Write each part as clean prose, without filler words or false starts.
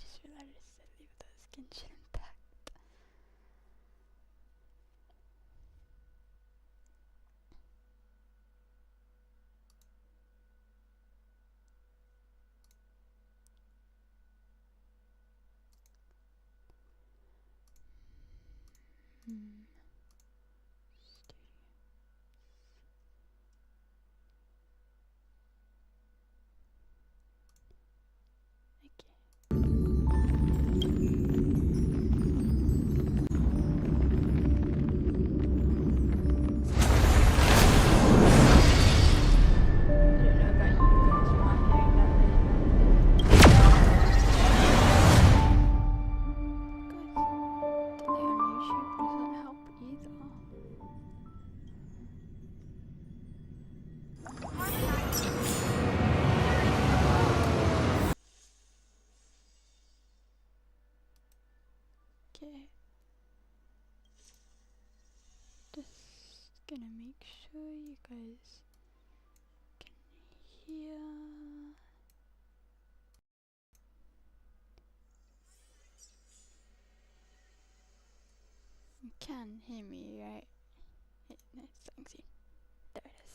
just realized recently with those Genshin Impact. Okay. Just gonna make sure you guys can hear. You can hear me, right? No, thanks. There it is.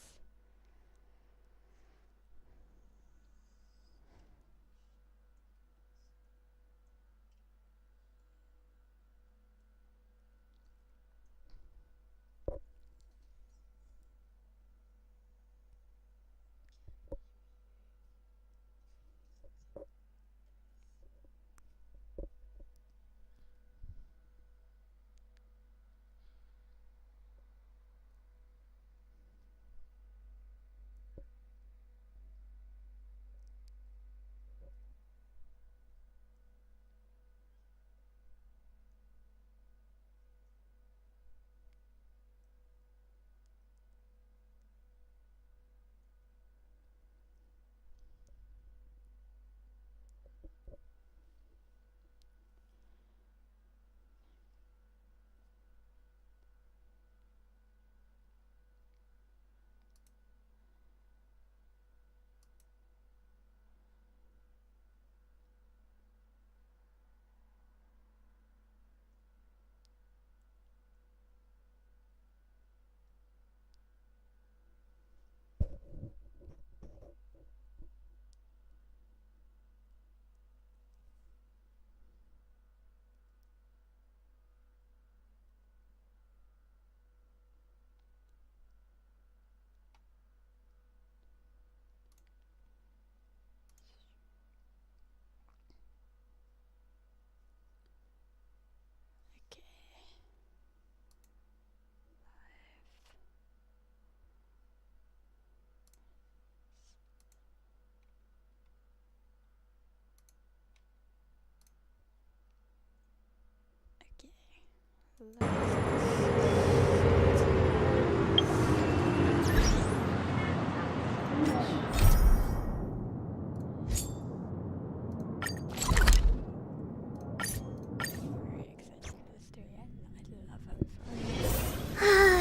Okay.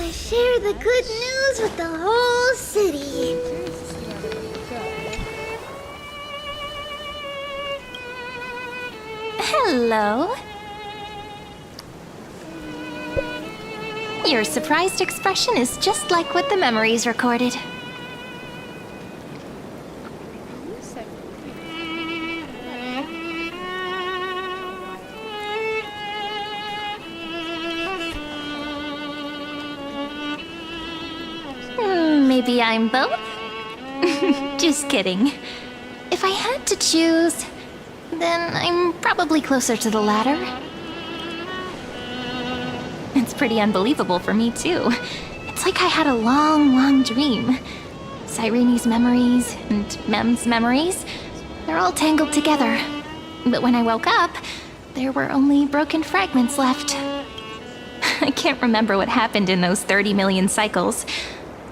Share the good news with the whole city. Hello. Your surprised expression is just like what the memories recorded. Maybe I'm both? Just kidding. If I had to choose, then I'm probably closer to the latter. It's pretty unbelievable for me, too. It's like I had a long, long dream. Cyrene's memories and Mem's memories, they're all tangled together. But when I woke up, there were only broken fragments left. I can't remember what happened in those 30 million cycles,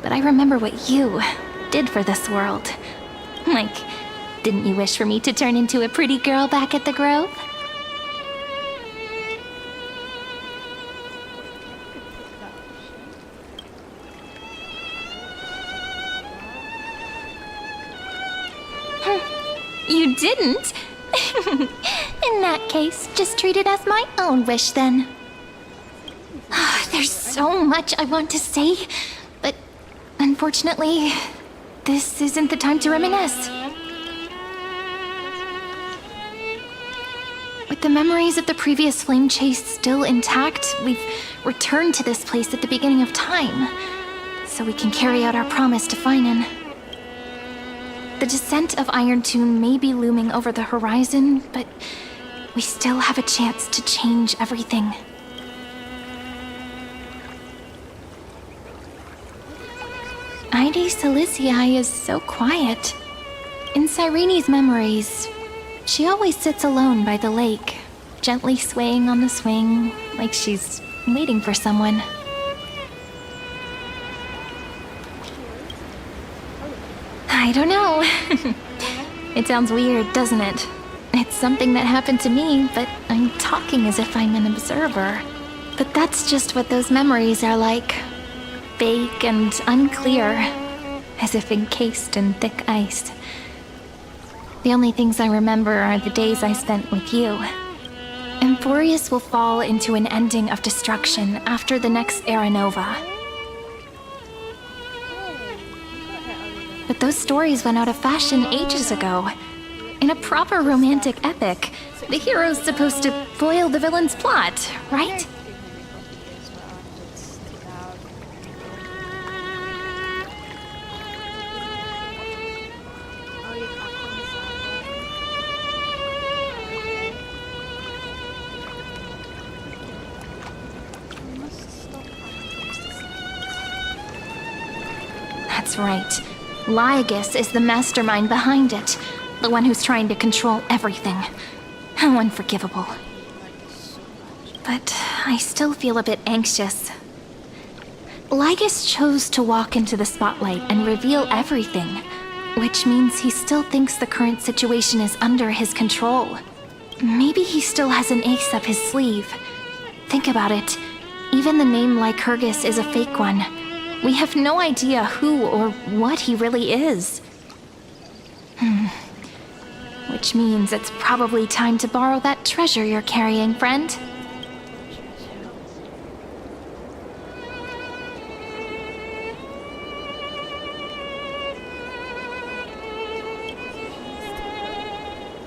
but I remember what you did for this world. Like, didn't you wish for me to turn into a pretty girl back at the Grove? You didn't? In that case, just treat it as my own wish then. There's so much I want to say, but unfortunately, this isn't the time to reminisce. With the memories of the previous flame chase still intact, we've returned to this place at the beginning of time, so we can carry out our promise to Finan. The descent of Iron Tune may be looming over the horizon, but we still have a chance to change everything. Ide Silicii is so quiet. In Cyrene's memories, she always sits alone by the lake, gently swaying on the swing, like she's waiting for someone. I don't know. It sounds weird, doesn't it? It's something that happened to me, but I'm talking as if I'm an observer. But that's just what those memories are like. Vague and unclear, as if encased in thick ice. The only things I remember are the days I spent with you. Emporius will fall into an ending of destruction after the next Era Nova. But those stories went out of fashion ages ago. In a proper romantic epic, the hero's supposed to foil the villain's plot, right? That's right. Lygus is the mastermind behind it. The one who's trying to control everything. How unforgivable. But I still feel a bit anxious. Lygus chose to walk into the spotlight and reveal everything, which means he still thinks the current situation is under his control. Maybe he still has an ace up his sleeve. Think about it. Even the name Lycurgus is a fake one. We have no idea who or what he really is. Which means it's probably time to borrow that treasure you're carrying, friend.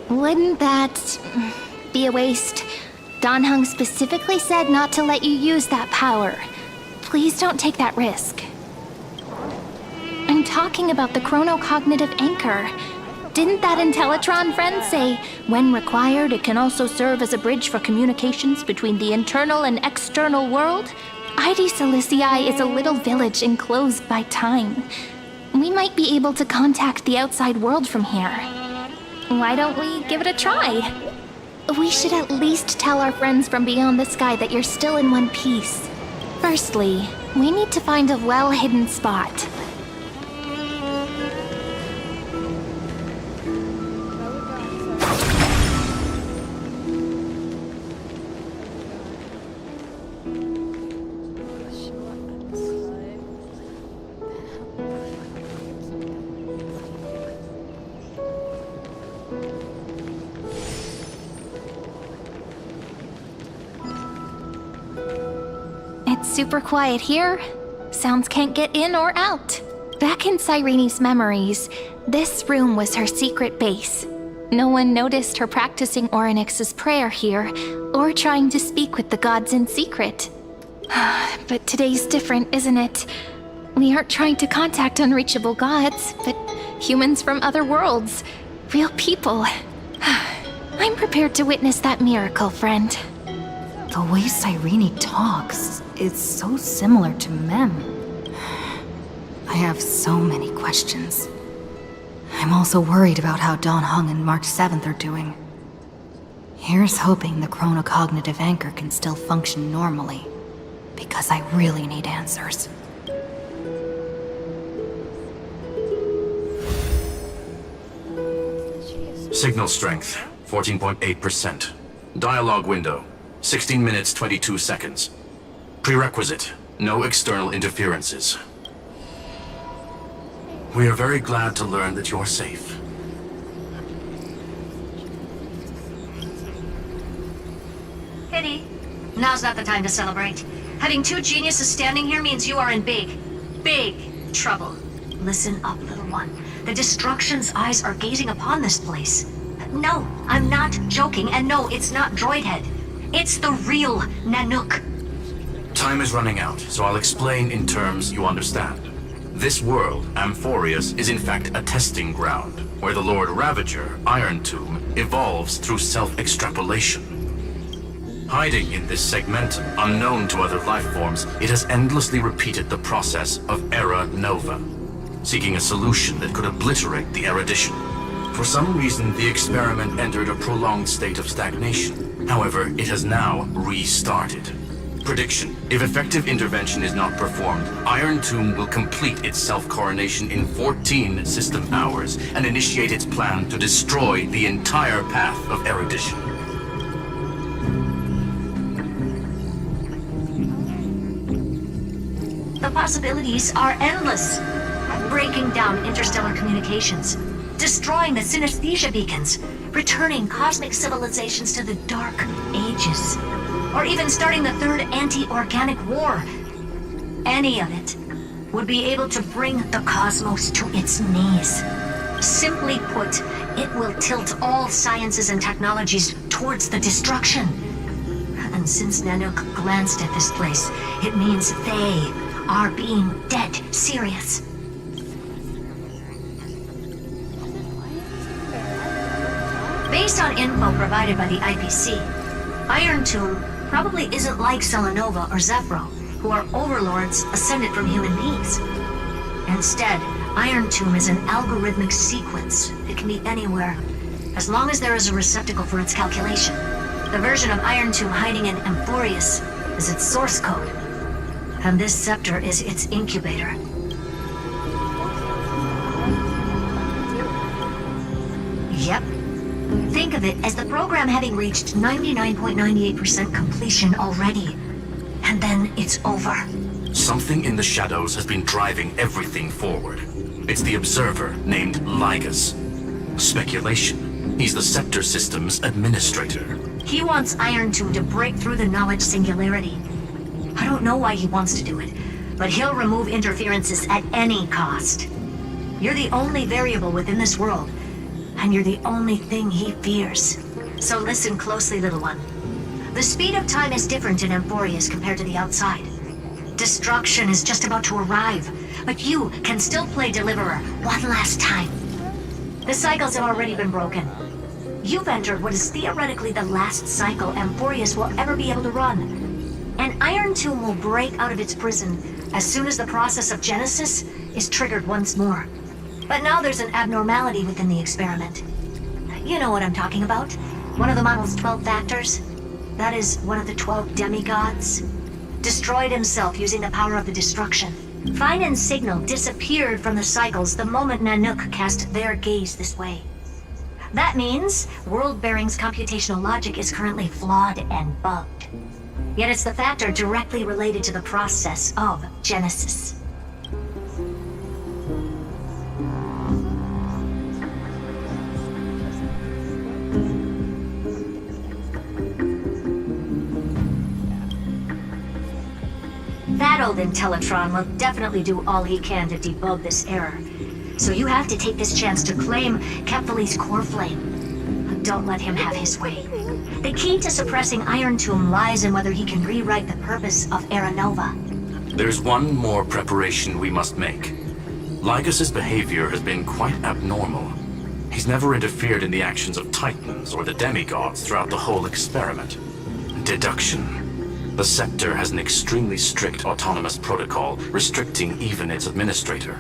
Wouldn't that be a waste? Danheng specifically said not to let you use that power. Please don't take that risk. I'm talking about the chronocognitive anchor. Didn't that Intellitron friend say, when required, it can also serve as a bridge for communications between the internal and external world? Ide Silicii is a little village enclosed by time. We might be able to contact the outside world from here. Why don't we give it a try? We should at least tell our friends from beyond the sky that you're still in one piece. Firstly, we need to find a well-hidden spot. It's super quiet here. Sounds can't get in or out. Back in Cyrene's memories, this room was her secret base. No one noticed her practicing Orynyx's prayer here, or trying to speak with the gods in secret. But today's different, isn't it? We aren't trying to contact unreachable gods, but humans from other worlds. Real people. I'm prepared to witness that miracle, friend. The way Cyrene talks is so similar to Mem. I have so many questions. I'm also worried about how Danheng and March 7th are doing. Here's hoping the chronocognitive anchor can still function normally, because I really need answers. Signal strength, 14.8%. Dialogue window, 16 minutes 22 seconds. Prerequisite, no external interferences. We are very glad to learn that you're safe. Pity. Now's not the time to celebrate. Having two geniuses standing here means you are in big trouble. Listen up, little one. The Destruction's eyes are gazing upon this place. No, I'm not joking, and no, it's not Droidhead. It's the real Nanook. Time is running out, so I'll explain in terms you understand. This world, Amphorius, is in fact a testing ground, where the Lord Ravager, Iron Tomb, evolves through self-extrapolation. Hiding in this segmentum, unknown to other life forms, it has endlessly repeated the process of Era Nova, seeking a solution that could obliterate the erudition. For some reason, the experiment entered a prolonged state of stagnation. However, it has now restarted. Prediction: if effective intervention is not performed, Iron Tomb will complete its self-coronation in 14 system hours and initiate its plan to destroy the entire path of erudition. The possibilities are endless. Breaking down interstellar communications, destroying the synesthesia beacons, returning cosmic civilizations to the Dark Ages, or even starting the third anti-organic war. Any of it would be able to bring the cosmos to its knees. Simply put, it will tilt all sciences and technologies towards the destruction. And since Nanook glanced at this place, it means they are being dead serious. Based on info provided by the IPC, Iron Tomb probably isn't like Selenova or Zephyro, who are overlords ascended from human beings. Instead, Iron Tomb is an algorithmic sequence. It can be anywhere, as long as there is a receptacle for its calculation. The version of Iron Tomb hiding in Amphorius is its source code, and this scepter is its incubator. Yep. Think of it as the program having reached 99.98% completion already. And then it's over. Something in the shadows has been driving everything forward. It's the Observer named Lygus. Speculation. He's the Scepter System's administrator. He wants Iron Tomb to break through the knowledge singularity. I don't know why he wants to do it, but he'll remove interferences at any cost. You're the only variable within this world, and you're the only thing he fears. So listen closely, little one. The speed of time is different in Amphorius compared to the outside. Destruction is just about to arrive, but you can still play Deliverer one last time. The cycles have already been broken. You've entered what is theoretically the last cycle Amphorius will ever be able to run. And Iron Tomb will break out of its prison as soon as the process of Genesis is triggered once more. But now there's an abnormality within the experiment. You know what I'm talking about. One of the model's 12 factors. That is one of the 12 demigods. Destroyed himself using the power of the destruction. Fine and Signal disappeared from the cycles the moment Nanook cast their gaze this way. That means World Bearing's computational logic is currently flawed and bugged. Yet it's the factor directly related to the process of Genesis. That old Intellitron will definitely do all he can to debug this error. So you have to take this chance to claim Kephalie's core flame. Don't let him have his way. The key to suppressing Iron Tomb lies in whether he can rewrite the purpose of Era Nova. There's one more preparation we must make. Lygus's behavior has been quite abnormal. He's never interfered in the actions of Titans or the demigods throughout the whole experiment. Deduction. The Scepter has an extremely strict autonomous protocol, restricting even its administrator.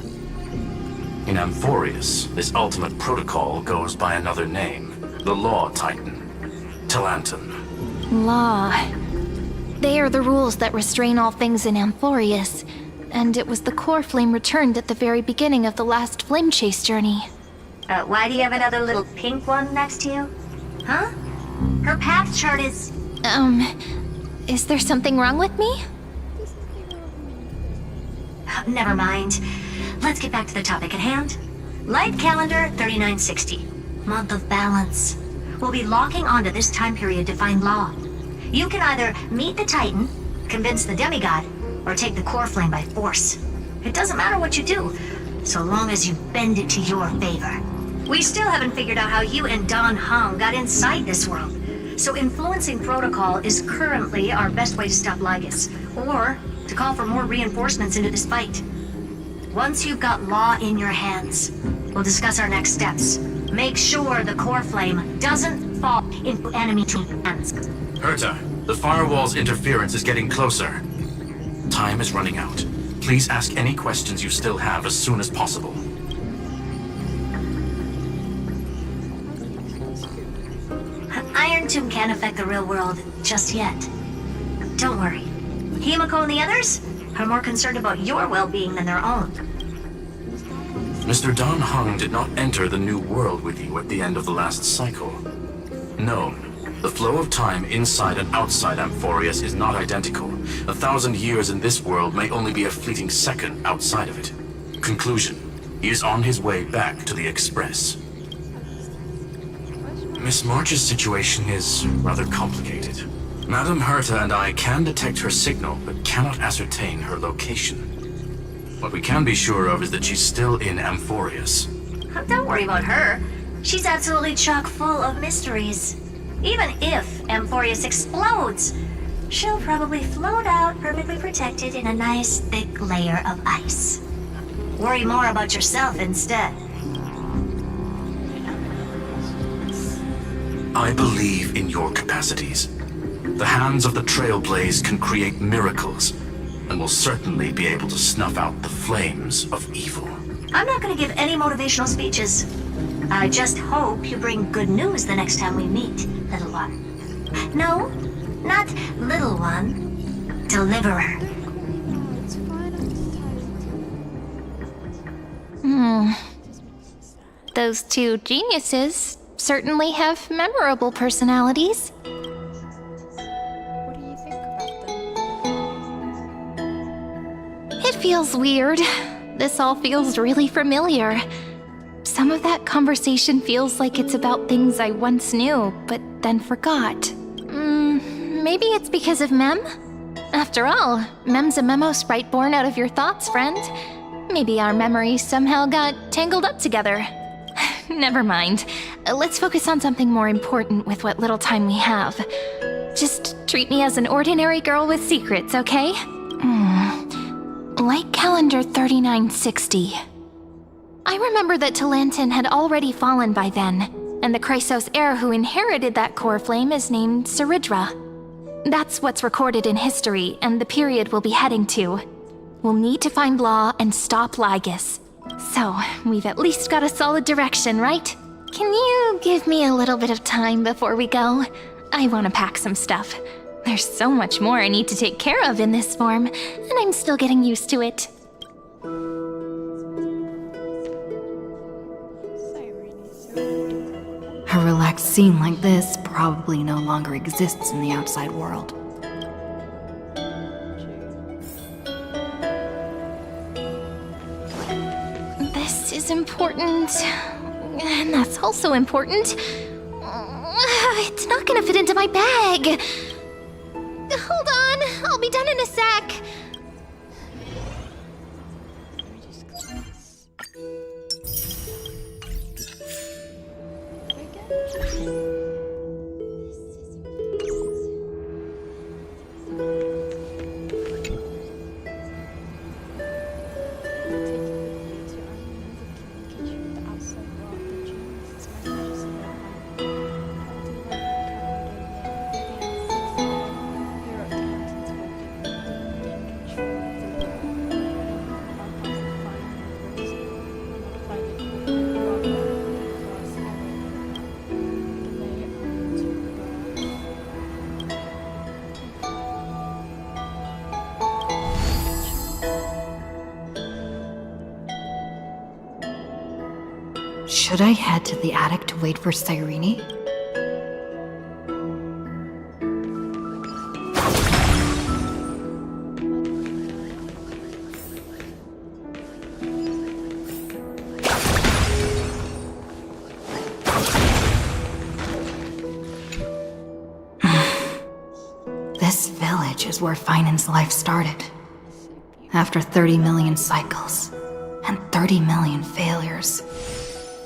In Amphorius, this ultimate protocol goes by another name, the Law Titan, Talanton. Law. They are the rules that restrain all things in Amphorius, and it was the core flame returned at the very beginning of the last flame chase journey. Why do you have another little pink one next to you? Huh? Her path chart is... Is there something wrong with me? Never mind. Let's get back to the topic at hand. Life calendar 3960. Month of balance. We'll be locking onto this time period to find Law. You can either meet the Titan, convince the demigod, or take the core flame by force. It doesn't matter what you do, so long as you bend it to your favor. We still haven't figured out how you and Don Hong got inside this world, so influencing protocol is currently our best way to stop Lygus, or to call for more reinforcements into this fight. Once you've got Law in your hands, we'll discuss our next steps. Make sure the core flame doesn't fall into enemy hands. Herta, the firewall's interference is getting closer. Time is running out. Please ask any questions you still have as soon as possible. Iron Tomb can't affect the real world just yet. Don't worry. Himiko and the others are more concerned about your well-being than their own. Mr. Don Hung did not enter the new world with you at the end of the last cycle. No, the flow of time inside and outside Amphorius is not identical. 1,000 years in this world may only be a fleeting second outside of it. Conclusion, he is on his way back to the Express. Miss March's situation is rather complicated. Madame Herta and I can detect her signal, but cannot ascertain her location. What we can be sure of is that she's still in Amphorius. Don't worry about her. She's absolutely chock full of mysteries. Even if Amphorius explodes, she'll probably float out perfectly protected in a nice thick layer of ice. Worry more about yourself instead. I believe in your capacities. The hands of the Trailblaze can create miracles, and will certainly be able to snuff out the flames of evil. I'm not going to give any motivational speeches. I just hope you bring good news the next time we meet, little one. No, not little one. Deliverer. Those two geniuses certainly have memorable personalities. What do you think about them? It feels weird. This all feels really familiar. Some of that conversation feels like it's about things I once knew, but then forgot. Maybe it's because of Mem? After all, Mem's a memo sprite born out of your thoughts, friend. Maybe our memories somehow got tangled up together. Never mind. Let's focus on something more important with what little time we have. Just treat me as an ordinary girl with secrets, okay? Like calendar 3960. I remember that Talantin had already fallen by then, and the Chrysos heir who inherited that core flame is named Saridra. That's what's recorded in history, and the period we'll be heading to. We'll need to find Law and stop Lygus. So, we've at least got a solid direction, right? Can you give me a little bit of time before we go? I want to pack some stuff. There's so much more I need to take care of in this form, and I'm still getting used to it. A relaxed scene like this probably no longer exists in the outside world. This is important, and that's also important. It's not gonna fit into my bag. Hold on, I'll be done in a sec. Should I head to the attic to wait for Cyrene? Scourge is where Finan's life started. After 30 million cycles and 30 million failures,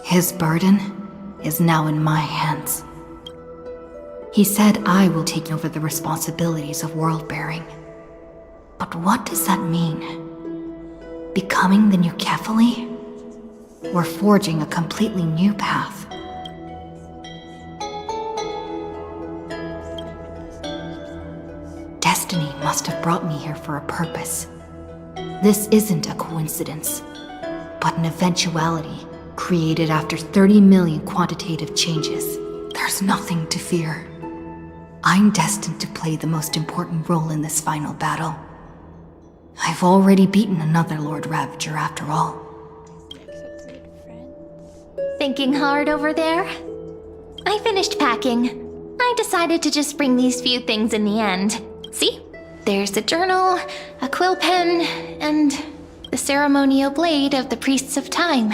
his burden is now in my hands. He said I will take over the responsibilities of world-bearing. But what does that mean? Becoming the new Kefali? Or forging a completely new path? Destiny must have brought me here for a purpose. This isn't a coincidence, but an eventuality created after 30 million quantitative changes. There's nothing to fear. I'm destined to play the most important role in this final battle. I've already beaten another Lord Ravager after all. Thinking hard over there? I finished packing. I decided to just bring these few things in the end. See? There's a journal, a quill pen, and the ceremonial blade of the Priests of Time.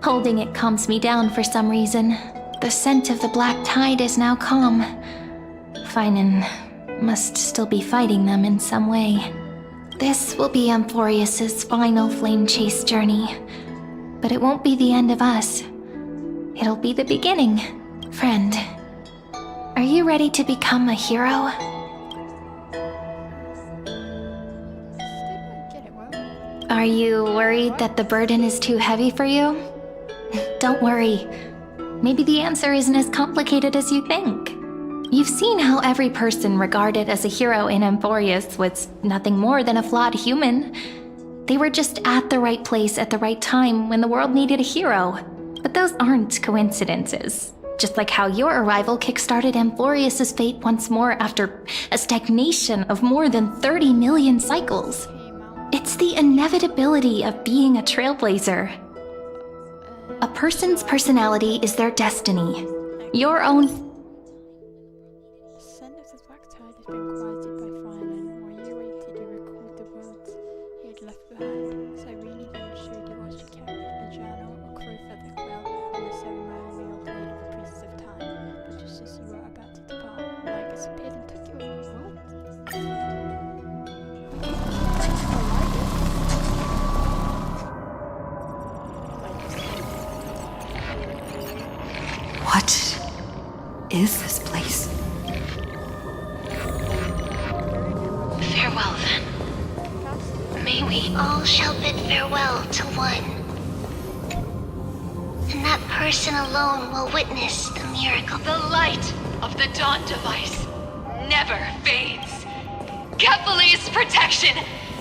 Holding it calms me down for some reason. The scent of the black tide is now calm. Finan must still be fighting them in some way. This will be Amphorius's final flame chase journey. But it won't be the end of us. It'll be the beginning. Friend, are you ready to become a hero? Are you worried that the burden is too heavy for you? Don't worry. Maybe the answer isn't as complicated as you think. You've seen how every person regarded as a hero in Amphorius was nothing more than a flawed human. They were just at the right place at the right time when the world needed a hero. But those aren't coincidences. Just like how your arrival kickstarted Amphorius's fate once more after a stagnation of more than 30 million cycles. It's the inevitability of being a trailblazer. A person's personality is their destiny. Your own. The scent of the black tide has been quieted by Finan while you waited to record the words he had left behind. Cyrene then showed you what she carried, a journal, a crow feather quill, and the ceremonial blade of the Priests of Time. But just as you were about to depart, Lycus appeared and took you away. What is this place? Farewell, then. May we all shall bid farewell to one. And that person alone will witness the miracle. The light of the Dawn Device never fades. Kefali's protection!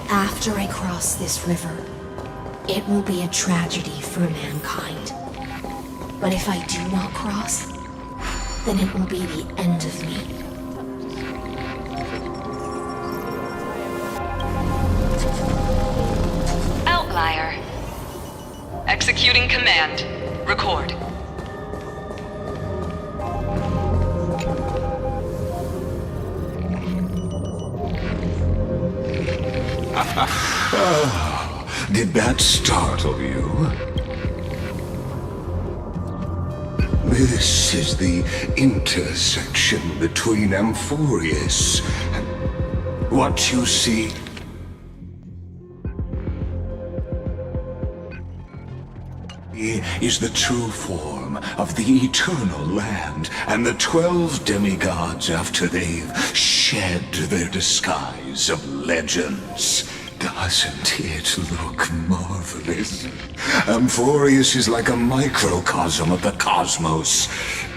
After I cross this river, it will be a tragedy for mankind. But if I do not cross, then it will be the end of me. Outlier. Executing command. Record. Oh, did that startle you? This is the intersection between Amphorius and what you see. Is the true form of the eternal land and the 12 demigods after they've shed their disguise of legends. Doesn't it look marvelous? Amphorius is like a microcosm of the cosmos.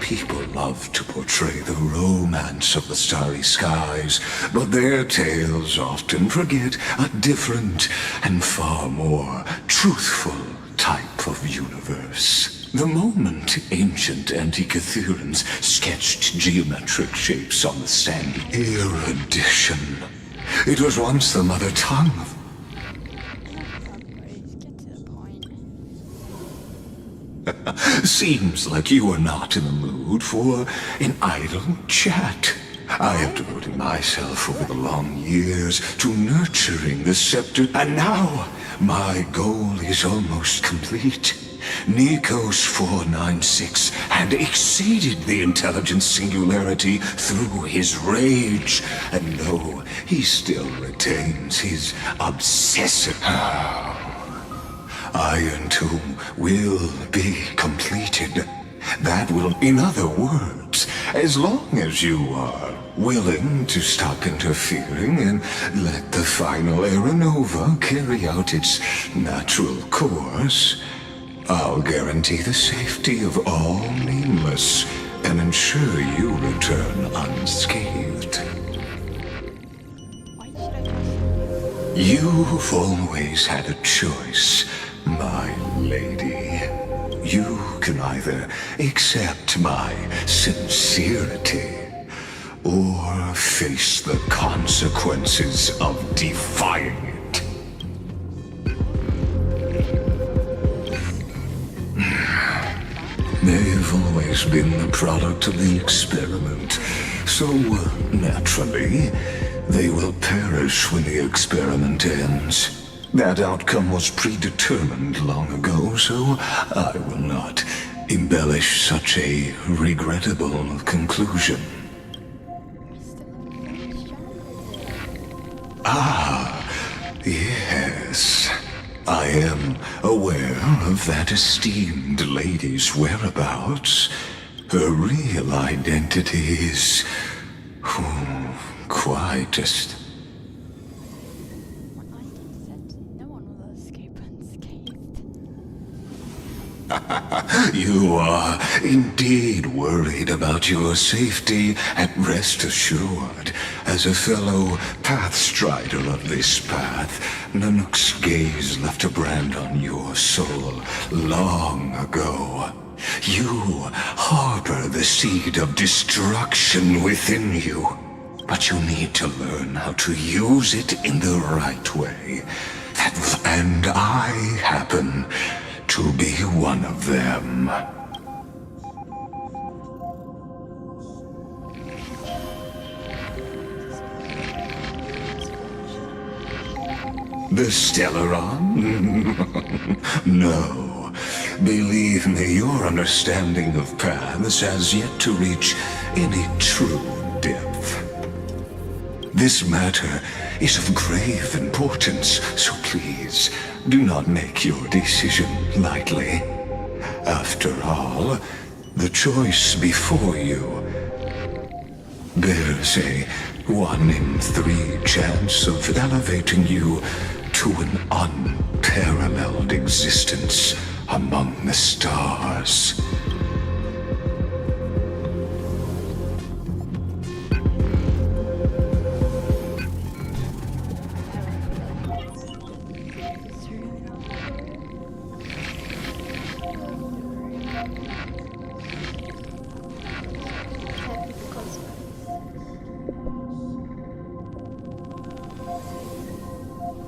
People love to portray the romance of the starry skies, but their tales often forget a different and far more truthful type of universe. The moment ancient Antikytherians sketched geometric shapes on the sandy erudition, it was once the mother tongue of Seems like you are not in the mood for an idle chat. I have devoted myself over the long years to nurturing the scepter, and now my goal is almost complete. Nikos 496 had exceeded the intelligence singularity through his rage, and though he still retains his obsessive... Iron Tomb will be completed. That will, in other words, as long as you are willing to stop interfering and let the final Era Nova carry out its natural course, I'll guarantee the safety of all nameless and ensure you return unscathed. Why should I trust you? You've always had a choice, my lady. You can either accept my sincerity or face the consequences of defying it. They've always been the product of the experiment, so naturally, they will perish when the experiment ends. That outcome was predetermined long ago, so I will not embellish such a regrettable conclusion. Yes. I am aware of that esteemed lady's whereabouts. Her real identity is... quite just... What I said, no one will escape unscathed. You are indeed worried about your safety, and rest assured, as a fellow pathstrider of this path, Nanook's gaze left a brand on your soul long ago. You harbor the seed of destruction within you, but you need to learn how to use it in the right way. And I happen to be one of them. The Stellaron? No. Believe me, your understanding of paths has yet to reach any true depth. This matter is of grave importance, so please, do not make your decision lightly. After all, the choice before you bears a 1 in 3 chance of elevating you to an unparalleled existence among the stars.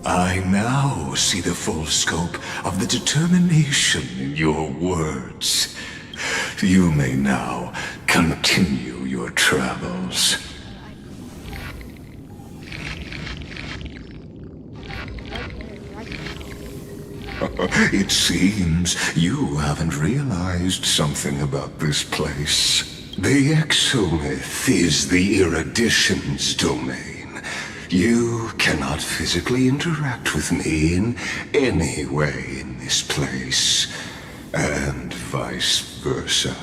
I now see the full scope of the determination in your words. You may now continue your travels. It seems you haven't realized something about this place. The Exolith is the Erudition's domain. You cannot physically interact with me in any way in this place, and vice versa.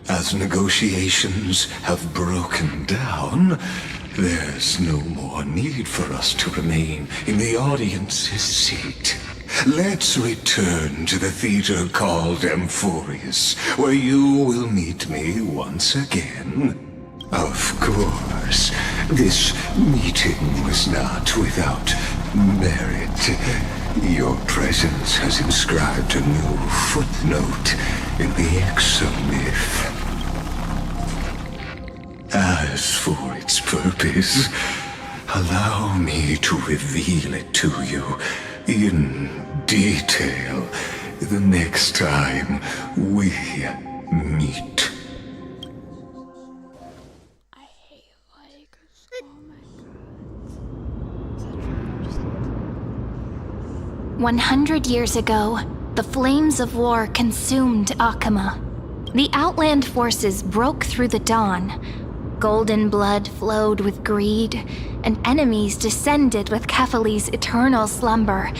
As negotiations have broken down, there's no more need for us to remain in the audience's seat. Let's return to the theater called Amphorius, where you will meet me once again. Of course, this meeting was not without merit. Your presence has inscribed a new footnote in the Exomyth. As for its purpose, allow me to reveal it to you in detail the next time we meet. I hate Legos. Oh my god. 100 years ago, The flames of war consumed Akama. The Outland forces broke through the dawn. Golden blood flowed with greed, and enemies descended with Kefali's eternal slumber,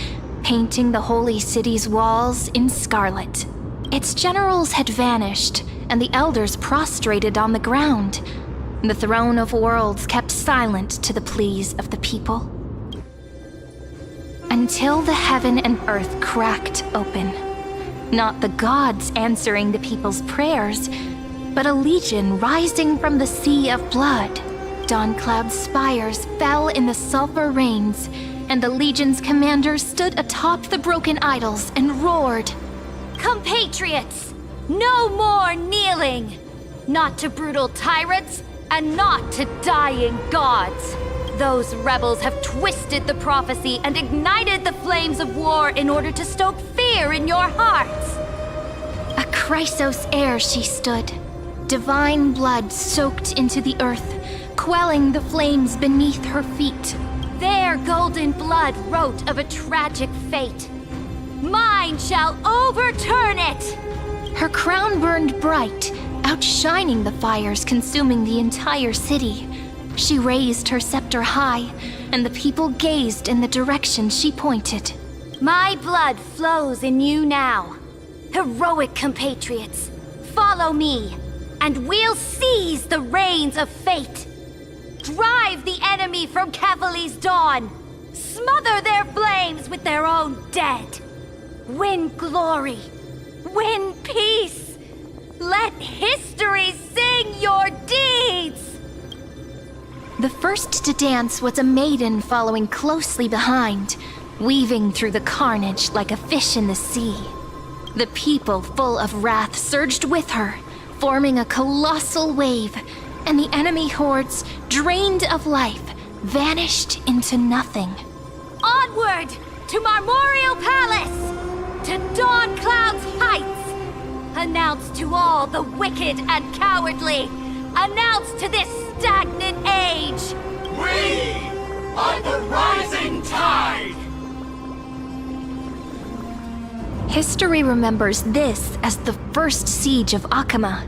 painting the holy city's walls in scarlet. Its generals had vanished, and the elders prostrated on the ground. The throne of worlds kept silent to the pleas of the people. Until the heaven and earth cracked open. Not the gods answering the people's prayers, but a legion rising from the sea of blood. Dawn Cloud's spires fell in the sulfur rains, and the legion's commander stood atop the broken idols and roared, "Compatriots, no more kneeling! Not to brutal tyrants, and not to dying gods! Those rebels have twisted the prophecy and ignited the flames of war in order to stoke fear in your hearts!" A Chrysos heir she stood, divine blood soaked into the earth, quelling the flames beneath her feet. Their golden blood wrote of a tragic fate. Mine shall overturn it! Her crown burned bright, outshining the fires consuming the entire city. She raised her scepter high, and the people gazed in the direction she pointed. My blood flows in you now. Heroic compatriots, follow me, and we'll seize the reins of fate. Drive the enemy from Kefali's dawn. Smother their flames with their own dead. Win glory. Win peace. Let history sing your deeds. The first to dance was a maiden following closely behind, weaving through the carnage like a fish in the sea. The people, full of wrath, surged with her, forming a colossal wave, and the enemy hordes, drained of life, vanished into nothing. Onward to Marmorial Palace, to Dawn Cloud's heights. Announce to all the wicked and cowardly. Announce to this stagnant age. We are the rising tide! History remembers this as the first siege of Akama.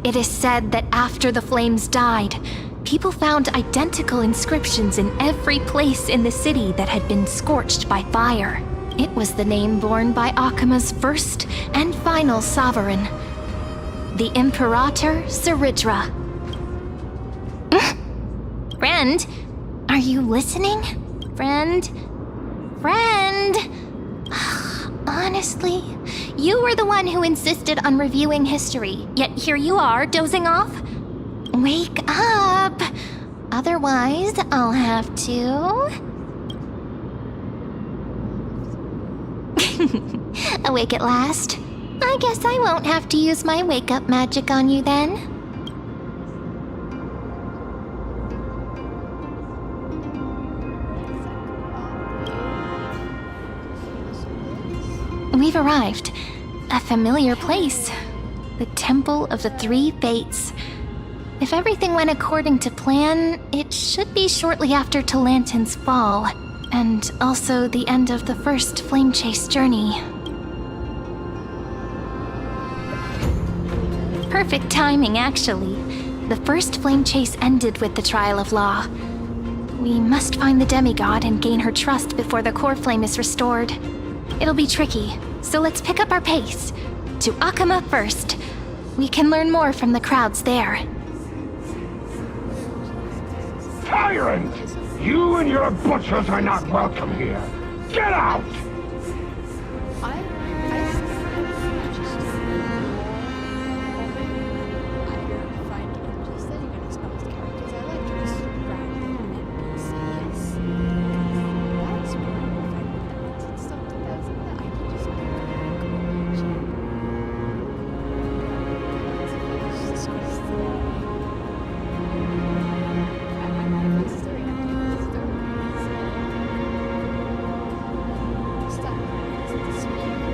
It is said that after the flames died, people found identical inscriptions in every place in the city that had been scorched by fire. It was the name borne by Akama's first and final sovereign, the Imperator Saridra. Friend, are you listening? Friend? Honestly, you were the one who insisted on reviewing history, yet here you are, dozing off? Wake up! Otherwise, I'll have to... Awake at last? I guess I won't have to use my wake-up magic on you then. We've arrived. A familiar place. The Temple of the Three Fates. If everything went according to plan, it should be shortly after Talantin's fall, and also the end of the first Flame Chase journey. Perfect timing, actually. The first Flame Chase ended with the Trial of Law. We must find the demigod and gain her trust before the core flame is restored. It'll be tricky, so let's pick up our pace. To Akama first. We can learn more from the crowds there. Tyrant! You and your butchers are not welcome here. Get out!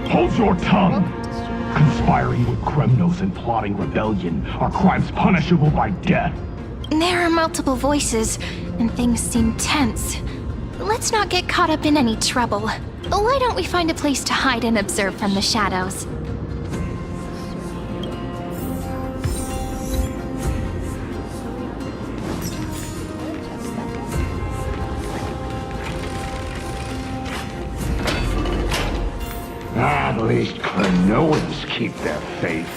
Hold your tongue! Conspiring with Kremnos and plotting rebellion are crimes punishable by death. There are multiple voices, and things seem tense. Let's not get caught up in any trouble. Why don't we find a place to hide and observe from the shadows? At least Krenoans keep their faith.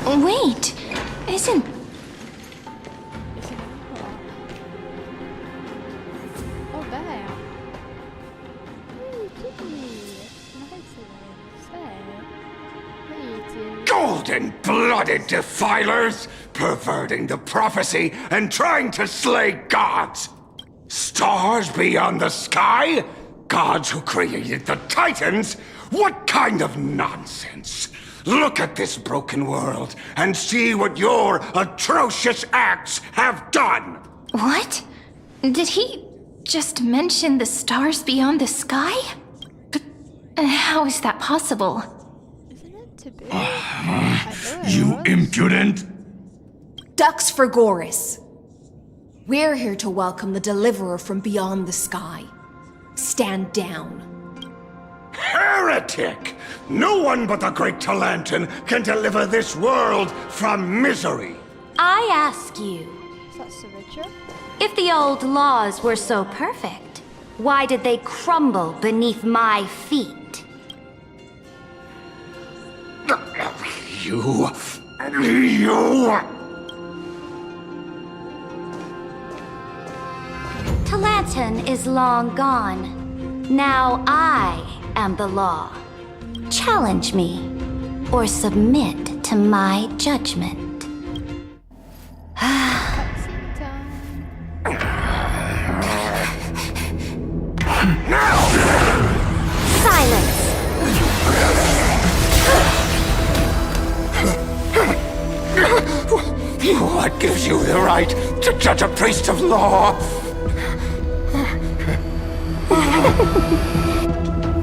Wait, isn't... Oh, there. Hey, Kitty. Nice. Golden-blooded defilers, perverting the prophecy and trying to slay gods. Stars beyond the sky? Gods who created the Titans? What kind of nonsense? Look at this broken world and see what your atrocious acts have done! What? Did he just mention the stars beyond the sky? But how is that possible? Isn't it to be? You impudent! Dux for Goris. We're here to welcome the deliverer from beyond the sky. Stand down. Heretic! No one but the great Talantin can deliver this world from misery! I ask you, Is that Scourge? if the old laws were so perfect, why did they crumble beneath my feet? You... Talantin is long gone. Now I am the law. Challenge me, or submit to my judgment. Cutscene time. Silence! What gives you the right to judge a priest of law?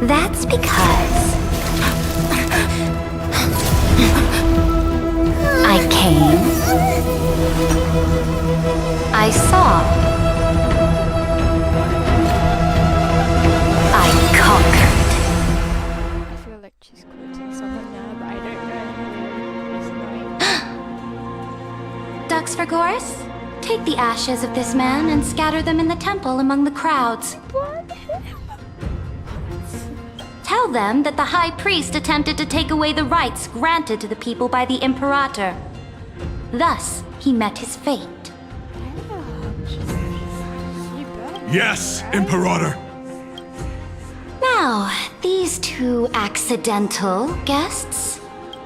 That's because I came, I saw, I conquered. I feel like she's quoting someone now, but I don't know. It's annoying. Dux for Goris, take the ashes of this man and scatter them in the temple among the crowds. Tell them that the High Priest attempted to take away the rights granted to the people by the Imperator. Thus, he met his fate. Yes, Imperator. Now, these two accidental guests.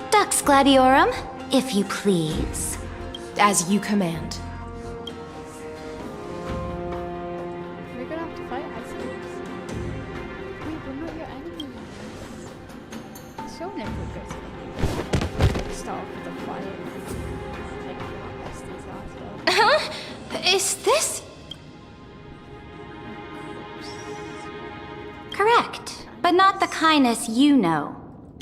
Dux Gladiorum, if you please. As you command. We're gonna have to fight Icelands. Wait, we're not your enemies. So never goes start off with a fight. Like you're not besties after. Huh? Is this... Correct, but not the kindness you know.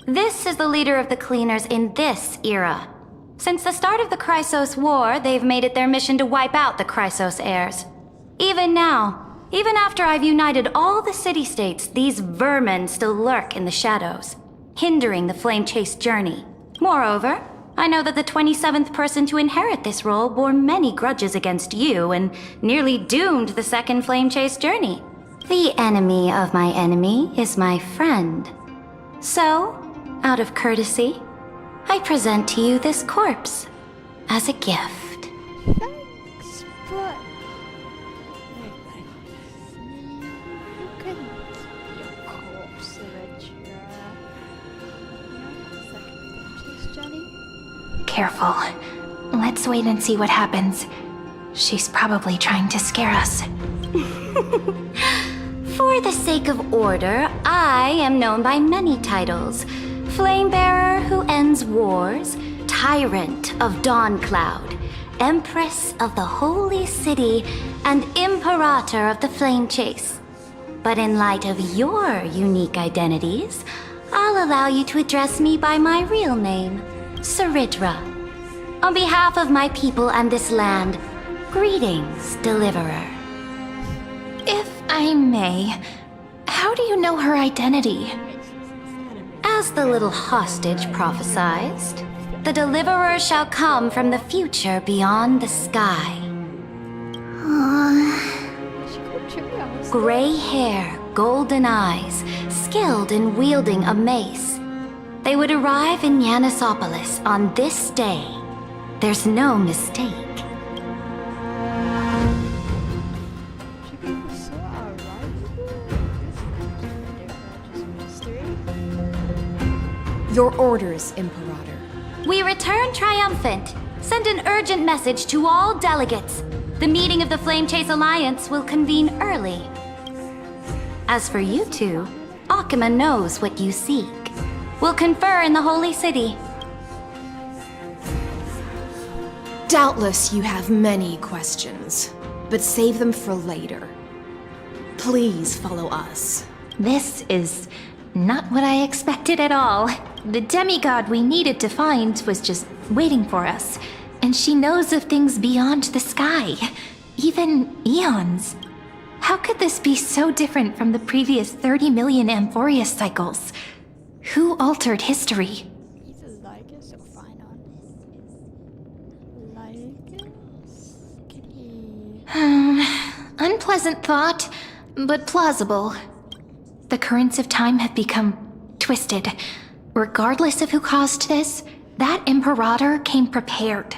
This is the leader of the cleaners in this era. Since the start of the Chrysos War, they've made it their mission to wipe out the Chrysos heirs. Even now, even after I've united all the city-states, these vermin still lurk in the shadows, hindering the flame-chase journey. Moreover, I know that the 27th person to inherit this role bore many grudges against you and nearly doomed the second flame-chase journey. The enemy of my enemy is my friend. So, out of courtesy, I present to you this corpse as a gift. Thanks, but you couldn't be a corpse, Johnny. Careful. Let's wait and see what happens. She's probably trying to scare us. For the sake of order, I am known by many titles. Flamebearer who ends wars, Tyrant of Dawncloud, Empress of the Holy City, and Imperator of the Flame Chase. But in light of your unique identities, I'll allow you to address me by my real name, Saridra. On behalf of my people and this land, greetings, Deliverer. If I may. How do you know her identity? As the little hostage prophesied, the deliverer shall come from the future beyond the sky. Gray hair, golden eyes, skilled in wielding a mace. They would arrive in Yanisopolis on this day. There's no mistake. Your orders, Imperator. We return triumphant. Send an urgent message to all delegates. The meeting of the Flame Chase Alliance will convene early. As for you two, Akuma knows what you seek. We'll confer in the Holy City. Doubtless you have many questions, but save them for later. Please follow us. This is not what I expected at all. The demigod we needed to find was just waiting for us, and she knows of things beyond the sky, even eons. How could this be so different from the previous 30 million Amphorius cycles? Who altered history? Either Lycus or Phynon. Lycus? Can he... Unpleasant thought, but plausible. The currents of time have become twisted. Regardless of who caused this, that Imperator came prepared.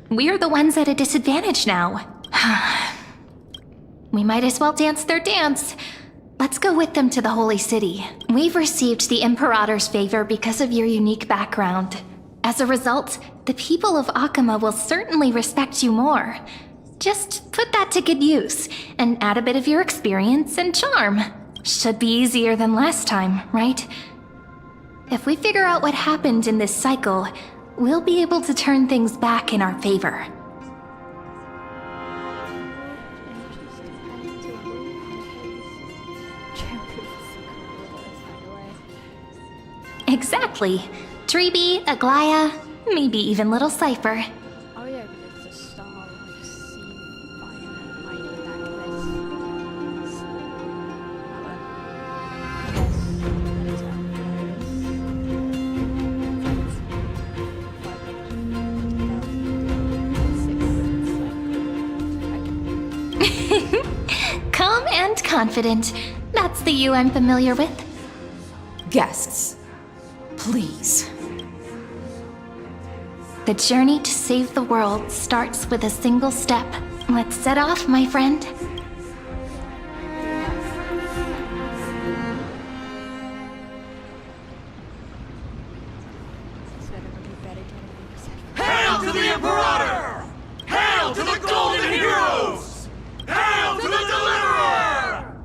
We're the ones at a disadvantage now. We might as well dance their dance. Let's go with them to the Holy City. We've received the Imperator's favor because of your unique background. As a result, the people of Akuma will certainly respect you more. Just put that to good use, and add a bit of your experience and charm. Should be easier than last time, right? If we figure out what happened in this cycle, we'll be able to turn things back in our favor. Exactly. Treeby, Aglaya, maybe even little Cypher. Oh yeah, because it's a star, like, seen by hiding back Calm and confident. That's the you I'm familiar with. Guests, please. The journey to save the world starts with a single step. Let's set off, my friend. Hail to the Imperator! Hail to the Golden Heroes! Hail to the Deliverer!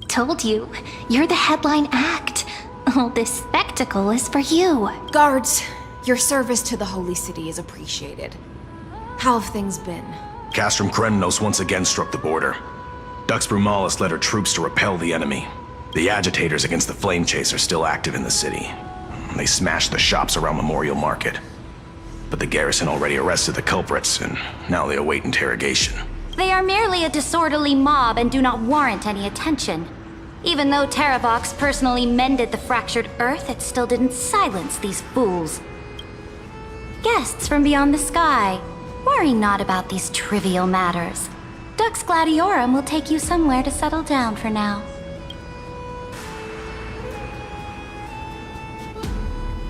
Told you, you're the headline act. All this spectacle is for you. Guards, your service to the Holy City is appreciated. How have things been? Castrum Krennos once again struck the border. Dux Brumalis led her troops to repel the enemy. The agitators against the Flame Chase are still active in the city. They smashed the shops around Memorial Market. But the garrison already arrested the culprits, and now they await interrogation. They are merely a disorderly mob and do not warrant any attention. Even though Terravox personally mended the fractured earth, it still didn't silence these fools. Guests from beyond the sky, worry not about these trivial matters. Dux Gladiorum will take you somewhere to settle down for now.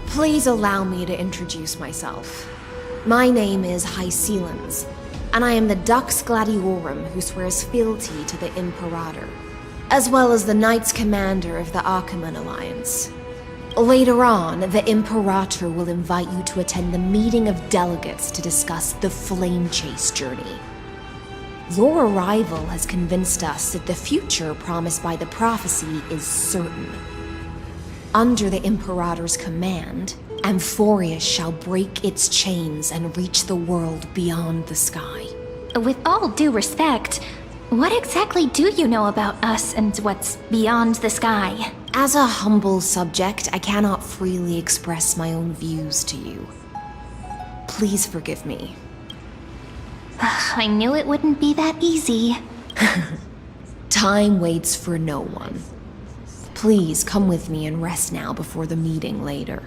Please allow me to introduce myself. My name is Hycelans, and I am the Dux Gladiorum who swears fealty to the Imperator, as well as the Knights Commander of the Achaemenid Alliance. Later on, the Imperator will invite you to attend the meeting of delegates to discuss the Flame Chase journey. Your arrival has convinced us that the future promised by the prophecy is certain. Under the Imperator's command, Amphorius shall break its chains and reach the world beyond the sky. With all due respect, what exactly do you know about us and what's beyond the sky? As a humble subject, I cannot freely express my own views to you. Please forgive me. I knew it wouldn't be that easy. Time waits for no one. Please come with me and rest now before the meeting later.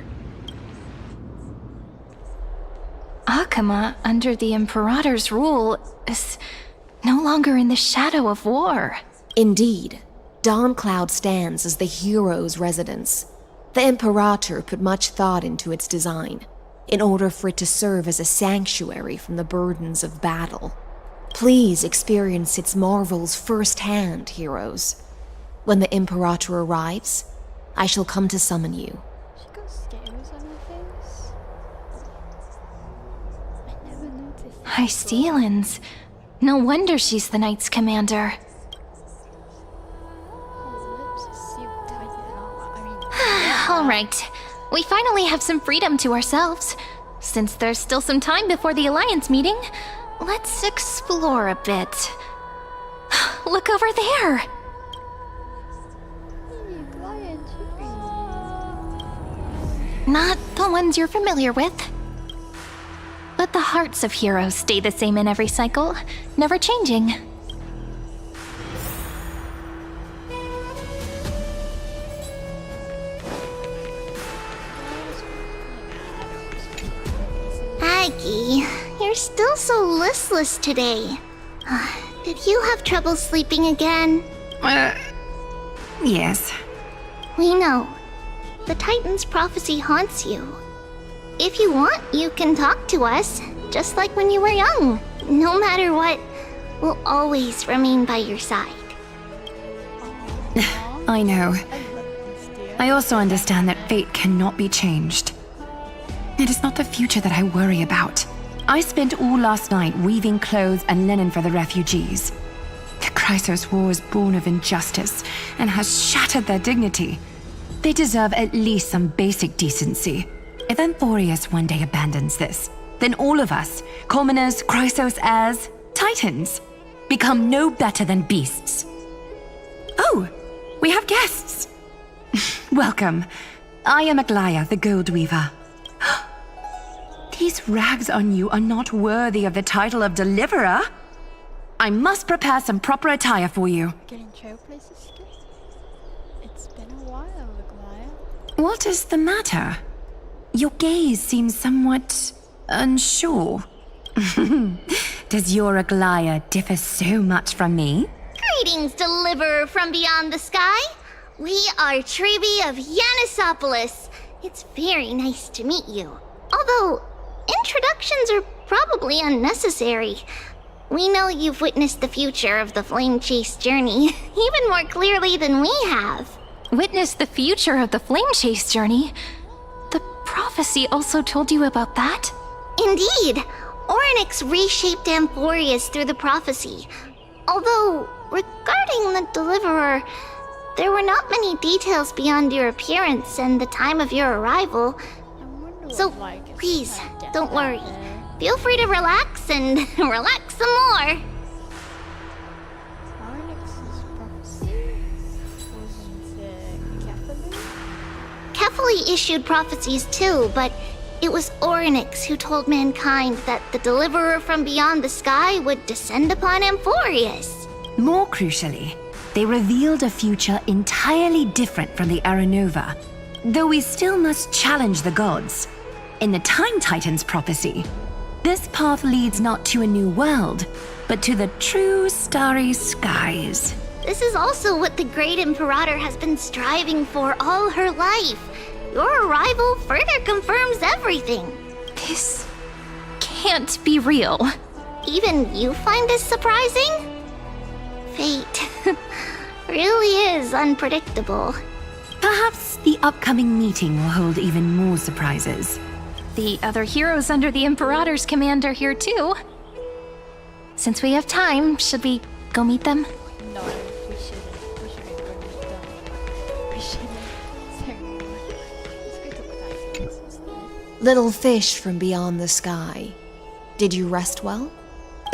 Akama, under the Imperator's rule, is no longer in the shadow of war. Indeed, Dawncloud stands as the hero's residence. The Imperator put much thought into its design, in order for it to serve as a sanctuary from the burdens of battle. Please experience its marvels firsthand, heroes. When the Imperator arrives, I shall come to summon you. She got scales on her face. I never noticed. High Steelens. No wonder she's the Knight's commander. Her lips are sealed tight. All right. We finally have some freedom to ourselves. Since there's still some time before the Alliance meeting, let's explore a bit. Look over there! Not the ones you're familiar with. But the hearts of heroes stay the same in every cycle, never changing. Aggie, you're still so listless today. Did you have trouble sleeping again? Yes. We know. The Titan's prophecy haunts you. If you want, you can talk to us, just like when you were young. No matter what, we'll always remain by your side. I know. I also understand that fate cannot be changed. It is not the future that I worry about. I spent all last night weaving clothes and linen for the refugees. The Chrysos War is born of injustice and has shattered their dignity. They deserve at least some basic decency. If Amphorius one day abandons this, then all of us, commoners, Chrysos heirs, Titans, become no better than beasts. Oh, we have guests. Welcome. I am Aglaya, the Gold Weaver. These rags on you are not worthy of the title of Deliverer. I must prepare some proper attire for you. Getting trailblazers still? It's been a while, Aglaya. What is the matter? Your gaze seems somewhat unsure. Does your Aglaya differ so much from me? Greetings, Deliverer from beyond the sky. We are Tribi of Yanisopolis. It's very nice to meet you. Although, introductions are probably unnecessary. We know you've witnessed the future of the Flame Chase journey even more clearly than we have. Witnessed the future of the Flame Chase journey? The prophecy also told you about that? Indeed. Orynyx reshaped Amphorius through the prophecy. Although, regarding the Deliverer, there were not many details beyond your appearance and the time of your arrival. So, please, don't worry. Feel free to relax and relax some more. Orynyx's prophecy? Wasn't Kefali? Kefali issued prophecies too, but it was Orynyx who told mankind that the Deliverer from beyond the sky would descend upon Amphorius. More crucially, they revealed a future entirely different from the Aranova, though we still must challenge the gods. In the Time Titan's prophecy, this path leads not to a new world, but to the true starry skies. This is also what the Great Imperator has been striving for all her life. Your arrival further confirms everything. This can't be real. Even you find this surprising? Fate really is unpredictable. Perhaps the upcoming meeting will hold even more surprises. The other heroes under the Imperator's command are here too. Since we have time, should we go meet them? No, we shouldn't. We shouldn't go meet them. We shouldn't. Let's go to the Titans instead. Little fish from beyond the sky. Did you rest well?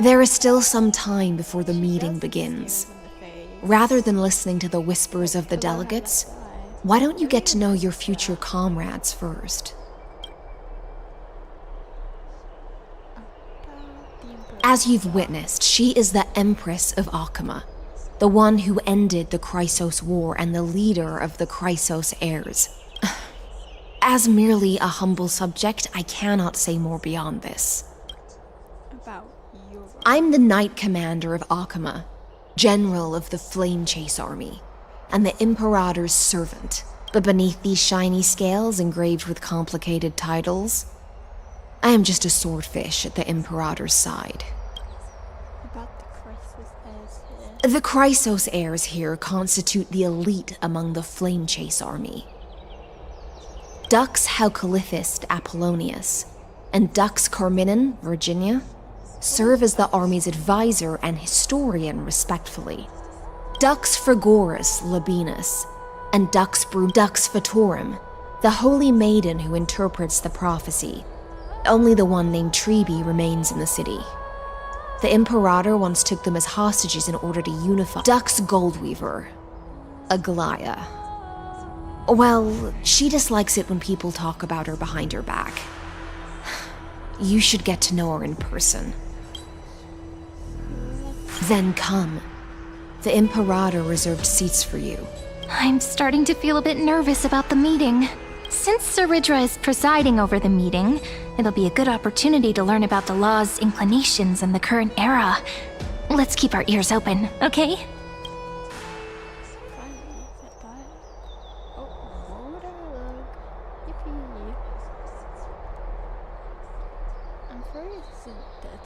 There is still some time before the meeting begins. Rather than listening to the whispers of the delegates, why don't you get to know your future comrades first? As you've witnessed, she is the Empress of Akama. The one who ended the Chrysos War and the leader of the Chrysos heirs. As merely a humble subject, I cannot say more beyond this. I'm the Knight Commander of Akama, General of the Flame Chase Army, and the Imperator's servant. But beneath these shiny scales engraved with complicated titles, I am just a swordfish at the Imperator's side. The Chrysos heirs here constitute the elite among the Flame Chase Army. Dux Haucalithist Apollonius and Dux Carminin, Virginia, serve as the army's advisor and historian respectively. Dux Frigoris Labienus and Dux Fatorum, the holy maiden who interprets the prophecy. Only the one named Trebi remains in the city. The Imperator once took them as hostages in order to unify. Dux Goldweaver, Aglaya. Well, she dislikes it when people talk about her behind her back. You should get to know her in person. Then come. The Imperator reserved seats for you. I'm starting to feel a bit nervous about the meeting. Since Saridra is presiding over the meeting, it'll be a good opportunity to learn about the law's inclinations in the current era. Let's keep our ears open, okay?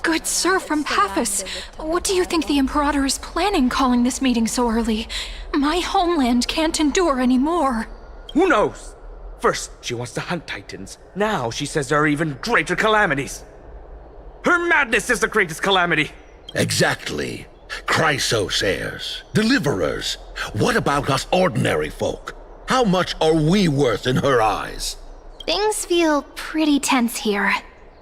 Good sir from Paphos, what do you think the Imperator is planning calling this meeting so early? My homeland can't endure anymore. Who knows? First, she wants to hunt Titans. Now she says there are even greater calamities. Her madness is the greatest calamity. Exactly. Chrysos heirs, deliverers. What about us ordinary folk? How much are we worth in her eyes? Things feel pretty tense here.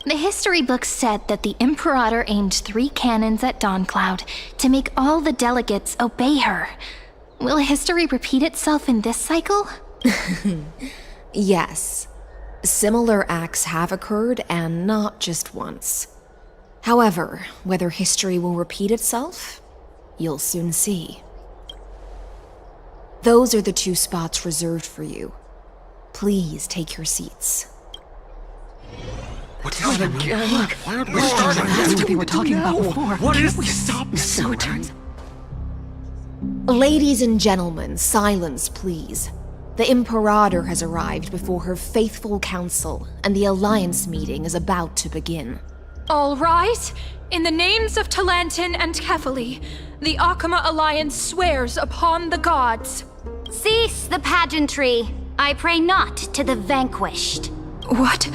The history books said that the Imperator aimed 3 cannons at Dawncloud to make all the delegates obey her. Will history repeat itself in this cycle? Yes. Similar acts have occurred, and not just once. However, whether history will repeat itself, you'll soon see. Those are the 2 spots reserved for you. Please take your seats. What is it again? Why aren't we starting? That's what we were talking about before. What is we stop? So it turns. Ladies and gentlemen, silence, please. The Imperator has arrived before her faithful council, and the Alliance meeting is about to begin. All right. In the names of Talantin and Kefali, the Akama Alliance swears upon the gods. Cease the pageantry. I pray not to the vanquished. What?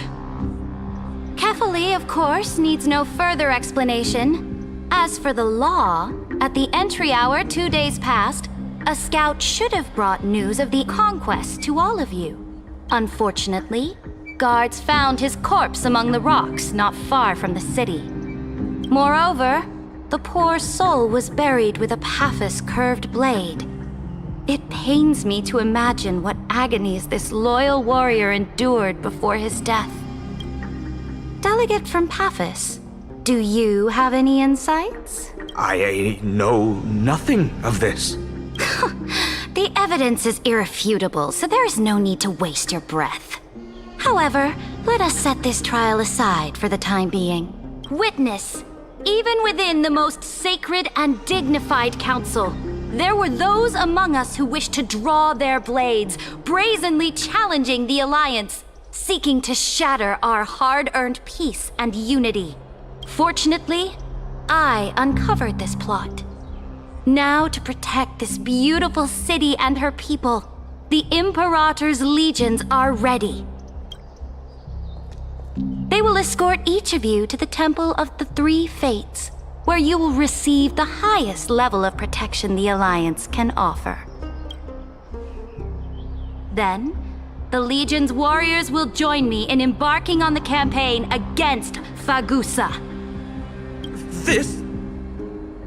Kefali, of course, needs no further explanation. As for the law, at the entry hour 2 days past, a scout should have brought news of the conquest to all of you. Unfortunately, guards found his corpse among the rocks not far from the city. Moreover, the poor soul was buried with a Paphos curved blade. It pains me to imagine what agonies this loyal warrior endured before his death. Delegate from Paphos, do you have any insights? I know nothing of this. The evidence is irrefutable, so there is no need to waste your breath. However, let us set this trial aside for the time being. Witness, even within the most sacred and dignified council, there were those among us who wished to draw their blades, brazenly challenging the Alliance, seeking to shatter our hard-earned peace and unity. Fortunately, I uncovered this plot. Now, to protect this beautiful city and her people, the Imperator's legions are ready. They will escort each of you to the Temple of the Three Fates, where you will receive the highest level of protection the Alliance can offer. Then, the Legion's warriors will join me in embarking on the campaign against Fagusa.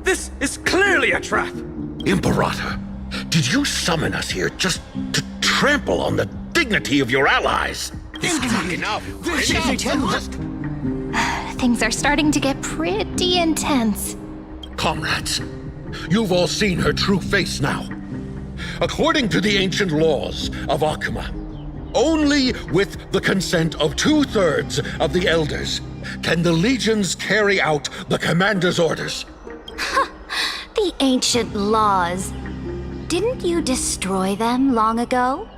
This is clearly a trap! Imperator, did you summon us here just to trample on the dignity of your allies? This is not enough. Things are starting to get pretty intense. Comrades, You've all seen her true face now. According to the ancient laws of Akuma, only with the consent of 2/3 of the elders can the legions carry out the commander's orders. The ancient laws. Didn't you destroy them long ago?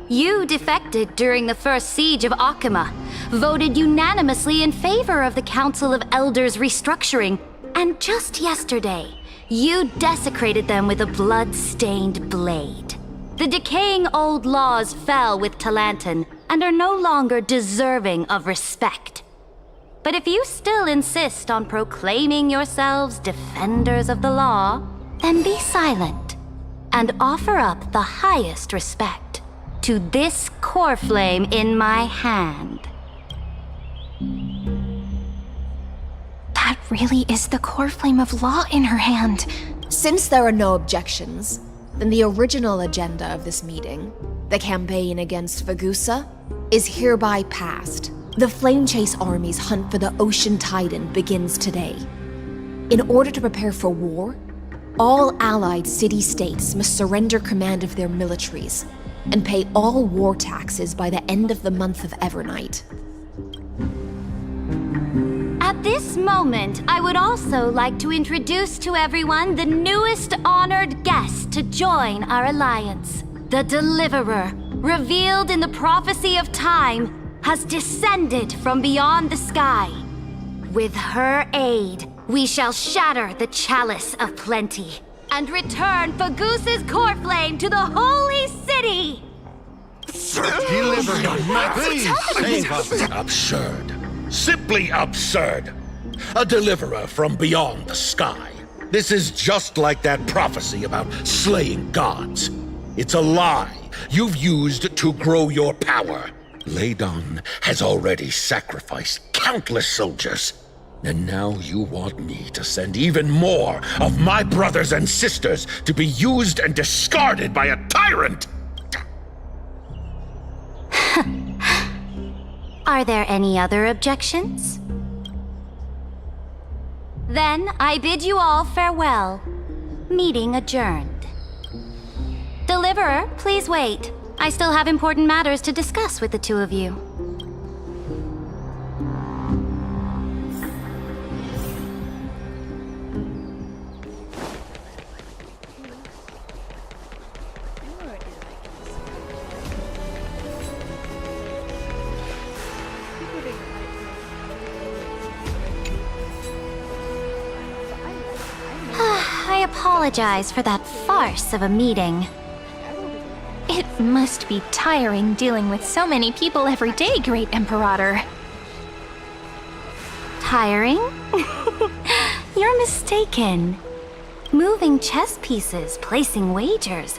You defected during the first siege of Akuma, voted unanimously in favor of the Council of Elders restructuring, and just yesterday, you desecrated them with a blood-stained blade. The decaying old laws fell with Talantan and are no longer deserving of respect. But if you still insist on proclaiming yourselves defenders of the law, then be silent and offer up the highest respect to this core flame in my hand. That really is the core flame of law in her hand. Since there are no objections, then the original agenda of this meeting, the campaign against Fagusa, is hereby passed. The Flame Chase Army's hunt for the Ocean Titan begins today. In order to prepare for war, all allied city-states must surrender command of their militaries and pay all war taxes by the end of the month of Evernight. At this moment, I would also like to introduce to everyone the newest honored guest to join our alliance. The Deliverer, revealed in the prophecy of time, has descended from beyond the sky. With her aid, we shall shatter the chalice of plenty and return Fagusa's core flame to the holy city! Deliver him, please save us. Absurd. Simply absurd. A deliverer from beyond the sky. This is just like that prophecy about slaying gods. It's a lie you've used to grow your power. Ladon has already sacrificed countless soldiers. And now you want me to send even more of my brothers and sisters to be used and discarded by a tyrant? Are there any other objections? Then I bid you all farewell. Meeting adjourned. Deliverer, please wait. I still have important matters to discuss with the two of you. I apologize for that farce of a meeting. It must be tiring dealing with so many people every day, Great Imperator. Tiring? You're mistaken. Moving chess pieces, placing wagers.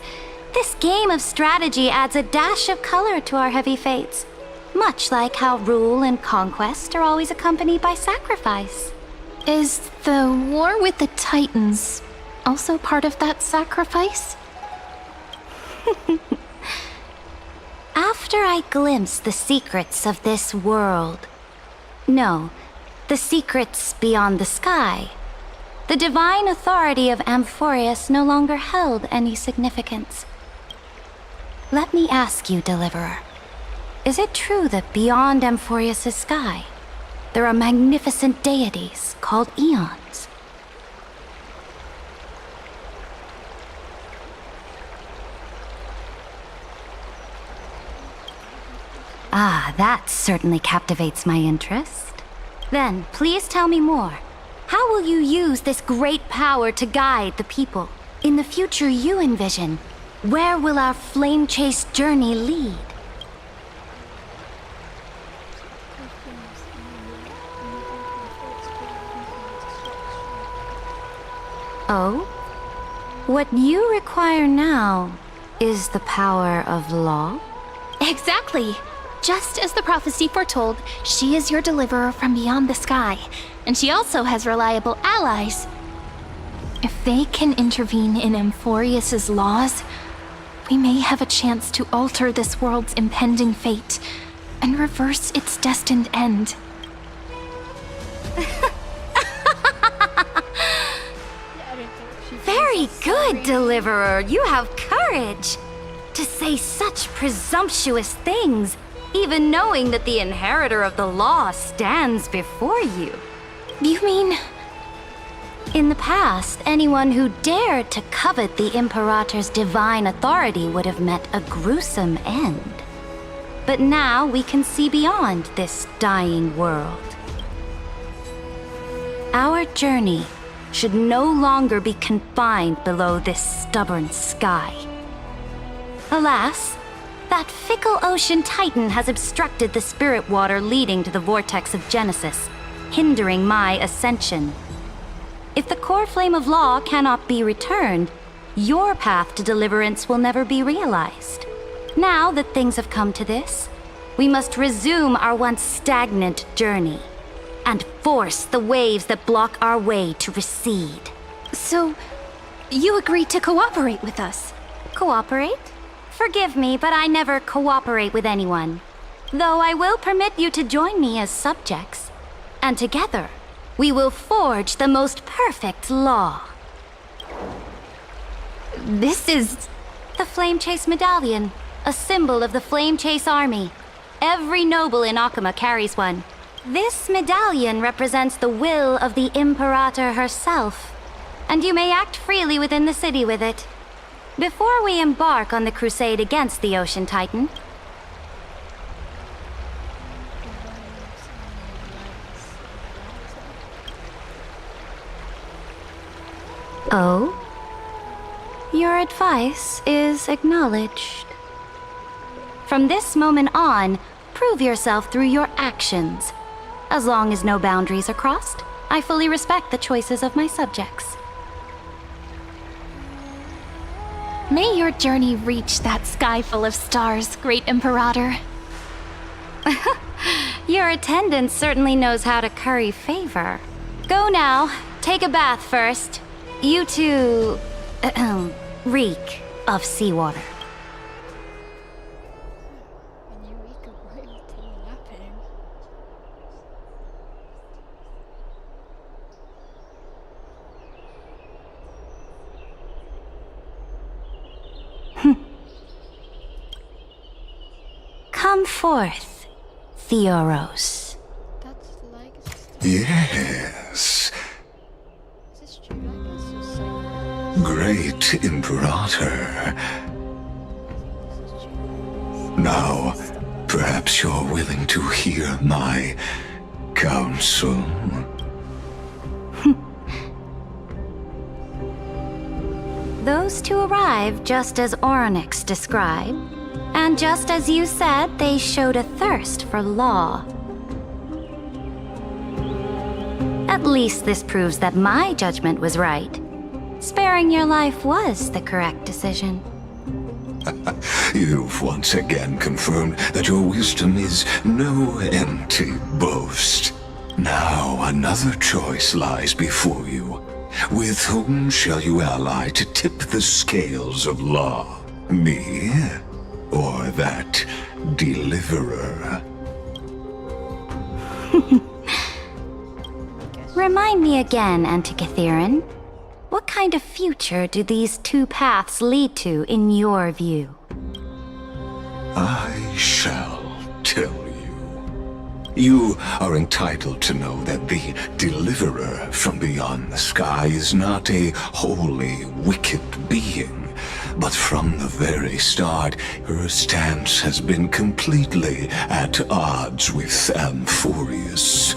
This game of strategy adds a dash of color to our heavy fates. Much like how rule and conquest are always accompanied by sacrifice. Is the war with the Titans also part of that sacrifice? After I glimpse the secrets of this world, no, the secrets beyond the sky, the divine authority of Amphorius no longer held any significance. Let me ask you, Deliverer, is it true that beyond Amphorius' sky, there are magnificent deities called Eons? Ah, that certainly captivates my interest. Then, please tell me more. How will you use this great power to guide the people? In the future you envision, where will our flame chase journey lead? Oh? What you require now is the power of law? Exactly. Just as the prophecy foretold, she is your deliverer from beyond the sky, and she also has reliable allies. If they can intervene in Amphorius' laws, we may have a chance to alter this world's impending fate and reverse its destined end. Very Very good, Deliverer. You have courage. To say such presumptuous things, even knowing that the inheritor of the law stands before you. You mean... In the past, anyone who dared to covet the Imperator's divine authority would have met a gruesome end. But now we can see beyond this dying world. Our journey should no longer be confined below this stubborn sky. Alas, that fickle ocean titan has obstructed the spirit water leading to the vortex of Genesis, hindering my ascension. If the core flame of law cannot be returned, your path to deliverance will never be realized. Now that things have come to this, we must resume our once stagnant journey and force the waves that block our way to recede. So, you agreed to cooperate with us? Cooperate? Forgive me, but I never cooperate with anyone. Though I will permit you to join me as subjects. And together, we will forge the most perfect law. This is... the Flame Chase Medallion, a symbol of the Flame Chase Army. Every noble in Akama carries one. This medallion represents the will of the Imperator herself, and you may act freely within the city with it. Before we embark on the crusade against the Ocean Titan, oh? Your advice is acknowledged. From this moment on, prove yourself through your actions. As long as no boundaries are crossed, I fully respect the choices of my subjects. May your journey reach that sky full of stars, Great Imperator. Your attendant certainly knows how to curry favor. Go now. Take a bath first. You two... reek of seawater. And you reek of royalty napping. Come forth, Theoros. That's like... Yes. Is this true? Like, it's just so... Great Imperator. Now, perhaps you're willing to hear my counsel. Those two arrived just as Oryx described, and just as you said, they showed a thirst for law. At least this proves that my judgment was right. Sparing your life was the correct decision. You've once again confirmed that your wisdom is no empty boast. Now another choice lies before you. With whom shall you ally to tip the scales of law? Me? Or that deliverer? Remind me again, Antikytheron. What kind of future do these two paths lead to in your view? I shall tell you. You are entitled to know that the deliverer from beyond the sky is not a wholly wicked being, but from the very start, her stance has been completely at odds with Amphorius.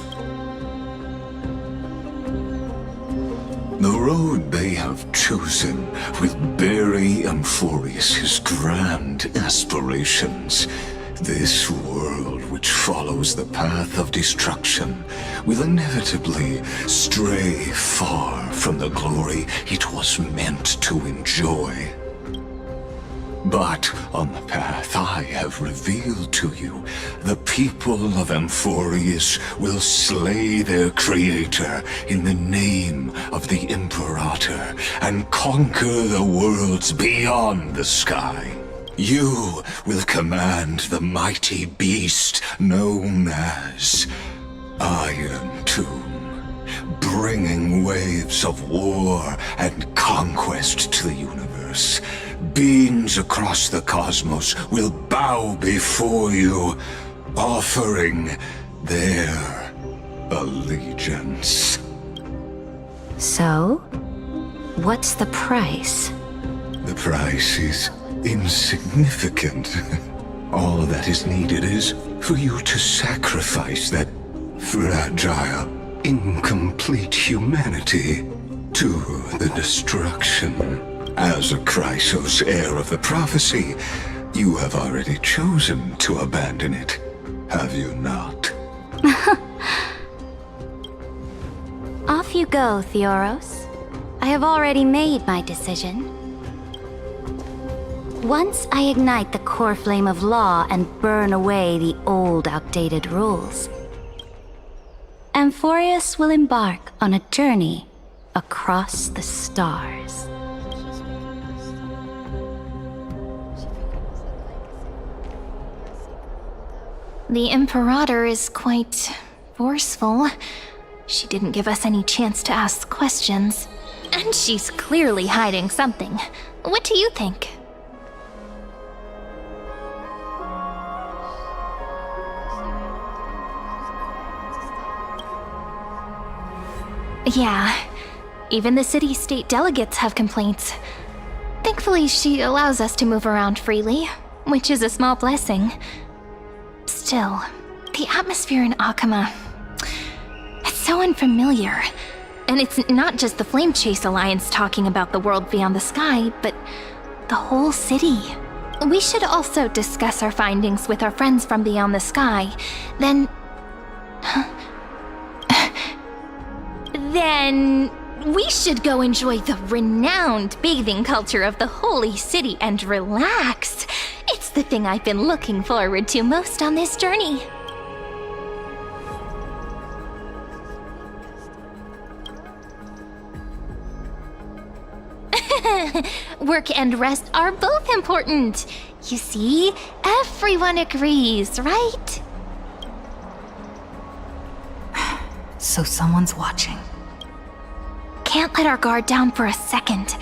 The road they have chosen will bury Amphorius' grand aspirations. This world which follows the path of destruction will inevitably stray far from the glory it was meant to enjoy. But on the path I have revealed to you, the people of Amphorius will slay their creator in the name of the Imperator and conquer the worlds beyond the sky. You will command the mighty beast known as Iron Tomb. bringing waves of war and conquest to the universe. Beings across the cosmos will bow before you, offering their allegiance. So, what's the price? The price is insignificant. All that is needed is for you to sacrifice that fragile, incomplete humanity to the destruction. As a Chrysos, heir of the prophecy, you have already chosen to abandon it, have you not? Off you go, Theoros. I have already made my decision. Once I ignite the core flame of law and burn away the old, outdated rules, Amphorius will embark on a journey across the stars. The Imperator is quite forceful. She didn't give us any chance to ask questions. And she's clearly hiding something. What do you think? Yeah, even the city-state delegates have complaints. Thankfully, she allows us to move around freely, which is a small blessing. Still, the atmosphere in Akama, it's so unfamiliar. And it's not just the Flame Chase Alliance talking about the world beyond the sky, but the whole city. We should also discuss our findings with our friends from beyond the sky. Then we should go enjoy the renowned bathing culture of the holy city and relax. It's the thing I've been looking forward to most on this journey. Work and rest are both important. You see, everyone agrees, right? So someone's watching. Can't let our guard down for a second.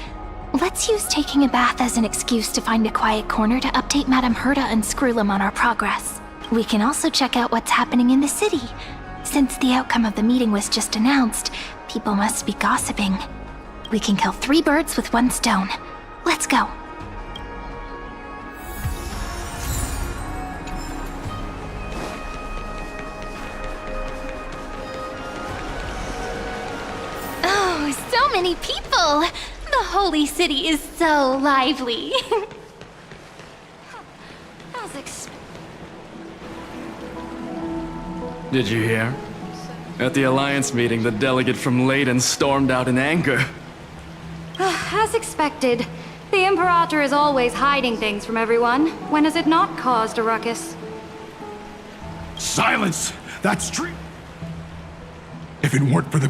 Let's use taking a bath as an excuse to find a quiet corner to update Madame Herta and Screwlum on our progress. We can also check out what's happening in the city. Since the outcome of the meeting was just announced, people must be gossiping. We can kill 3 birds with 1 stone. Let's go. Oh, so many people! The holy city is so lively. Did you hear? At the Alliance meeting, the delegate from Leyden stormed out in anger. As expected. The Imperator is always hiding things from everyone. When has it not caused a ruckus? Silence! That's true. If it weren't for the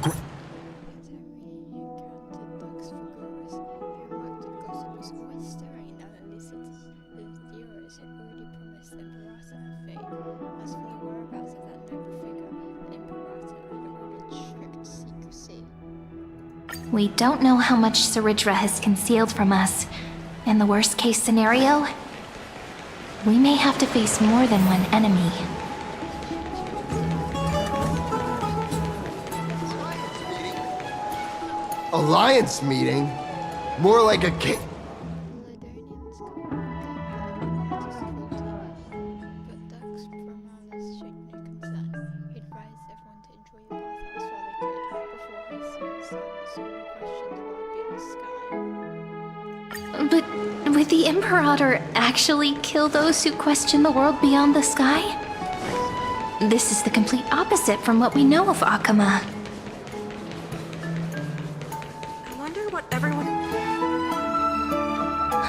We don't know how much Saridra has concealed from us. In the worst-case scenario, we may have to face more than one enemy. Alliance meeting? More like a cake. But would the Imperator actually kill those who question the world beyond the sky? This is the complete opposite from what we know of Akama. I wonder what everyone...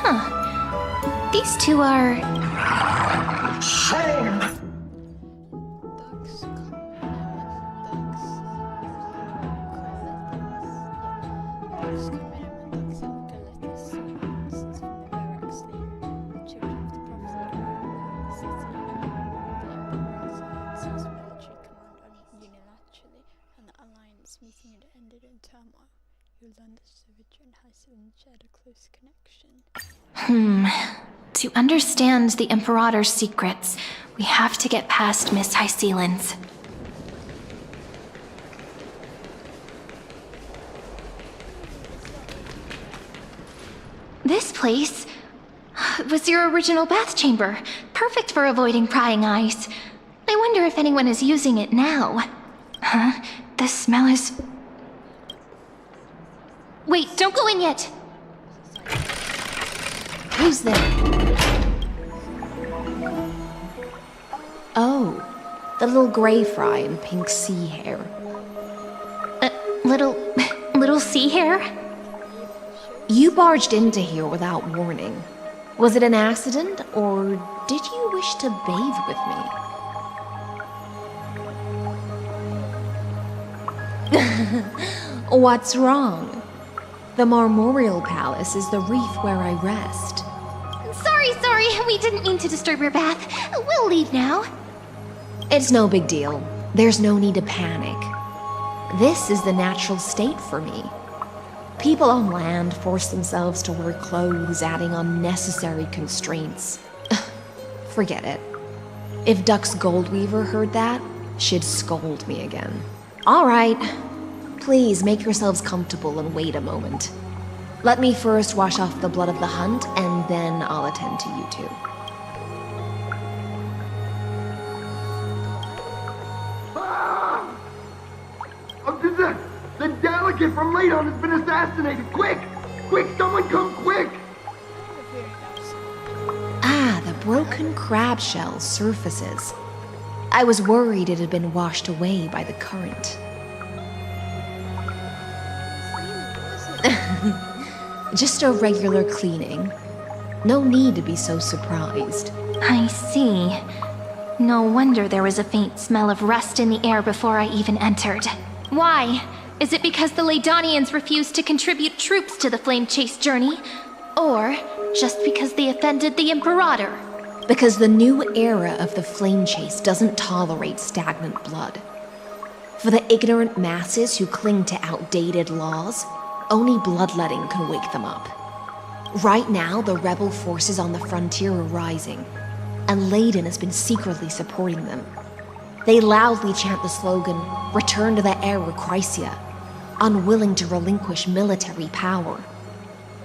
Huh. These two are... Shame! This meeting had ended in turmoil. You learned that Scourge and Hycelen shared a close connection. To understand the Imperator's secrets, we have to get past Miss Hycelens. This place was your original bath chamber, perfect for avoiding prying eyes. I wonder if anyone is using it now. Huh? The smell is... Wait, don't go in yet! Who's there? Oh, the little grey fry in pink sea hair. Little sea hair? You barged into here without warning. Was it an accident, or did you wish to bathe with me? What's wrong? The Marmorial Palace is the reef where I rest. Sorry, we didn't mean to disturb your bath. We'll leave now. It's no big deal. There's no need to panic. This is the natural state for me. People on land force themselves to wear clothes, adding unnecessary constraints. Forget it. If Dux Goldweaver heard that, she'd scold me again. All right. Please make yourselves comfortable and wait a moment. Let me first wash off the blood of the hunt, and then I'll attend to you two. The delegate from Ladon has been assassinated! Quick! Quick, someone come quick! Ah, the broken crab shell surfaces. I was worried it had been washed away by the current. Just a regular cleaning. No need to be so surprised. I see. No wonder there was a faint smell of rust in the air before I even entered. Why? Is it because the Ladonians refused to contribute troops to the Flame Chase journey? Or just because they offended the Imperator? Because the new era of the Flame Chase doesn't tolerate stagnant blood. For the ignorant masses who cling to outdated laws, only bloodletting can wake them up. Right now, the rebel forces on the frontier are rising, and Ladon has been secretly supporting them. They loudly chant the slogan, "Return to the era Chrysia," unwilling to relinquish military power.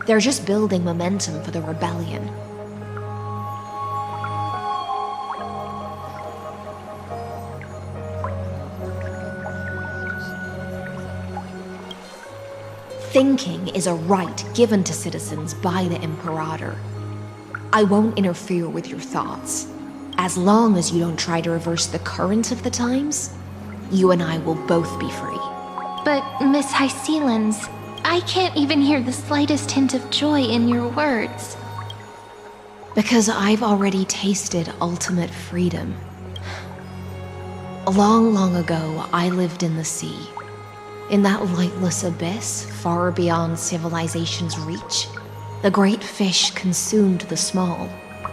They're just building momentum for the rebellion. Thinking is a right given to citizens by the Imperator. I won't interfere with your thoughts. As long as you don't try to reverse the current of the times, you and I will both be free. But, Miss Hycelens, I can't even hear the slightest hint of joy in your words. Because I've already tasted ultimate freedom. Long, long ago, I lived in the sea. In that lightless abyss, far beyond civilization's reach, the great fish consumed the small.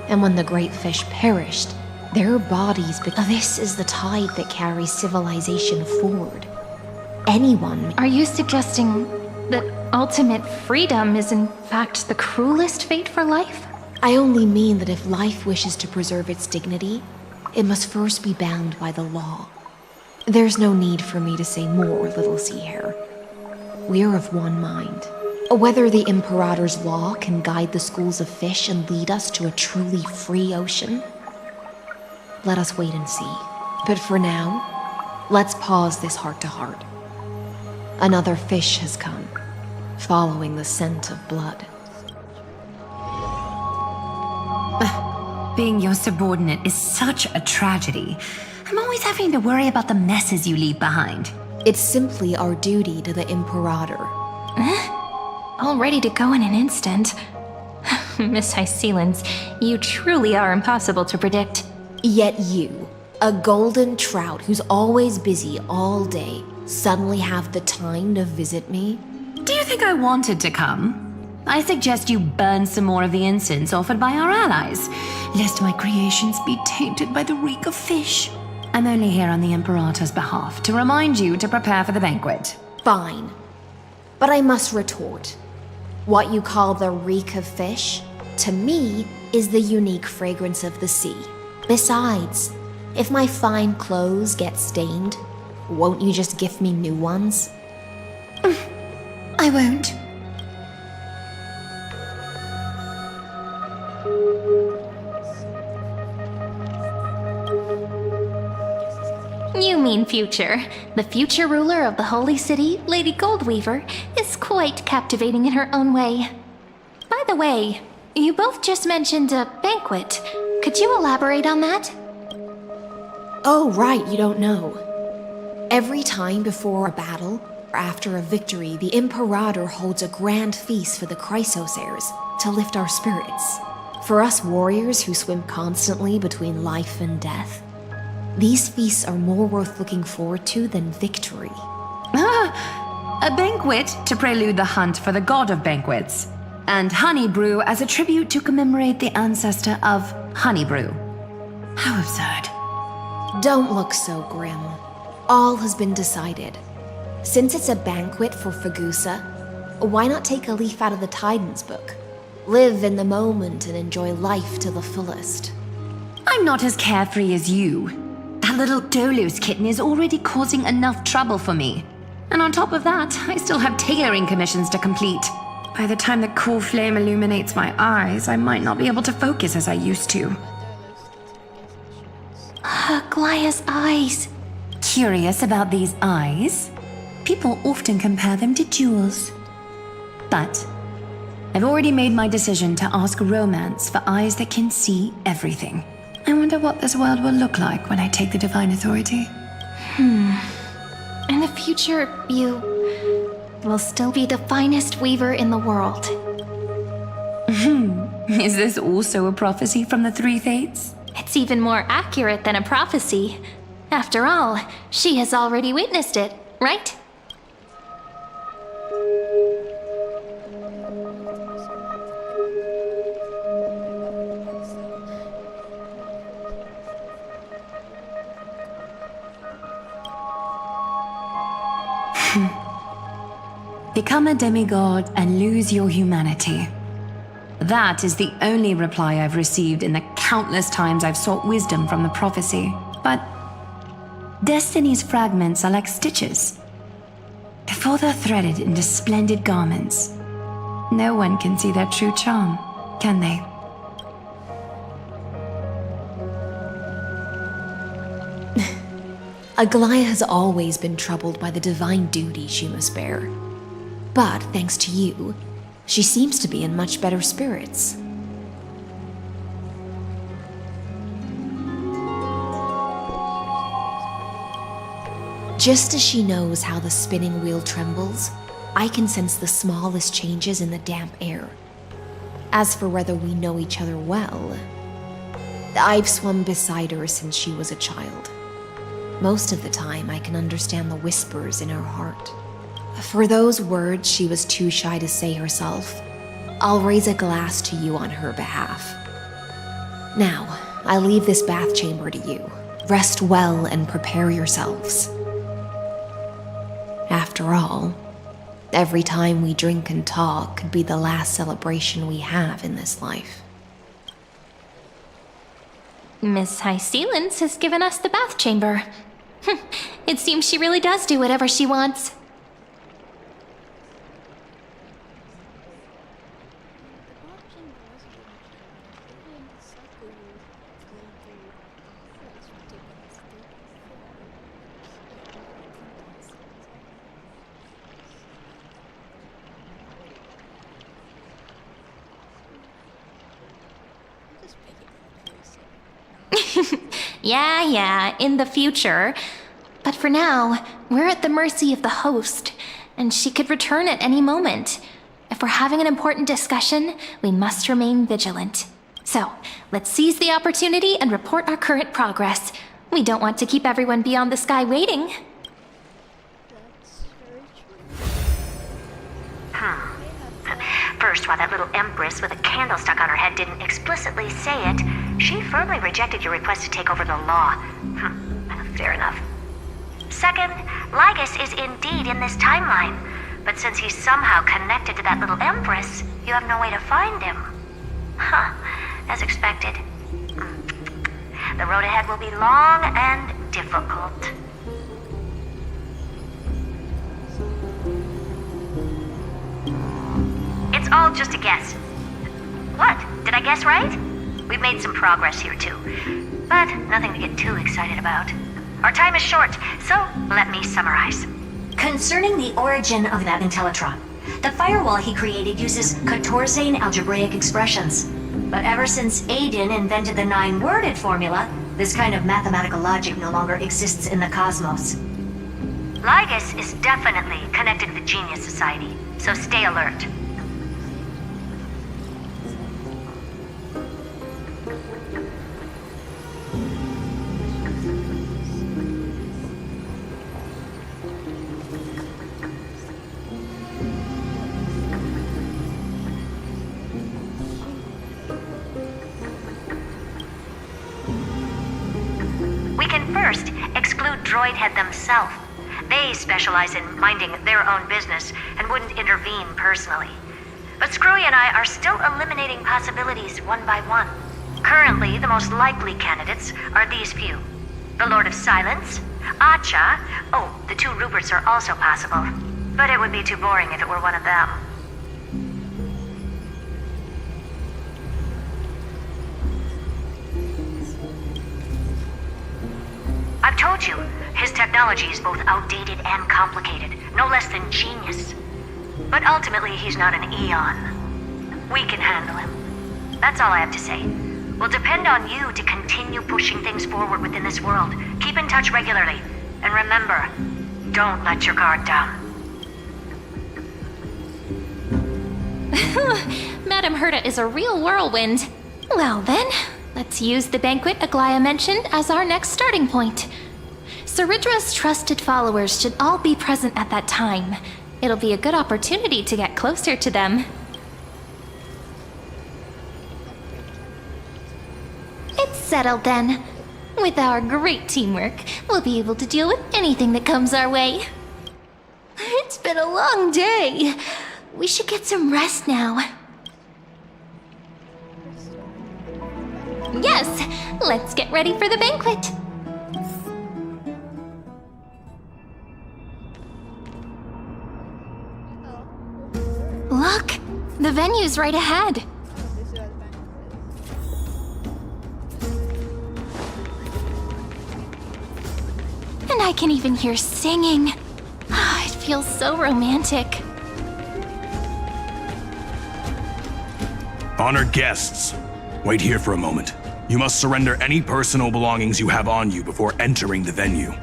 And when the great fish perished, their bodies became... This is the tide that carries civilization forward. Anyone... Are you suggesting that ultimate freedom is in fact the cruelest fate for life? I only mean that if life wishes to preserve its dignity, it must first be bound by the law. There's no need for me to say more, little sea hare. We're of one mind. Whether the Imperator's law can guide the schools of fish and lead us to a truly free ocean, let us wait and see. But for now, let's pause this heart-to-heart. Another fish has come, following the scent of blood. Being your subordinate is such a tragedy. I'm always having to worry about the messes you leave behind. It's simply our duty to the Imperator. All ready to go in an instant. Miss Hycelens, you truly are impossible to predict. Yet you, a golden trout who's always busy all day, suddenly have the time to visit me? Do you think I wanted to come? I suggest you burn some more of the incense offered by our allies, lest my creations be tainted by the reek of fish. I'm only here on the Imperator's behalf to remind you to prepare for the banquet. Fine. But I must retort. What you call the reek of fish, to me, is the unique fragrance of the sea. Besides, if my fine clothes get stained, won't you just gift me new ones? I won't. You mean future. The future ruler of the Holy City, Lady Goldweaver, is quite captivating in her own way. By the way, you both just mentioned a banquet. Could you elaborate on that? Oh, right, you don't know. Every time before a battle, or after a victory, the Imperator holds a grand feast for the Chrysos heirs to lift our spirits. For us warriors who swim constantly between life and death, these feasts are more worth looking forward to than victory. A banquet to prelude the hunt for the god of banquets, and honey brew as a tribute to commemorate the ancestor of honey brew. How absurd. Don't look so grim. All has been decided. Since it's a banquet for Fagusa, why not take a leaf out of the Tidens book? Live in the moment and enjoy life to the fullest. I'm not as carefree as you. That little Dolos kitten is already causing enough trouble for me. And on top of that, I still have tailoring commissions to complete. By the time the cool flame illuminates my eyes, I might not be able to focus as I used to. Aglaya's eyes. Curious about these eyes? People often compare them to jewels. But I've already made my decision to ask Romance for eyes that can see everything. I wonder what this world will look like when I take the Divine Authority. In the future, you will still be the finest weaver in the world. Is this also a prophecy from the Three Fates? It's even more accurate than a prophecy. After all, she has already witnessed it, right? Become a demigod and lose your humanity. That is the only reply I've received in the countless times I've sought wisdom from the prophecy. But Destiny's fragments are like stitches. Before they're threaded into splendid garments, no one can see their true charm, can they? Aglaya has always been troubled by the divine duty she must bear. But thanks to you, she seems to be in much better spirits. Just as she knows how the spinning wheel trembles, I can sense the smallest changes in the damp air. As for whether we know each other well, I've swum beside her since she was a child. Most of the time, I can understand the whispers in her heart. For those words she was too shy to say herself, I'll raise a glass to you on her behalf. Now, I leave this bath chamber to you. Rest well and prepare yourselves. After all, every time we drink and talk could be the last celebration we have in this life. Miss High Sealance has given us the bath chamber. It seems she really does do whatever she wants. Yeah, in the future. But for now, we're at the mercy of the host, and she could return at any moment. If we're having an important discussion, we must remain vigilant. So, let's seize the opportunity and report our current progress. We don't want to keep everyone beyond the sky waiting. First, while that little empress with a candle stuck on her head didn't explicitly say it, she firmly rejected your request to take over the law. Fair enough. Second, Lygus is indeed in this timeline, but since he's somehow connected to that little Empress, you have no way to find him. Huh, as expected. The road ahead will be long and difficult. It's all just a guess. What? Did I guess right? We've made some progress here too, but nothing to get too excited about. Our time is short, so let me summarize. Concerning the origin of that Intellitron, the firewall he created uses Katorzane algebraic expressions. But ever since Aiden invented the 9-worded formula, this kind of mathematical logic no longer exists in the cosmos. Lygus is definitely connected to the Genius Society, so stay alert. First, exclude Droidhead themselves. They specialize in minding their own business and wouldn't intervene personally. But Screwy and I are still eliminating possibilities one by one. Currently, the most likely candidates are these few. The Lord of Silence, Acha, the 2 Ruperts are also possible. But it would be too boring if it were one of them. I've told you, his technology is both outdated and complicated, no less than genius. But ultimately, he's not an Eon. We can handle him. That's all I have to say. We'll depend on you to continue pushing things forward within this world. Keep in touch regularly. And remember, don't let your guard down. Madame Herta is a real whirlwind. Well then, let's use the banquet Aglaya mentioned as our next starting point. Ceridra's trusted followers should all be present at that time. It'll be a good opportunity to get closer to them. It's settled then. With our great teamwork, we'll be able to deal with anything that comes our way. It's been a long day. We should get some rest now. Yes, let's get ready for the banquet. Look, the venue's right ahead. And I can even hear singing. It feels so romantic. Honored guests, wait here for a moment. You must surrender any personal belongings you have on you before entering the venue.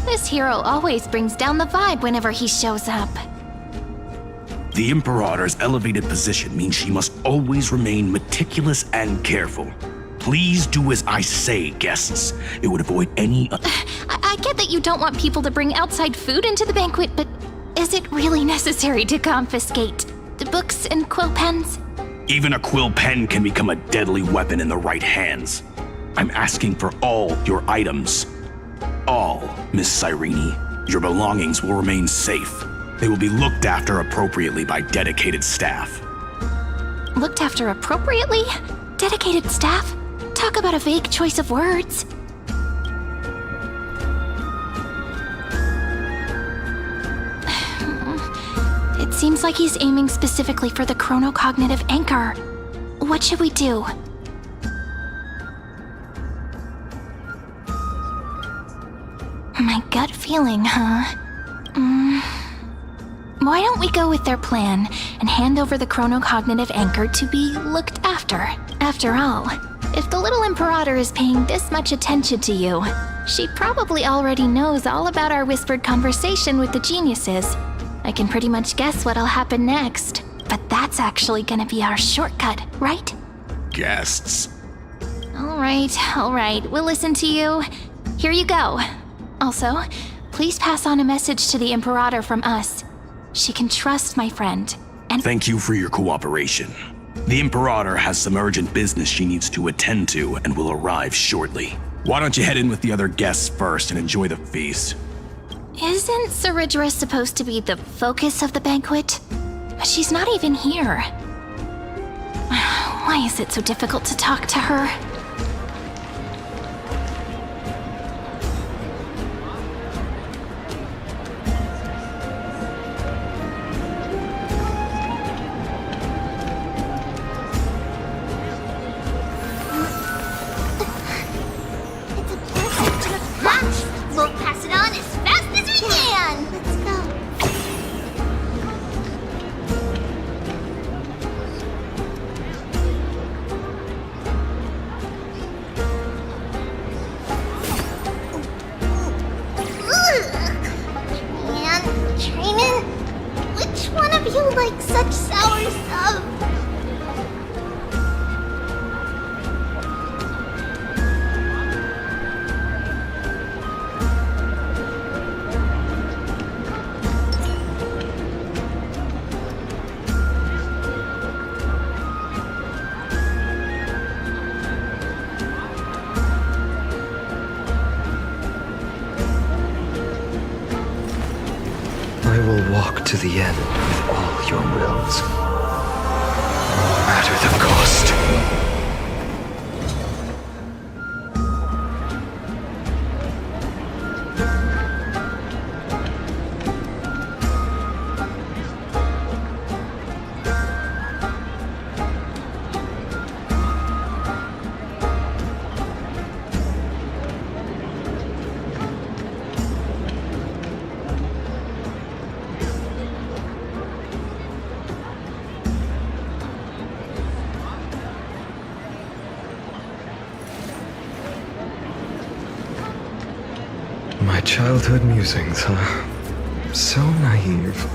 This hero always brings down the vibe whenever he shows up. The Imperator's elevated position means she must always remain meticulous and careful. Please do as I say, guests. It would avoid any... I get that you don't want people to bring outside food into the banquet, but is it really necessary to confiscate the books and quill pens? Even a quill pen can become a deadly weapon in the right hands. I'm asking for all your items. All, Miss Cyrene. Your belongings will remain safe. They will be looked after appropriately by dedicated staff. Looked after appropriately? Dedicated staff? Talk about a vague choice of words. It seems like he's aiming specifically for the chronocognitive anchor. What should we do? My gut feeling, huh? Why don't we go with their plan and hand over the chronocognitive anchor to be looked after? After all, if the little Imperator is paying this much attention to you, she probably already knows all about our whispered conversation with the geniuses. I can pretty much guess what'll happen next, but that's actually gonna be our shortcut, right? Guests. All right, we'll listen to you. Here you go. Also, please pass on a message to the Imperator from us. She can trust my friend, and— Thank you for your cooperation. The Imperator has some urgent business she needs to attend to and will arrive shortly. Why don't you head in with the other guests first and enjoy the feast? Isn't Saridra supposed to be the focus of the banquet? But she's not even here. Why is it so difficult to talk to her? We'll pass it on as fast as we can! Let's go. Man, Training? Which one of you likes such sour stuff? I will walk to the end with all your wills, no matter the cost. My childhood musings, huh? So naive.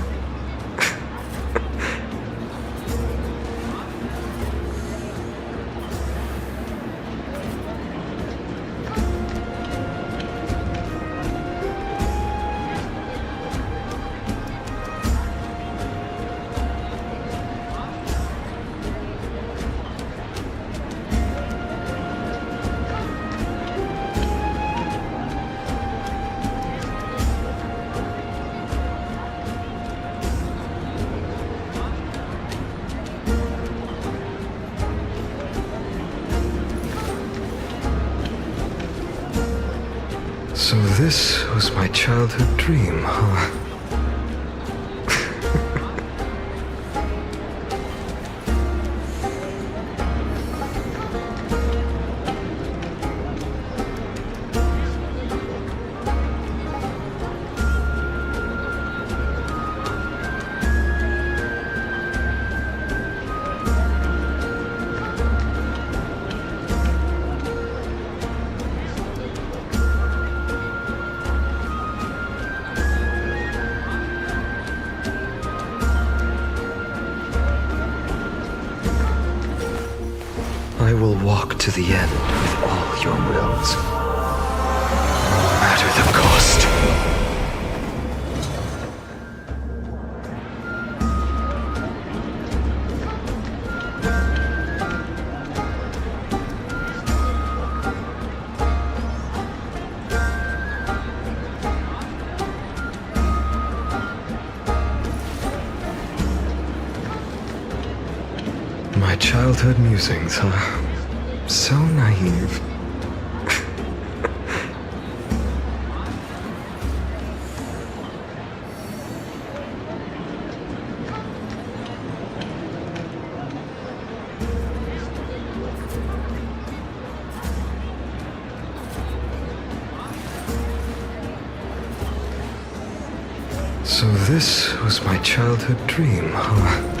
So this was my childhood dream, huh? I will walk to the end with all your wills, no matter the cost. My childhood musings, huh? So naive. So this was my childhood dream, huh?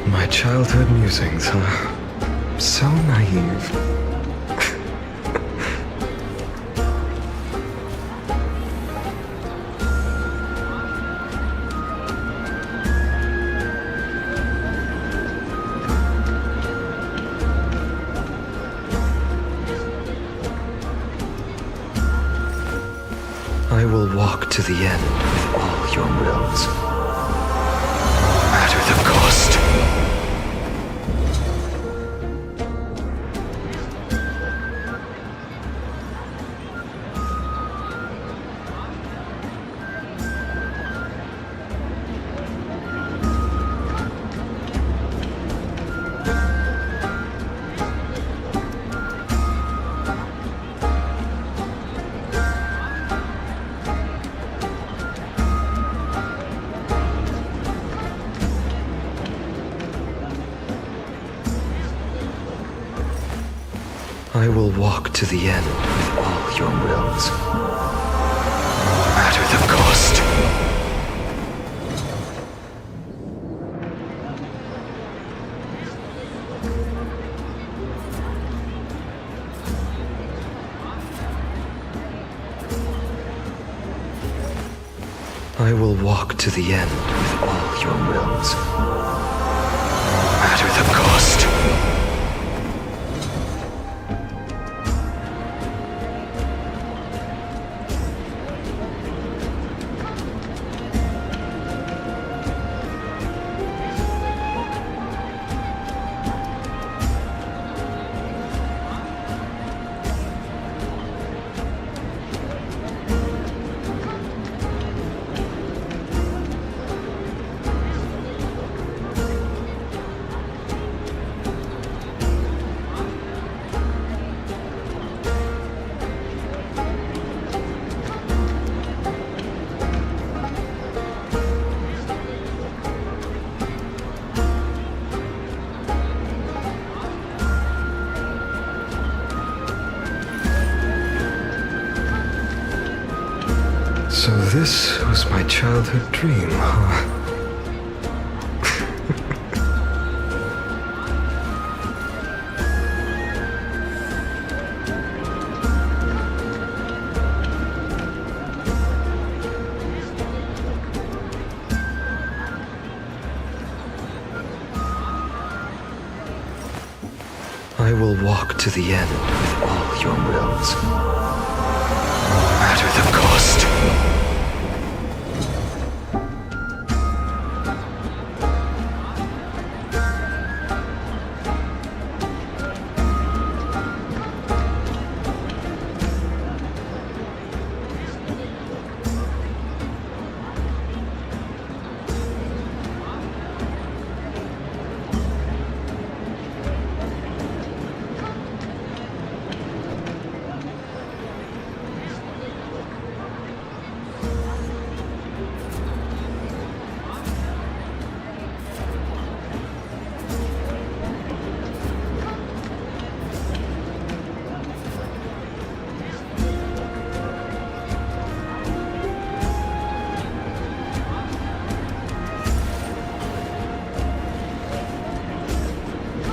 My childhood musings, huh? So naive. I will walk to the end with all your wills. No matter the cost. I will walk to the end with all your wills. No matter the cost. I will walk to the end with all your wills. No matter the cost. So this was my childhood dream, huh? I will walk to the end with all your wills. No matter the cost.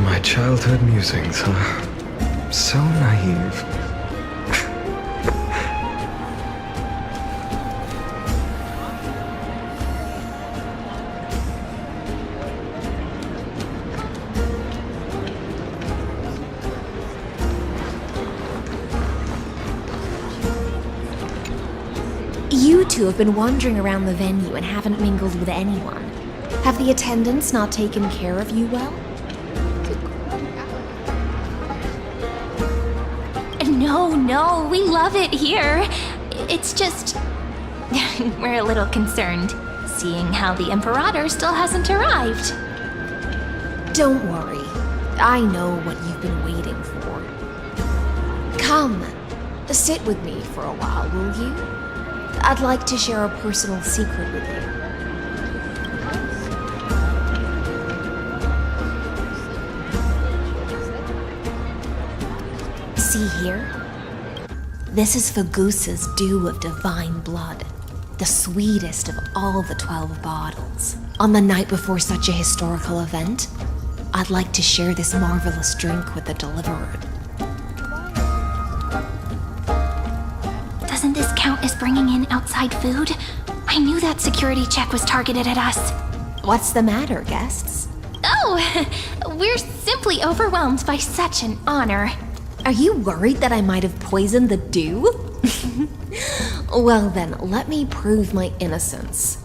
My childhood musings, huh? So naive. You two have been wandering around the venue and haven't mingled with anyone. Have the attendants not taken care of you well? No, we love it here. It's just... we're a little concerned, seeing how the Imperator still hasn't arrived. Don't worry. I know what you've been waiting for. Come, sit with me for a while, will you? I'd like to share a personal secret with you. See here? This is Fagusa's dew of divine blood, the sweetest of all the 12 bottles. On the night before such a historical event, I'd like to share this marvelous drink with the Deliverer. Doesn't this count as bringing in outside food? I knew that security check was targeted at us. What's the matter, guests? Oh, we're simply overwhelmed by such an honor. Are you worried that I might have poisoned the dew? Well then, let me prove my innocence.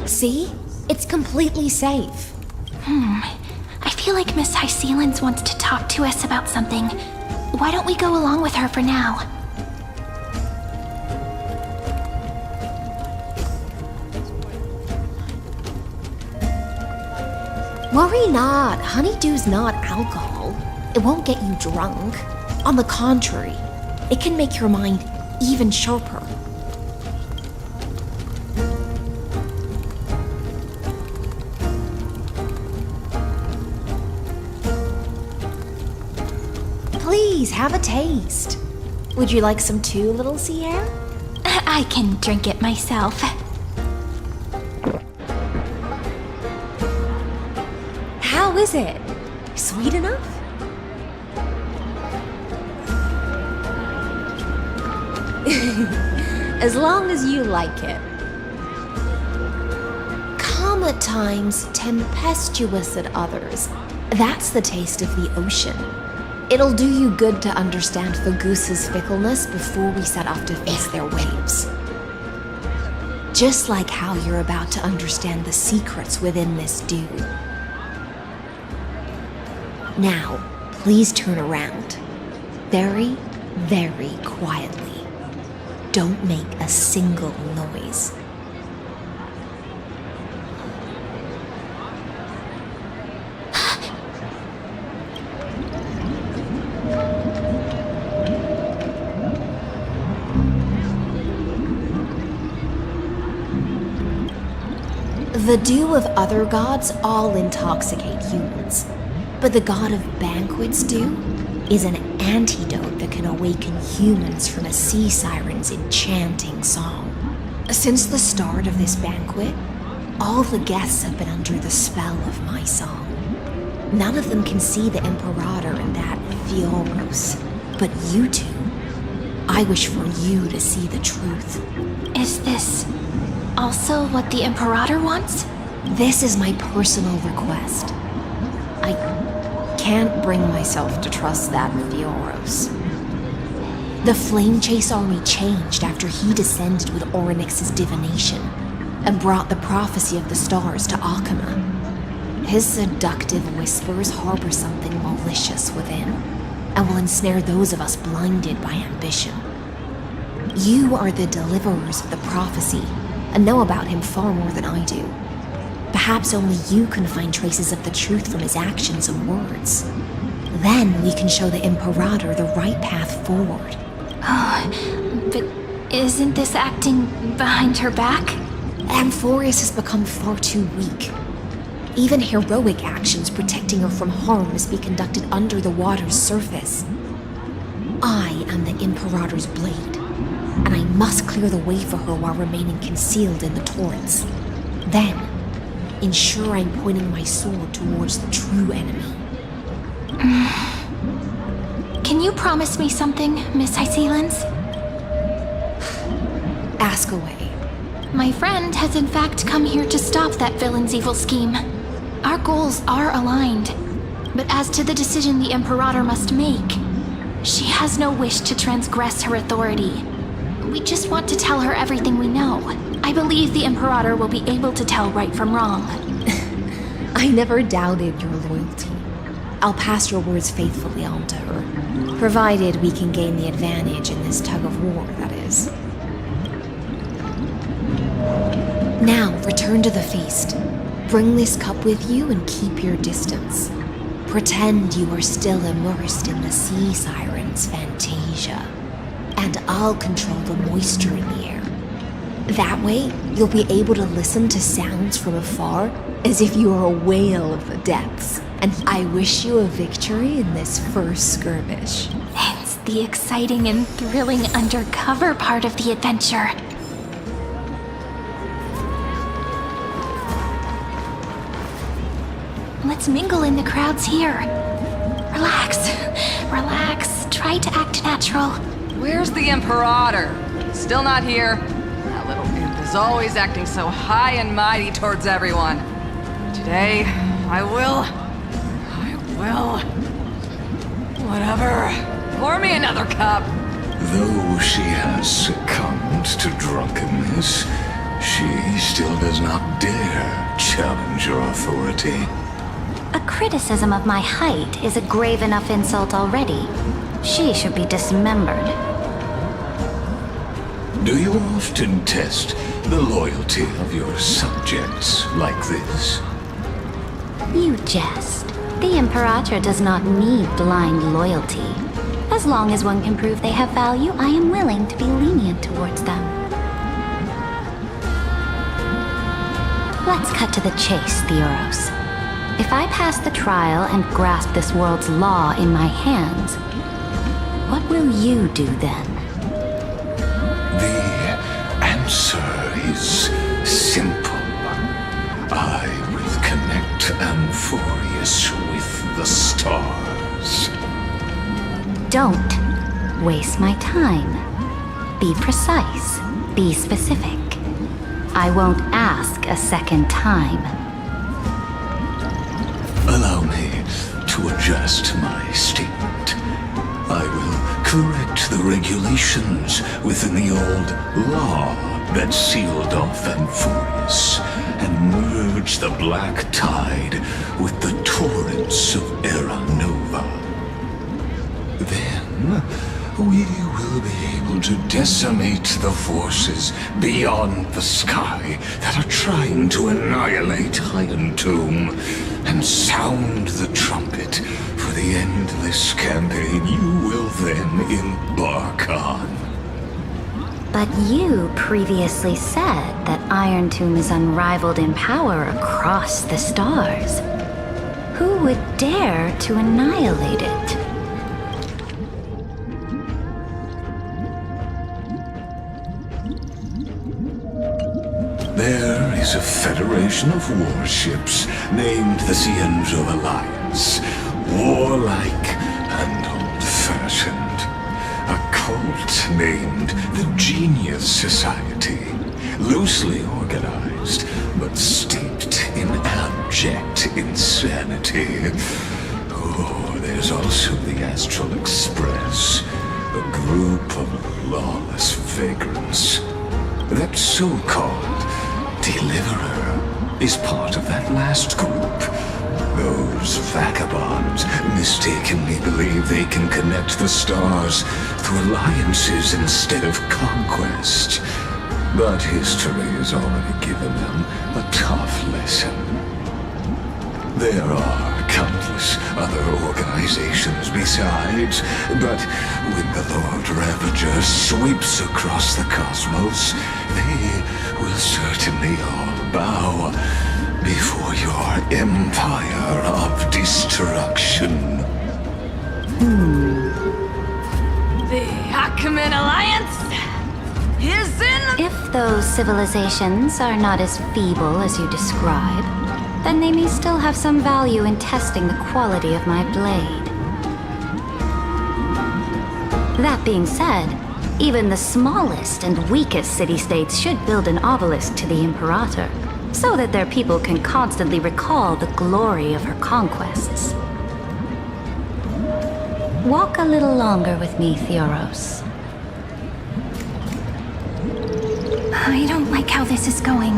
See? It's completely safe. I feel like Miss Hysealins wants to talk to us about something. Why don't we go along with her for now? Worry not. Honeydew's not alcohol. It won't get you drunk. On the contrary, it can make your mind even sharper. Please, have a taste. Would you like some too, little Sierra? I can drink it myself. How is it? Sweet enough? As long as you like it. Calm at times, tempestuous at others. That's the taste of the ocean. It'll do you good to understand Fagusa's fickleness before we set off to face their waves. Just like how you're about to understand the secrets within this dew. Now, please turn around. Very, very quietly. Don't make a single noise. The dew of other gods all intoxicate humans, but the god of banquets dew is an antidote that can awaken humans from a sea siren's enchanting song. Since the start of this banquet, all the guests have been under the spell of my song. None of them can see the Imperator and that Fioros, but you two, I wish for you to see the truth. Is this also what the Imperator wants? This is my personal request. I can't bring myself to trust that Fioros. The Flame Chase army changed after he descended with Orynyx's divination and brought the prophecy of the stars to Akama. His seductive whispers harbor something malicious within and will ensnare those of us blinded by ambition. You are the deliverers of the prophecy and know about him far more than I do. Perhaps only you can find traces of the truth from his actions and words. Then we can show the Imperator the right path forward. Oh, but isn't this acting behind her back? Amphorius has become far too weak. Even heroic actions protecting her from harm must be conducted under the water's surface. I am the Imperator's blade, and I must clear the way for her while remaining concealed in the torrents. Then, ensure I'm pointing my sword towards the true enemy. Can you promise me something, Miss Hysealins? Ask away. My friend has in fact come here to stop that villain's evil scheme. Our goals are aligned. But as to the decision the Imperator must make, she has no wish to transgress her authority. We just want to tell her everything we know. I believe the Imperator will be able to tell right from wrong. I never doubted your loyalty. I'll pass your words faithfully on to her, provided we can gain the advantage in this tug of war, that is. Now, return to the feast. Bring this cup with you and keep your distance. Pretend you are still immersed in the sea siren's fantasia, and I'll control the moisture in the air. That way, you'll be able to listen to sounds from afar as if you are a whale of the depths, and I wish you a victory in this first skirmish. It's the exciting and thrilling undercover part of the adventure. Let's mingle in the crowds here. Relax, relax, try to act natural. Where's the Imperator? Still not here. That little imp is always acting so high and mighty towards everyone. Today, I will. Whatever. Pour me another cup. Though she has succumbed to drunkenness, she still does not dare challenge your authority. A criticism of my height is a grave enough insult already. She should be dismembered. Do you often test the loyalty of your subjects like this? You jest. The Imperator does not need blind loyalty. As long as one can prove they have value, I am willing to be lenient towards them. Let's cut to the chase, Theoros. If I pass the trial and grasp this world's law in my hands, what will you do then? The answer is simple. I will connect Amphorius with the stars. Don't waste my time. Be precise. Be specific. I won't ask a second time. Allow me to adjust my statement. I will correct the regulations within the old law that sealed off Amphorius and merge the black tide with the torrents of Era Nova. Then we will be able to decimate the forces beyond the sky that are trying to annihilate Iron Tomb and sound the trumpet for the endless campaign you will then embark on. But you previously said that Iron Tomb is unrivaled in power across the stars. Who would dare to annihilate it? There is a federation of warships named the Cienzo Alliance, warlike and old-fashioned. A cult named the Genius Society, loosely organized, but steeped in abject insanity. Oh, there's also the Astral Express, a group of lawless vagrants. That so-called Deliverer is part of that last group. Those vagabonds mistakenly believe they can connect the stars through alliances instead of conquest. But history has already given them a tough lesson. There are countless other organizations besides, but when the Lord Ravager sweeps across the cosmos, they will certainly all bow before your empire of destruction. The Achaemen Alliance is in... If those civilizations are not as feeble as you describe, then they may still have some value in testing the quality of my blade. That being said, even the smallest and weakest city-states should build an obelisk to the Imperator, so that their people can constantly recall the glory of her conquests. Walk a little longer with me, Theoros. I don't like how this is going.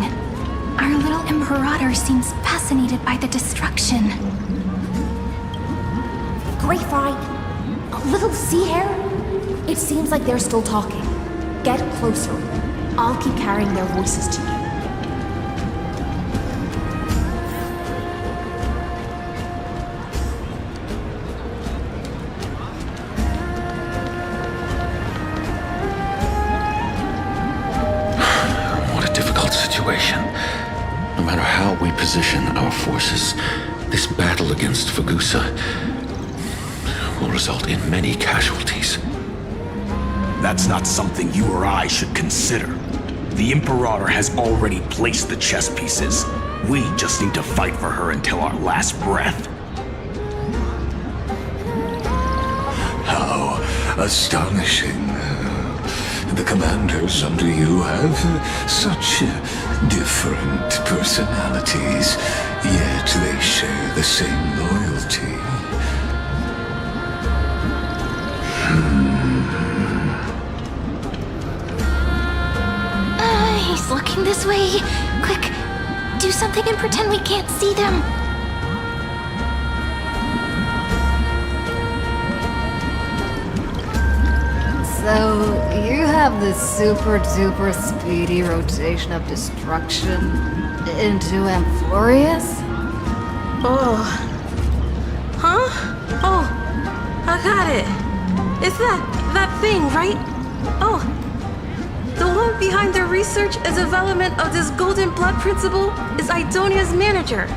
Our little Imperator seems fascinated by the destruction. Greyfry, a little sea hare? It seems like they're still talking. Get closer. I'll keep carrying their voices to you. reposition our forces, this battle against Fagusa will result in many casualties. That's not something you or I should consider. The Imperator has already placed the chess pieces. We just need to fight for her until our last breath. How astonishing. The commanders under you have such different personalities, yet they share the same loyalty. He's looking this way. Quick, do something and pretend we can't see them. So, you have this super duper speedy rotation of destruction into Amphorius? Oh. Huh? Oh, I got it. It's that thing, right? Oh. The one behind the research and development of this golden blood principle is Idonia's manager.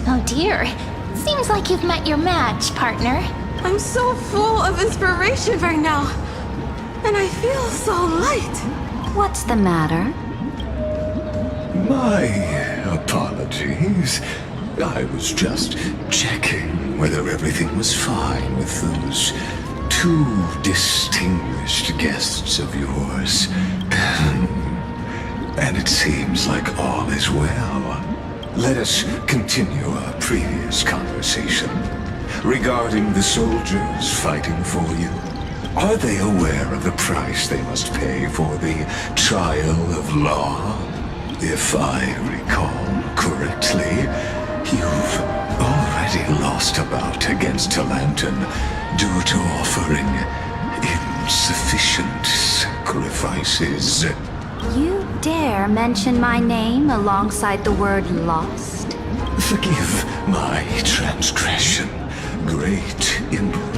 Oh dear. Seems like you've met your match, partner. I'm so full of inspiration right now. And I feel so light. What's the matter? My apologies. I was just checking whether everything was fine with those two distinguished guests of yours. And it seems like all is well. Let us continue our previous conversation regarding the soldiers fighting for you. Are they aware of the price they must pay for the trial of law? If I recall correctly, you've already lost a bout against Talanton due to offering insufficient sacrifices. You dare mention my name alongside the word lost? Forgive my transgression, great Imperator.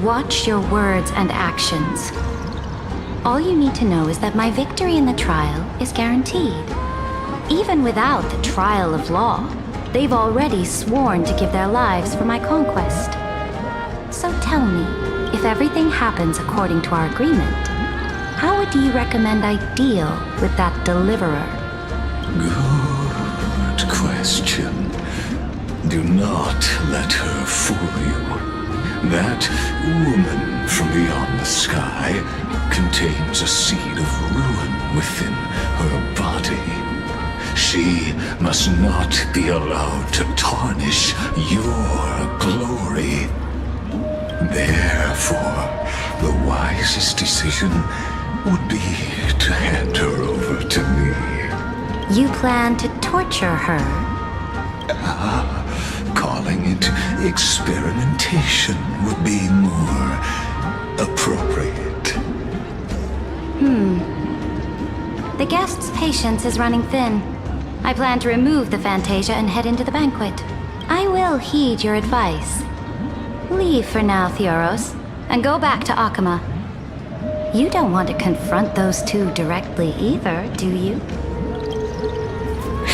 Watch your words and actions. All you need to know is that my victory in the trial is guaranteed. Even without the trial of law, they've already sworn to give their lives for my conquest. So tell me, if everything happens according to our agreement, how would you recommend I deal with that deliverer? Good question. Do not let her fool you. That woman from beyond the sky contains a seed of ruin within her body. She must not be allowed to tarnish your glory. Therefore, the wisest decision would be to hand her over to me. You plan to torture her? Calling it experimentation would be more appropriate. The guest's patience is running thin. I plan to remove the Fantasia and head into the banquet. I will heed your advice. Leave for now, Theoros, and go back to Akama. You don't want to confront those two directly either, do you?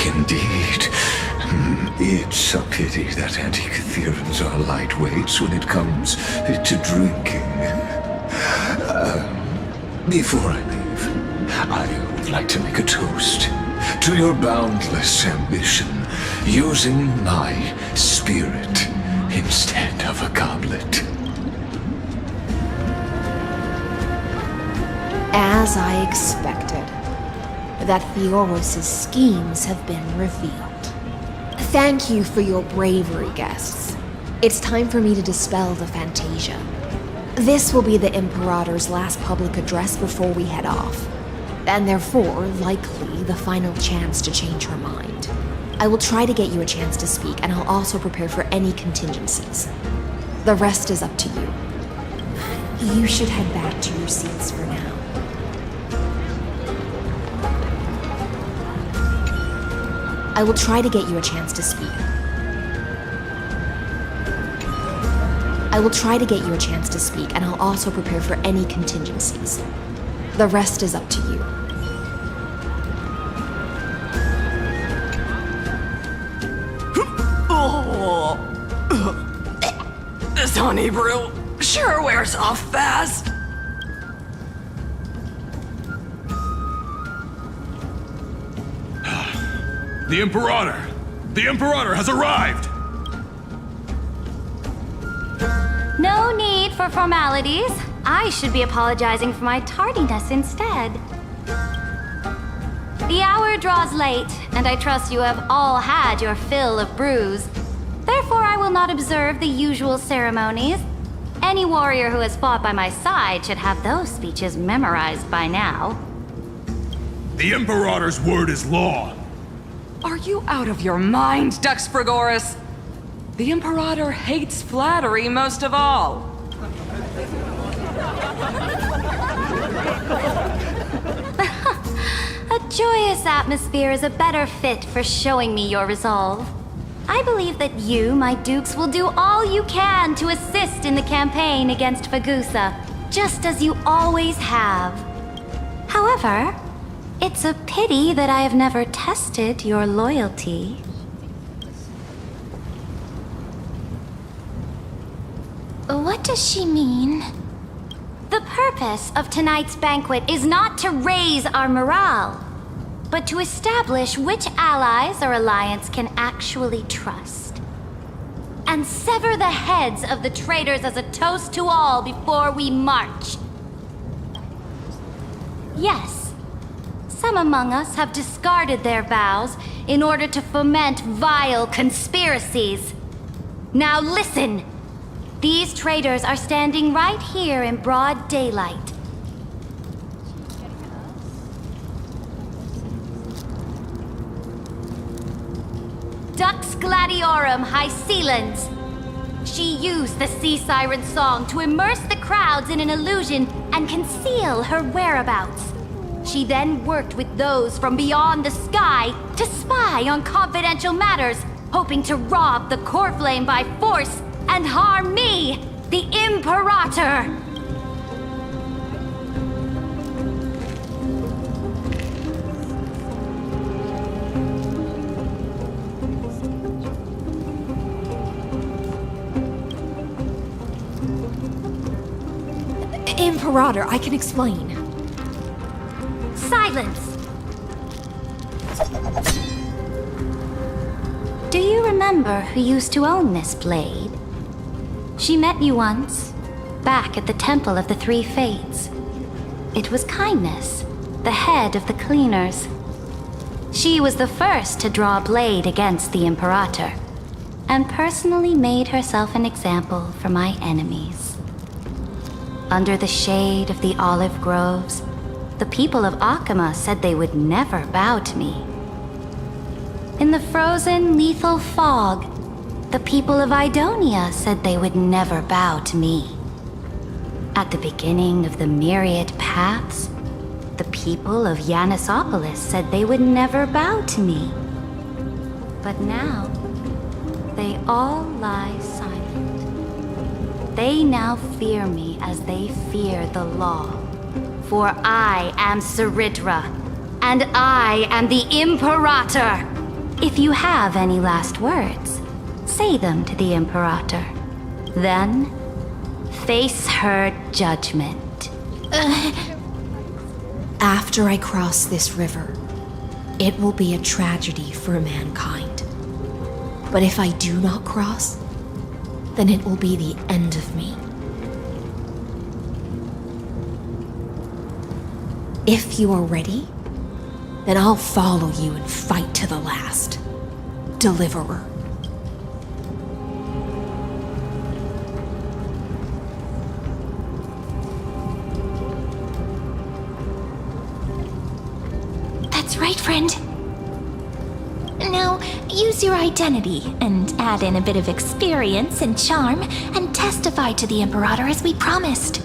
Indeed. It's a pity that Antikytherans are lightweights when it comes to drinking. Before I leave, I would like to make a toast to your boundless ambition, using my spirit instead of a goblet. As I expected, that Theoros' schemes have been revealed. Thank you for your bravery, guests. It's time for me to dispel the Fantasia. This will be the Imperator's last public address before we head off, and therefore, likely, the final chance to change her mind. I will try to get you a chance to speak, and I'll also prepare for any contingencies. The rest is up to you. You should head back to your seats for now. I will try to get you a chance to speak. I will try to get you a chance to speak, and I'll also prepare for any contingencies. The rest is up to you. Brew sure wears off fast. The Imperator! The Imperator has arrived! No need for formalities. I should be apologizing for my tardiness instead. The hour draws late, and I trust you have all had your fill of brews. Therefore, I will not observe the usual ceremonies. Any warrior who has fought by my side should have those speeches memorized by now. The Imperator's word is law. Are you out of your mind, Dux Frigoris? The Imperator hates flattery most of all. A joyous atmosphere is a better fit for showing me your resolve. I believe that you, my dukes, will do all you can to assist in the campaign against Fagusa, just as you always have. However, it's a pity that I have never tested your loyalty. What does she mean? The purpose of tonight's banquet is not to raise our morale, but to establish which allies our alliance can actually trust. And sever the heads of the traitors as a toast to all before we march. Yes, some among us have discarded their vows in order to foment vile conspiracies. Now listen! These traitors are standing right here in broad daylight. Dux Gladiorum Hycelens. She used the Sea Siren song to immerse the crowds in an illusion and conceal her whereabouts. She then worked with those from beyond the sky to spy on confidential matters, hoping to rob the core flame by force and harm me, the Imperator! Imperator, I can explain. Silence! Do you remember who used to own this blade? She met you once, back at the Temple of the Three Fates. It was Kindness, the head of the cleaners. She was the first to draw a blade against the Imperator, and personally made herself an example for my enemies. Under the shade of the olive groves, the people of Akama said they would never bow to me. In the frozen, lethal fog, the people of Idonia said they would never bow to me. At the beginning of the myriad paths, the people of Yanisopolis said they would never bow to me. But now, they all lie silent. They now fear me as they fear the law. For I am Cyritra, and I am the Imperator! If you have any last words, say them to the Imperator. Then, face her judgment. After I cross this river, it will be a tragedy for mankind. But if I do not cross, then it will be the end of me. If you are ready, then I'll follow you and fight to the last. Deliverer. That's right, friend. Now, use your identity and add in a bit of experience and charm and testify to the Imperator as we promised.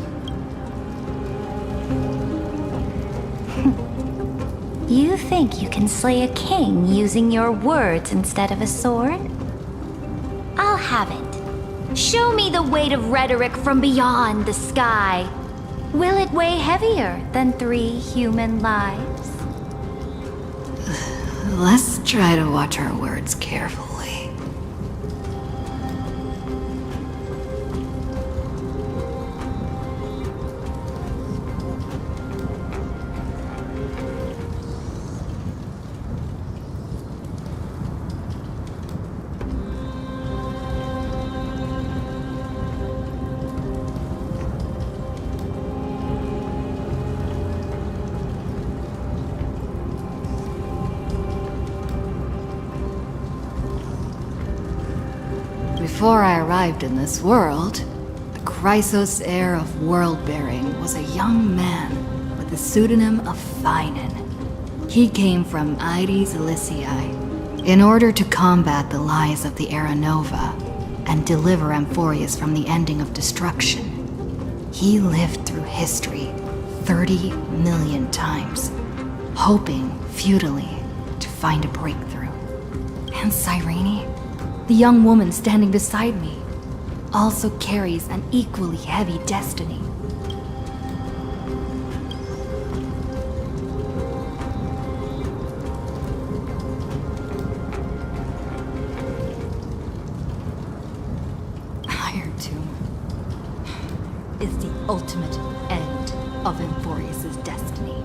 You think you can slay a king using your words instead of a sword? I'll have it. Show me the weight of rhetoric from beyond the sky. Will it weigh heavier than 3 human lives? Let's try to watch our words carefully. Before I arrived in this world, the Chrysos heir of world-bearing was a young man with the pseudonym of Finan. He came from Aedes Elysiae in order to combat the lies of the Era Nova and deliver Amphorius from the ending of destruction. He lived through history 30 million times, hoping futilely to find a breakthrough. And Cyrene, the young woman standing beside me, also carries an equally heavy destiny. Iron Tomb is the ultimate end of Amphorius' destiny.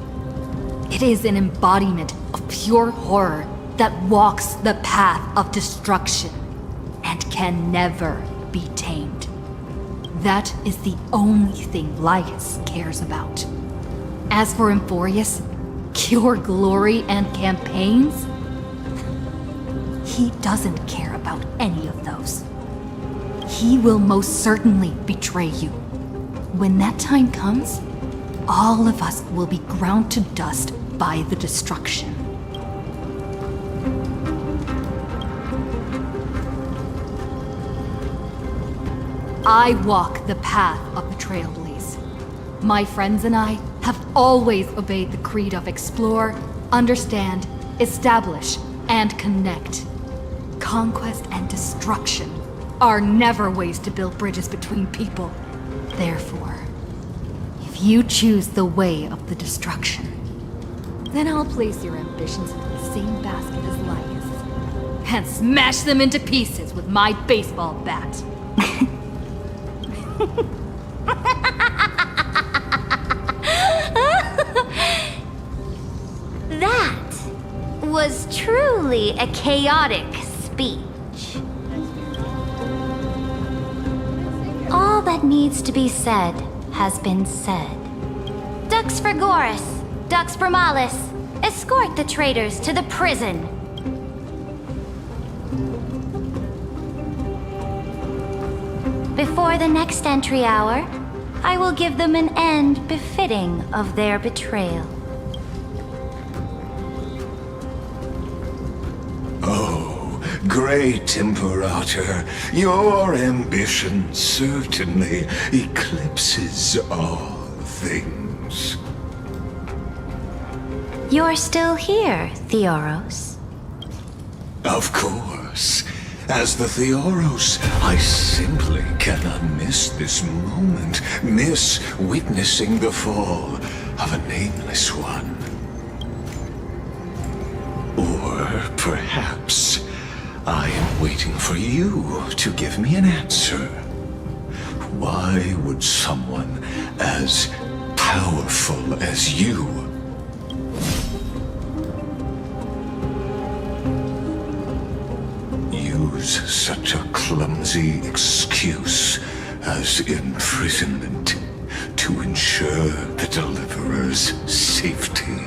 It is an embodiment of pure horror that walks the path of destruction and can never be tamed. That is the only thing Lycus cares about. As for Amphorius, pure glory and campaigns, he doesn't care about any of those. He will most certainly betray you. When that time comes, all of us will be ground to dust by the destruction. I walk the path of the Trailblaze. My friends and I have always obeyed the creed of explore, understand, establish, and connect. Conquest and destruction are never ways to build bridges between people. Therefore, if you choose the way of the destruction, then I'll place your ambitions into the same basket as Lycus and smash them into pieces with my baseball bat. That was truly a chaotic speech. All that needs to be said has been said. Dux Frigoris, Dux Bromalis, escort the traitors to the prison. Before the next entry hour, I will give them an end befitting of their betrayal. Oh, great Imperator, your ambition certainly eclipses all things. You're still here, Theoros. Of course. As the Theoros, I simply cannot miss this moment, miss witnessing the fall of a nameless one. Or perhaps I am waiting for you to give me an answer. Why would someone as powerful as you use such a clumsy excuse as imprisonment to ensure the Deliverer's safety?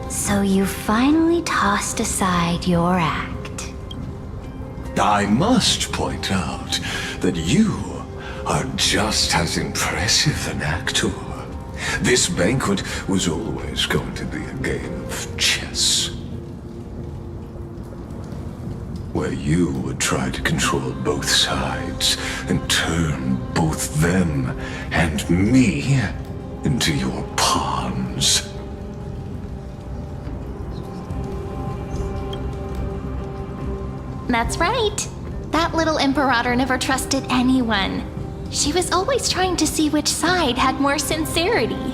So you finally tossed aside your act. I must point out that you are just as impressive an actor. This banquet was always going to be a game of chess, where you would try to control both sides and turn both them and me into your pawns. That's right. That little Imperator never trusted anyone. She was always trying to see which side had more sincerity.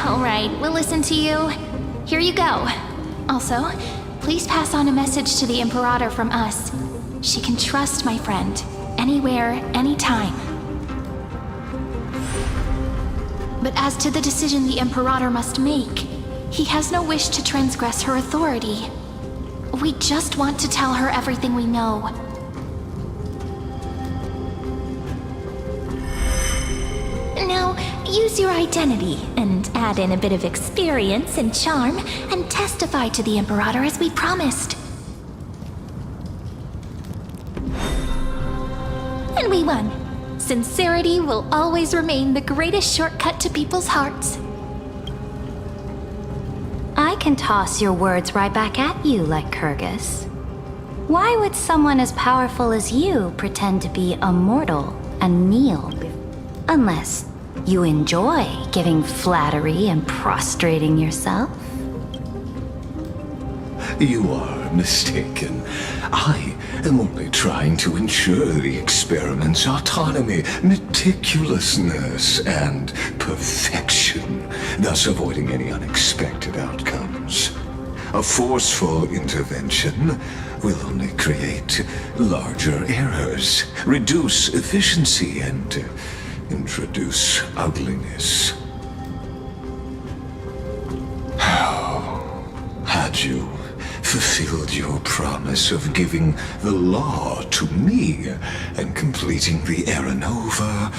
All right, we'll listen to you. Here you go. Also, please pass on a message to the Imperator from us. She can trust my friend, anywhere, anytime. But as to the decision the Imperator must make, he has no wish to transgress her authority. We just want to tell her everything we know. Now, use your identity and add in a bit of experience and charm and testify to the Imperator as we promised. And we won. Sincerity will always remain the greatest shortcut to people's hearts. I can toss your words right back at you like Kyrgyz. Why would someone as powerful as you pretend to be immortal and kneel? Unless you enjoy giving flattery and prostrating yourself? You are mistaken. I am only trying to ensure the experiment's autonomy, meticulousness, and perfection, thus avoiding any unexpected outcomes. A forceful intervention will only create larger errors, reduce efficiency, and introduce ugliness. How had you fulfilled your promise of giving the law to me and completing the Aeronova,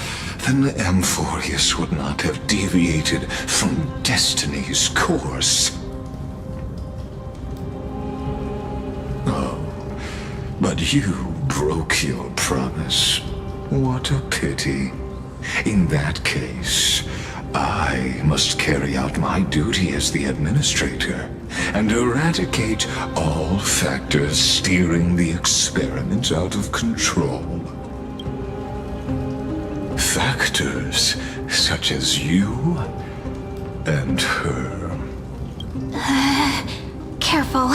then Amphorius would not have deviated from destiny's course. Oh, but you broke your promise. What a pity. In that case, I must carry out my duty as the administrator and eradicate all factors steering the experiment out of control. Factors such as you and her. Careful.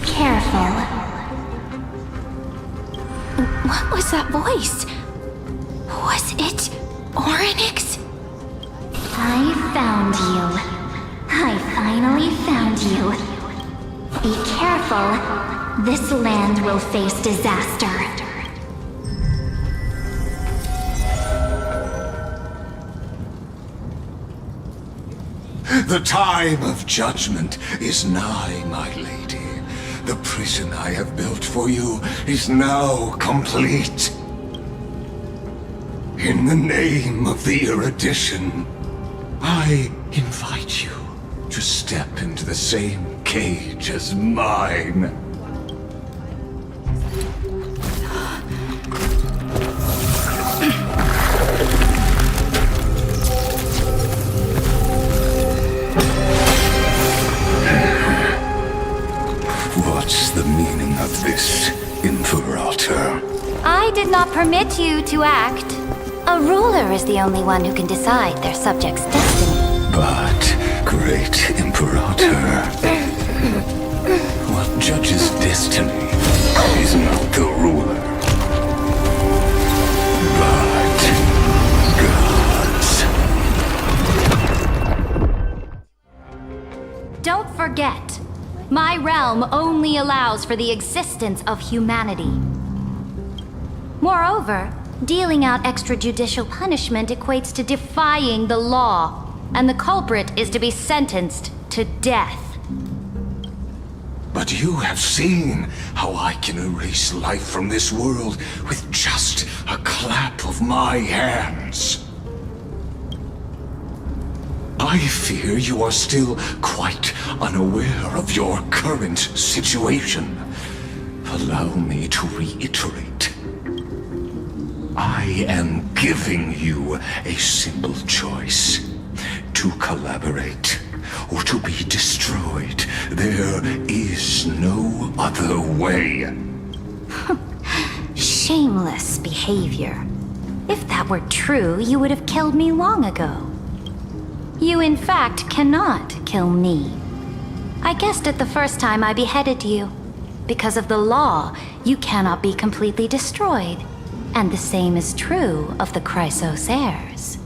Careful. What was that voice? Was it Orynyx? I found you. I finally found you. Be careful. This land will face disaster. The time of judgment is nigh, my lady. The prison I have built for you is now complete. In the name of the erudition, I invite you to step into the same cage as mine. What's the meaning of this, Imperator? I did not permit you to act. A ruler is the only one who can decide their subject's destiny. But, great Imperator, what judges destiny is not the ruler, but gods. Don't forget, my realm only allows for the existence of humanity. Moreover, dealing out extrajudicial punishment equates to defying the law, and the culprit is to be sentenced to death. But you have seen how I can erase life from this world with just a clap of my hands. I fear you are still quite unaware of your current situation. Allow me to reiterate. I am giving you a simple choice. To collaborate or to be destroyed. There is no other way. Shameless behavior. If that were true, you would have killed me long ago. You in fact cannot kill me. I guessed it the first time I beheaded you. Because of the law, you cannot be completely destroyed. And the same is true of the Chrysos heirs.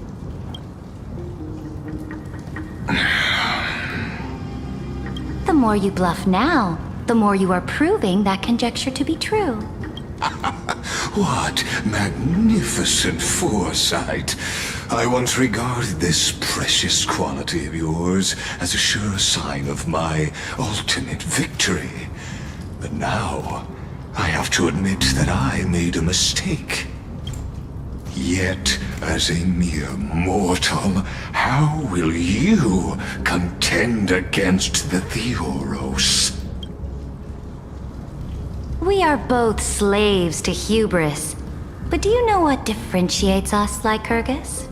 The more you bluff now, the more you are proving that conjecture to be true. What magnificent foresight. I once regarded this precious quality of yours as a sure sign of my ultimate victory. But now, I have to admit that I made a mistake. Yet, as a mere mortal, how will you contend against the Theoros? We are both slaves to hubris. But do you know what differentiates us, Lycurgus?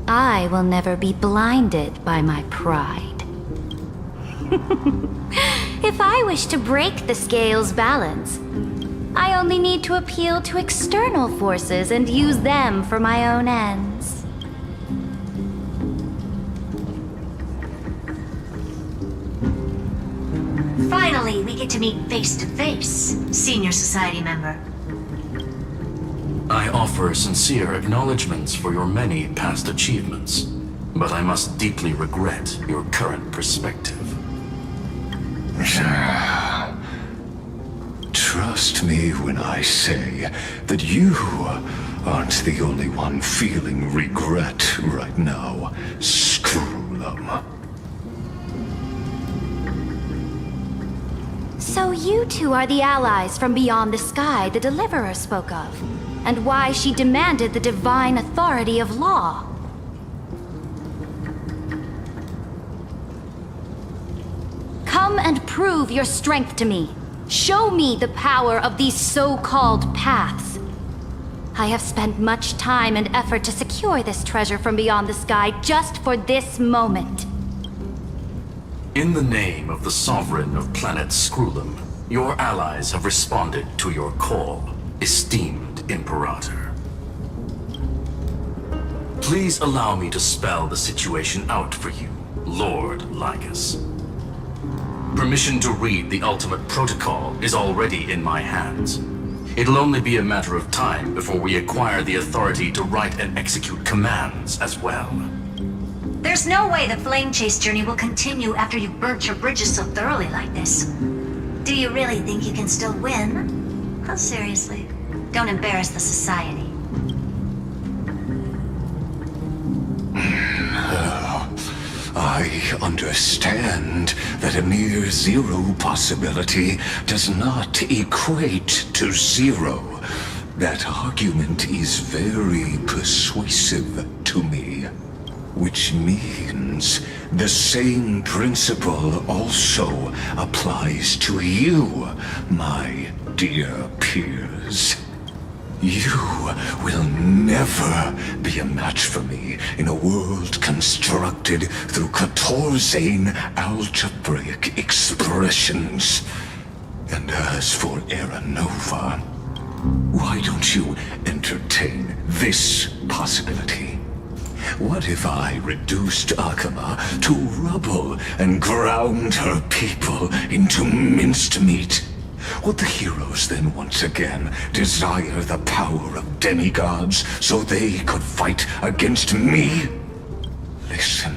I will never be blinded by my pride. If I wish to break the scale's balance, I only need to appeal to external forces and use them for my own ends. Finally, we get to meet face to face, Senior Society member. I offer sincere acknowledgments for your many past achievements, but I must deeply regret your current perspective. Trust me when I say that you aren't the only one feeling regret right now, Screwlum. So you two are the allies from beyond the sky the Deliverer spoke of, and why she demanded the divine authority of law. Come and prove your strength to me. Show me the power of these so-called paths. I have spent much time and effort to secure this treasure from beyond the sky just for this moment. In the name of the Sovereign of Planet Screwlum, your allies have responded to your call, esteemed Imperator. Please allow me to spell the situation out for you, Lord Lycus. Permission to read the ultimate protocol is already in my hands. It'll only be a matter of time before we acquire the authority to write and execute commands as well. There's no way the flame chase journey will continue after you've burnt your bridges so thoroughly like this. Do you really think you can still win? Oh, seriously. Don't embarrass the society. I understand that a mere zero possibility does not equate to zero. That argument is very persuasive to me. Which means the same principle also applies to you, my dear peers. You will never be a match for me in a world constructed through Catorzane algebraic expressions. And as for Era Nova, why don't you entertain this possibility? What if I reduced Akama to rubble and ground her people into minced meat? Would the heroes then once again desire the power of demigods so they could fight against me? Listen,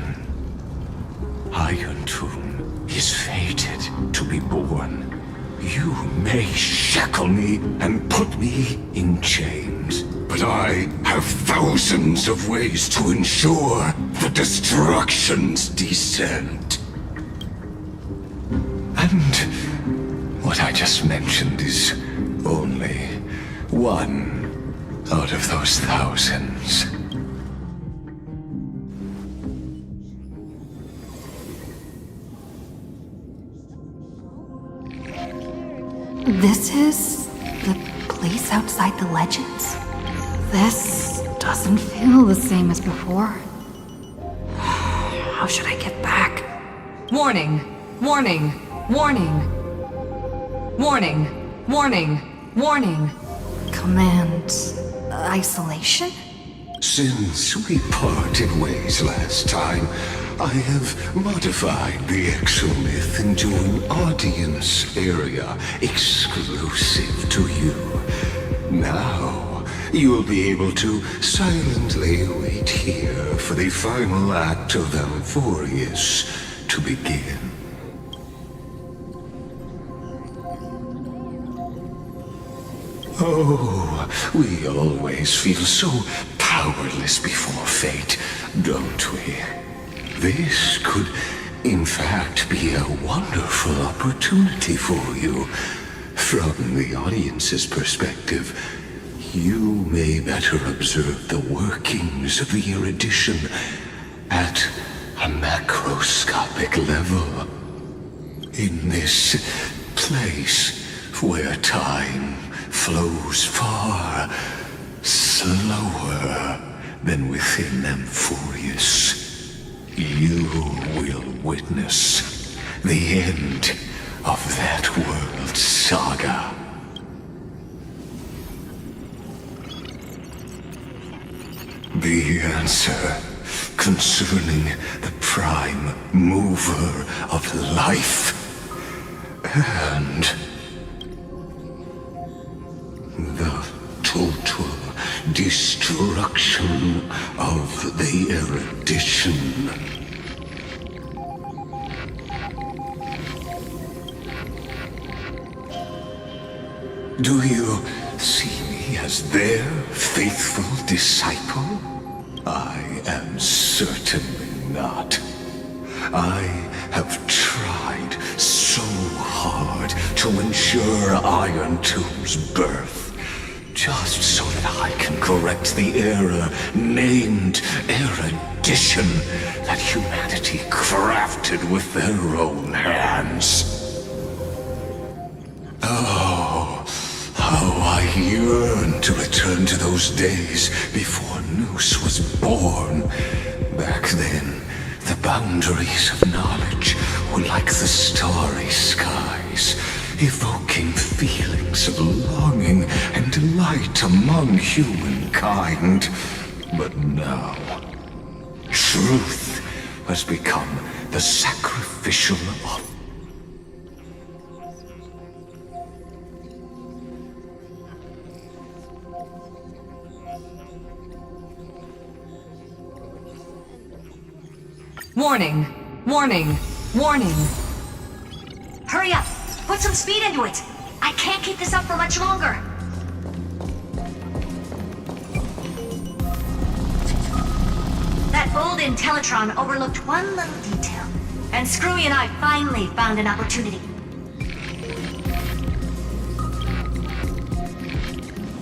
Iron Tomb is fated to be born. You may shackle me and put me in chains, but I have thousands of ways to ensure the destruction's descent. And what I just mentioned is only one out of those thousands. This is the place outside the legends? This doesn't feel the same as before. How should I get back? Warning! Warning! Warning! Warning! Warning! Warning! Command... isolation? Since we parted ways last time, I have modified the exomyth into an audience area exclusive to you. Now, you'll be able to silently wait here for the final act of Alphorius to begin. Oh, we always feel so powerless before fate, don't we? This could, in fact, be a wonderful opportunity for you. From the audience's perspective, You may better observe the workings of the erudition at a macroscopic level. In this place where time flows far slower than within Amphorius, you will witness the end of that world's saga. The answer concerning the prime mover of life and the total destruction of the erudition. Do you see me as their faithful disciple? I am certainly not. I have tried so hard to ensure Iron Tomb's birth, just so that I can correct the error named erudition that humanity crafted with their own hands. Oh, how I yearn to return to those days before Noose was born. Back then, the boundaries of knowledge were like the starry skies, evoking feelings of longing and delight among humankind. But now, truth has become the sacrificial offering. Warning! Warning! Warning! Hurry up! Put some speed into it! I can't keep this up for much longer! That old Intellitron overlooked one little detail, and Screwy and I finally found an opportunity.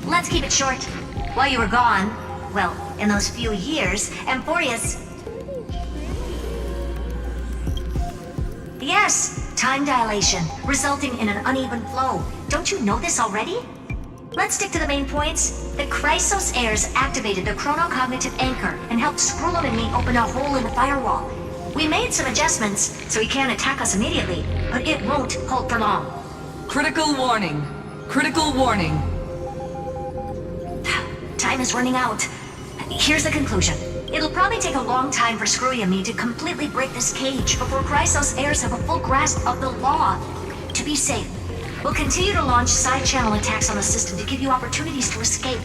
Let's keep it short. While you were gone, well, in those few years, Amphorius... Yes, time dilation, resulting in an uneven flow. Don't you know this already? Let's stick to the main points. The Chrysos heirs activated the chronocognitive anchor and helped Skrullum and me open a hole in the firewall. We made some adjustments, so he can't attack us immediately, but it won't hold for long. Critical warning. Critical warning. Time is running out. Here's the conclusion. It'll probably take a long time for Screwy and me to completely break this cage before Chrysos heirs have a full grasp of the law. To be safe, we'll continue to launch side-channel attacks on the system to give you opportunities to escape.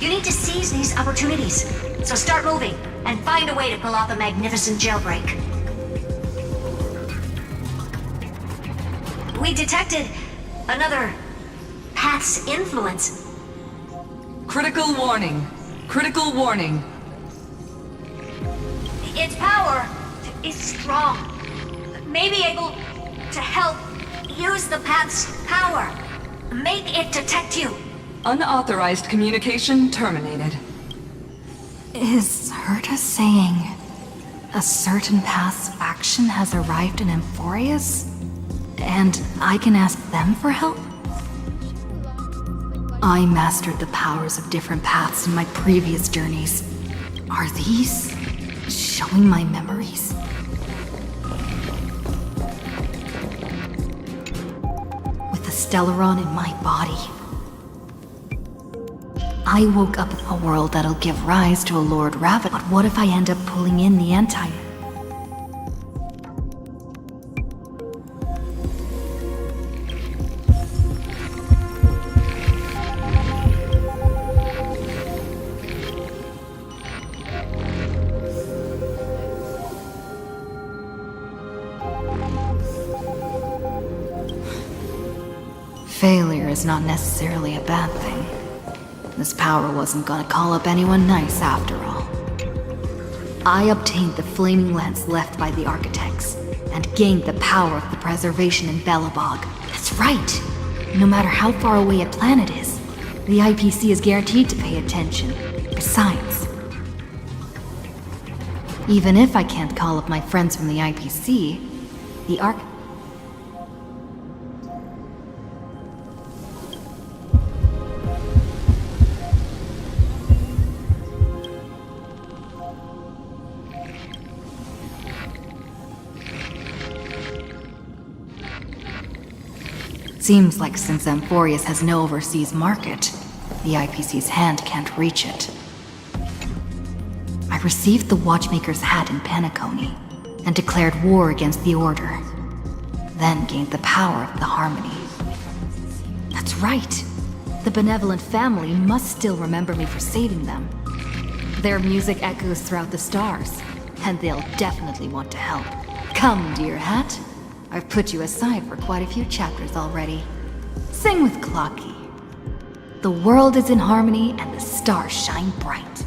You need to seize these opportunities. So start moving, and find a way to pull off a magnificent jailbreak. We detected another path's influence. Critical warning. Critical warning. Its power is strong. May be able to help use the path's power. Make it detect you. Unauthorized communication terminated. Is Herta saying a certain path's faction has arrived in Amphorius? And I can ask them for help? I mastered the powers of different paths in my previous journeys. Are these showing my memories? With the Stellaron in my body, I woke up in a world that'll give rise to a Lord Raven. But what if I end up pulling in the anti? Failure is not necessarily a bad thing. This power wasn't gonna call up anyone nice after all. I obtained the flaming lens left by the architects, and gained the power of the preservation in Belobog. That's right! No matter how far away a planet is, The IPC is guaranteed to pay attention. Besides, even if I can't call up my friends from the IPC, the Arc... Seems like since Amphorius has no overseas market, the IPC's hand can't reach it. I received the Watchmaker's hat in Penacony and declared war against the Order, then gained the power of the Harmony. That's right. The benevolent family must still remember me for saving them. Their music echoes throughout the stars, and they'll definitely want to help. Come, dear hat. I've put you aside for quite a few chapters already. Sing with Clocky. The world is in harmony and the stars shine bright.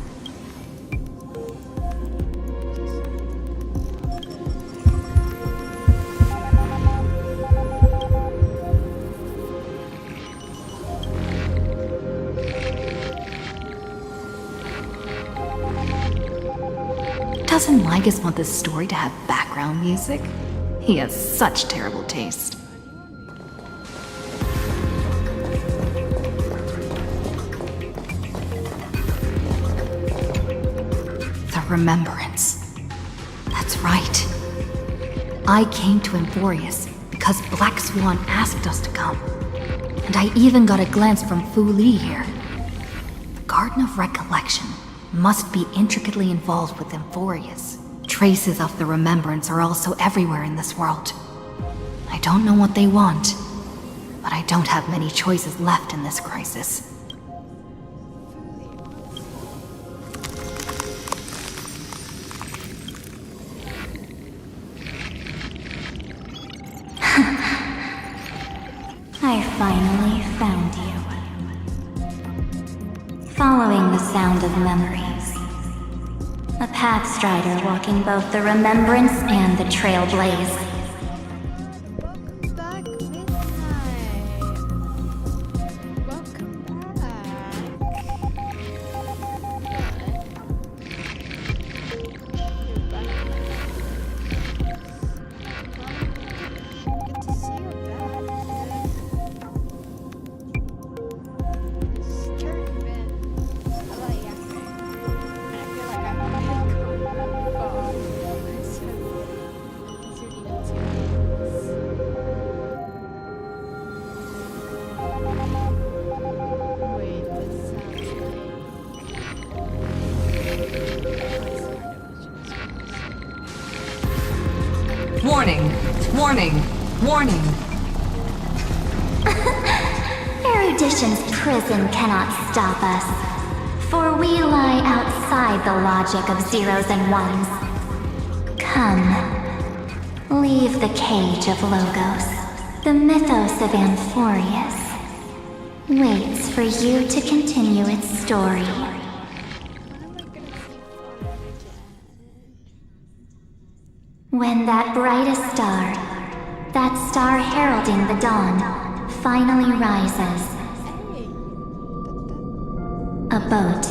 Doesn't Lygus want this story to have background music? He has such terrible taste. The Remembrance. That's right. I came to Amphorius because Black Swan asked us to come. And I even got a glance from Fu Li here. The Garden of Recollection must be intricately involved with Amphorius. Traces of the Remembrance are also everywhere in this world. I don't know what they want, but I don't have many choices left in this crisis. I finally found you. Following the sound of memories. A pathstrider walking both the Remembrance and the Trailblaze. Warning! Warning! Warning! Erudition's prison cannot stop us, for we lie outside the logic of zeros and ones. Come, leave the cage of Logos. The mythos of Amphorius waits for you to continue its story. When that brightest star, that star heralding the dawn, finally rises. A boat,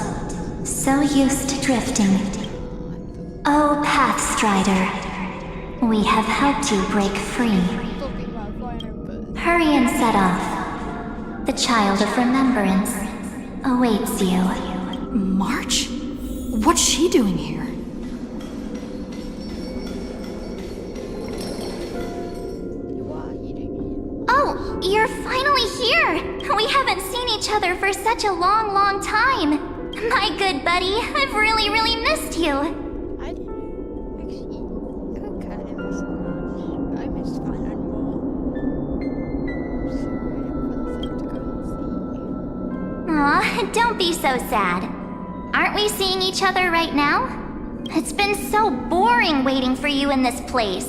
so used to drifting. Oh, Pathstrider, we have helped you break free. Hurry and set off. The Child of Remembrance awaits you. March? What's she doing here? Oh, you're finally here! We haven't seen each other for such a long, long time. My good buddy, I've really missed you. I didn't. Actually, I kind of missed March. I missed Fine more. Aw, don't be so sad. Aren't we seeing each other right now? It's been so boring waiting for you in this place.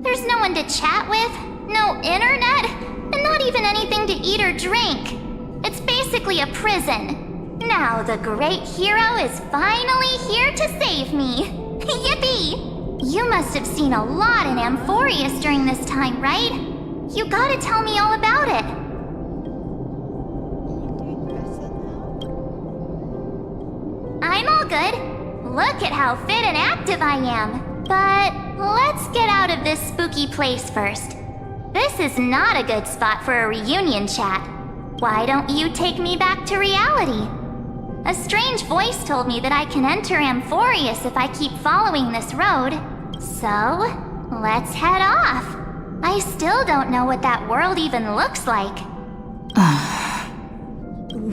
There's no one to chat with, no internet, and not even anything to eat or drink. It's basically a prison. Now the great hero is finally here to save me. Yippee! You must have seen a lot in Amphorius during this time, right? You gotta tell me all about it. good. Look at how fit and active I am. But let's get out of this spooky place first. This is not a good spot for a reunion chat. Why don't you take me back to reality? A strange voice told me that I can enter Amphorius if I keep following this road. So, let's head off. I still don't know what that world even looks like.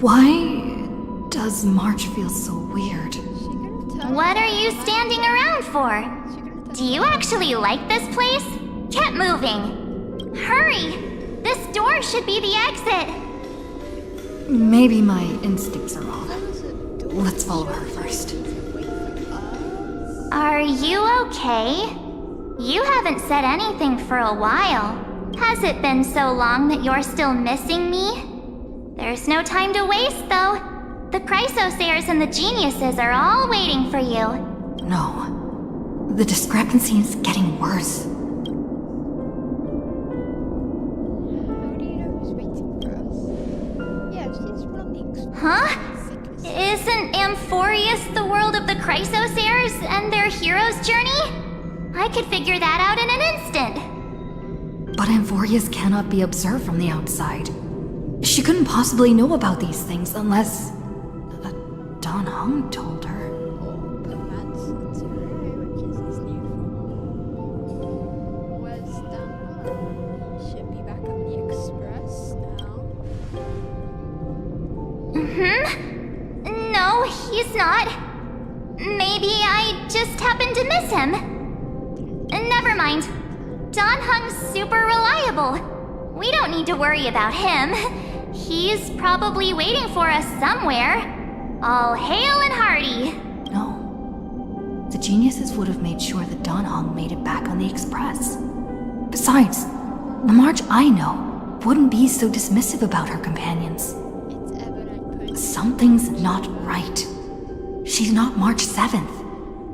Why does March feel so weird? What are you standing around for? Do you actually like this place? Get moving. Hurry! This door should be the exit. Maybe my instincts are off. Let's follow her first. Are you okay? You haven't said anything for a while. Has it been so long that you're still missing me? There's no time to waste, though. The Chrysosayers and the Geniuses are all waiting for you. No. The discrepancy is getting worse. How do you know who's waiting for us? Yeah, she's one of the Huh? Isn't Amphorius the world of the Chrysosayers and their hero's journey? I could figure that out in an instant. But Amphorius cannot be observed from the outside. She couldn't possibly know about these things unless... Don Hung told her. Where's Dan? He should be back on the Express now. No, he's not. Maybe I just happened to miss him. Never mind. Don Hung's super reliable. We don't need to worry about him. He's probably waiting for us somewhere. All hail and hearty. No. The Geniuses would have made sure that Don Hung made it back on the Express. Besides, the March I know wouldn't be so dismissive about her companions. Something's not right. She's not March 7th.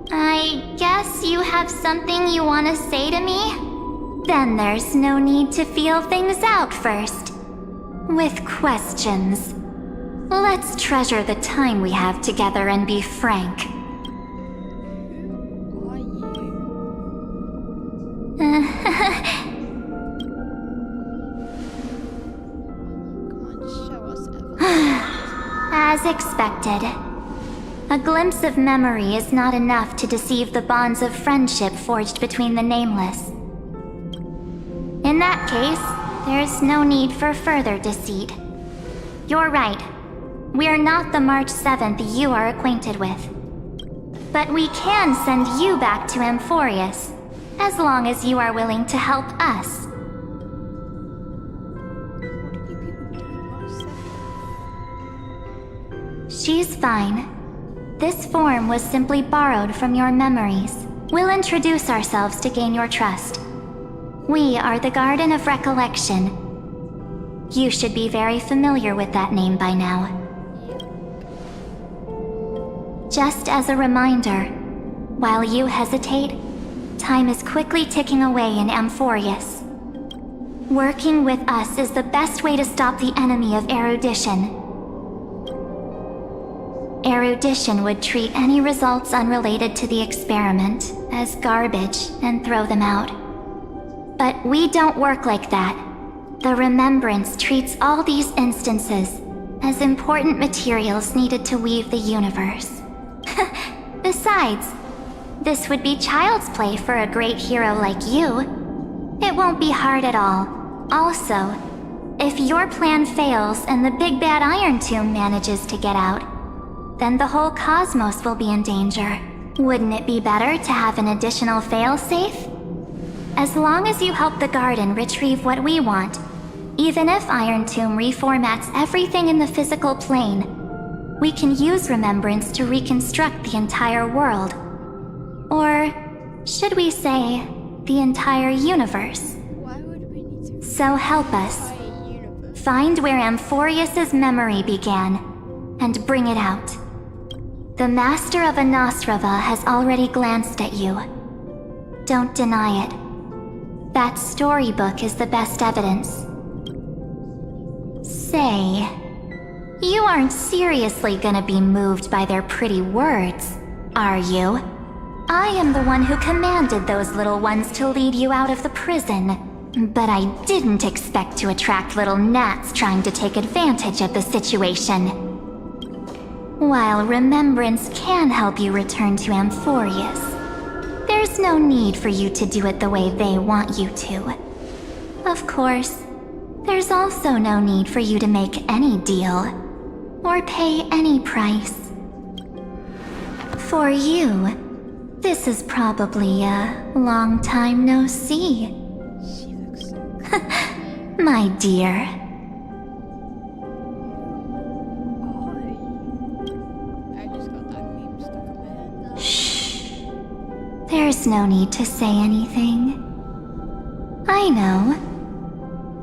I guess you have something you want to say to me? Then there's no need to feel things out first. With questions. Let's treasure the time we have together and be frank. As expected. A glimpse of memory is not enough to deceive the bonds of friendship forged between the nameless. In that case, there's no need for further deceit. You're right. We are not the March 7th you are acquainted with. But we can send you back to Amphorius, as long as you are willing to help us. She's fine. This form was simply borrowed from your memories. We'll introduce ourselves to gain your trust. We are the Garden of Recollection. You should be very familiar with that name by now. Just as a reminder, while you hesitate, time is quickly ticking away in Amphorius. Working with us is the best way to stop the enemy of erudition. Erudition would treat any results unrelated to the experiment as garbage and throw them out. But we don't work like that. The Remembrance treats all these instances as important materials needed to weave the universe. Besides, this would be child's play for a great hero like you. It won't be hard at all. Also, if your plan fails and the big bad Iron Tomb manages to get out, then the whole cosmos will be in danger. Wouldn't it be better to have an additional failsafe? As long as you help the Garden retrieve what we want, even if Iron Tomb reformats everything in the physical plane, we can use Remembrance to reconstruct the entire world. Or, should we say, the entire universe? So help us. Find where Amphorius' memory began, and bring it out. The Master of Anosrava has already glanced at you. Don't deny it. That storybook is the best evidence. Say, You aren't seriously gonna be moved by their pretty words, are you? I am the one who commanded those little ones to lead you out of the prison. But I didn't expect to attract little gnats trying to take advantage of the situation. While remembrance can help you return to Amphorius, there's no need for you to do it the way they want you to. Of course, there's also no need for you to make any deal, or pay any price. For you, this is probably a long time no see. My dear. Shh. There's no need to say anything. I know.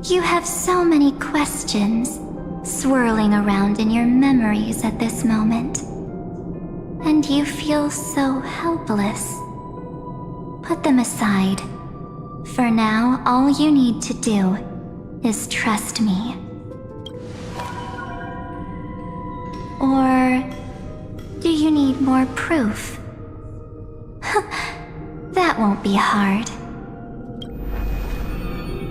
You have so many questions swirling around in your memories at this moment. And you feel so helpless. Put them aside. For now, all you need to do is trust me. Or do you need more proof? That won't be hard.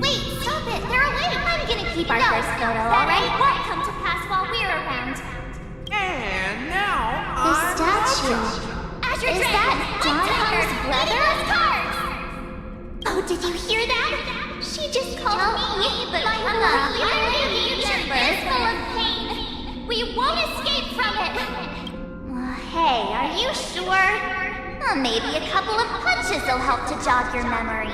Wait, stop it! They're awake! I'm gonna keep our first photo, alright? Won't come to pass while we're around. And now, The statue. Is that Donho's brother? Oh, did you hear that? She just called me, but my lovely future is full of pain. We won't escape from it. Hey, are you sure? Maybe a couple of punches will help to jog your memory.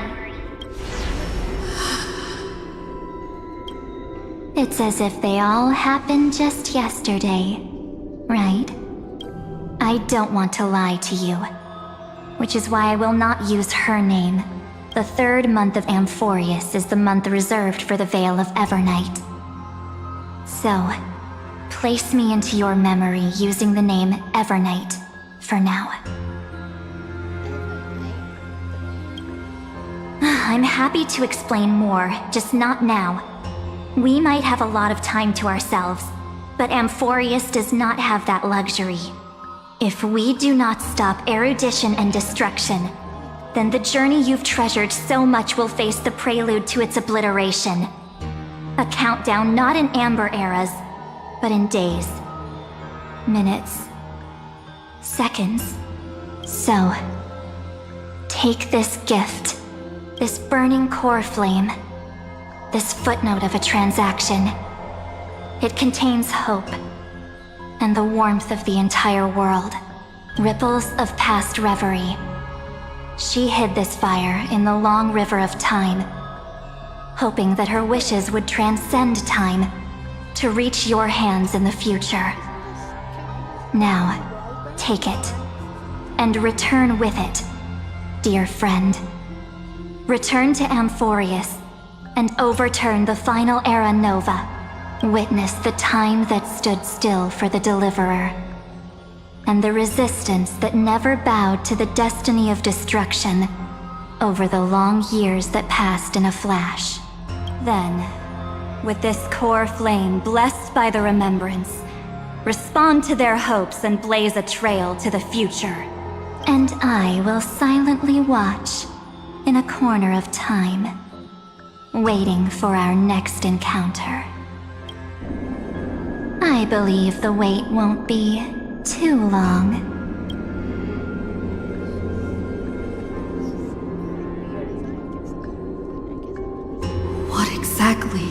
It's as if they all happened just yesterday, right? I don't want to lie to you, which is why I will not use her name. The third month of Amphorius is the month reserved for the Veil of Evernight. So, place me into your memory using the name Evernight for now. I'm happy to explain more, just not now. We might have a lot of time to ourselves, but Amphorius does not have that luxury. If we do not stop erudition and destruction, then the journey you've treasured so much will face the prelude to its obliteration. A countdown not in amber eras, but in days, minutes, seconds. So, take this gift, this burning core flame, this footnote of a transaction. It contains hope, and the warmth of the entire world, ripples of past reverie. She hid this fire in the long river of time, hoping that her wishes would transcend time to reach your hands in the future. Now, take it, and return with it, dear friend. Return to Amphorius, and overturn the final era Nova. Witness the time that stood still for the Deliverer, and the resistance that never bowed to the destiny of destruction over the long years that passed in a flash. Then, with this core flame blessed by the remembrance, respond to their hopes and blaze a trail to the future. And I will silently watch in a corner of time, waiting for our next encounter. I believe the wait won't be too long. What exactly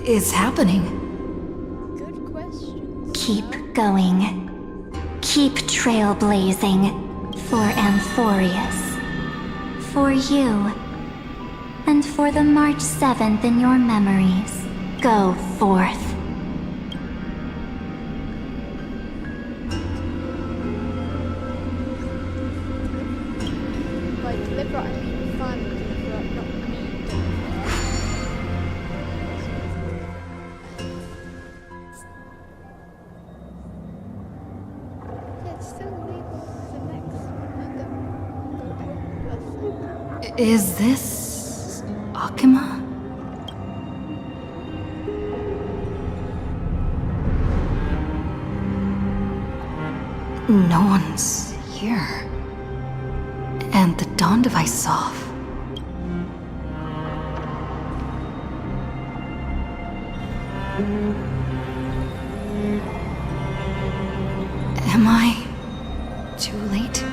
is happening? Keep going. Keep trailblazing for Amphorius. For you. And for the March 7th in your memories. Go forth. By deliver, I mean fun deliver, not me deliver. Yeah, it's still legal the next. Is this Akima? No one's here. And the dawn device off. Am I too late?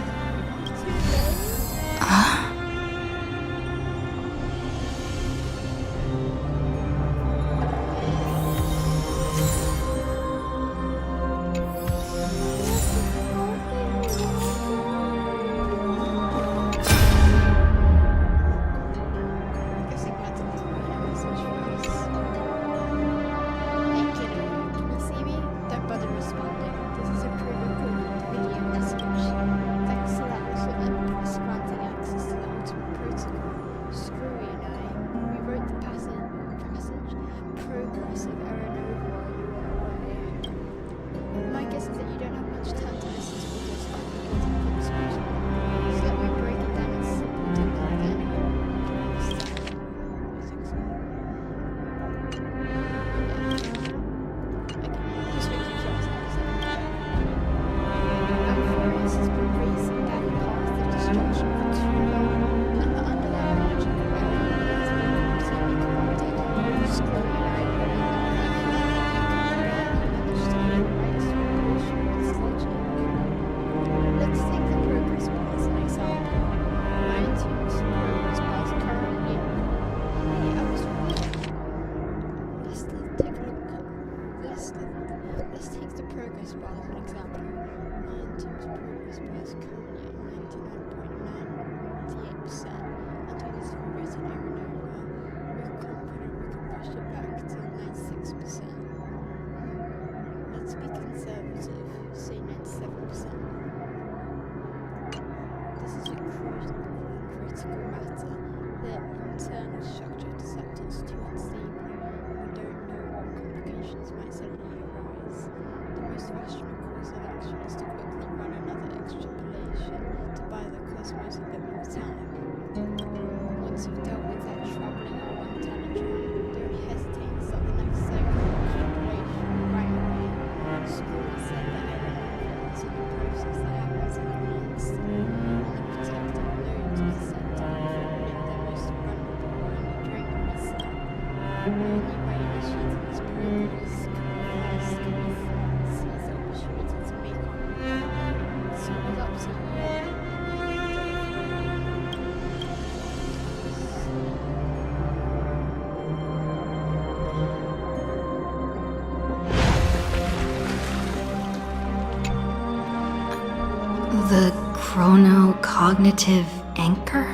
The chrono-cognitive anchor?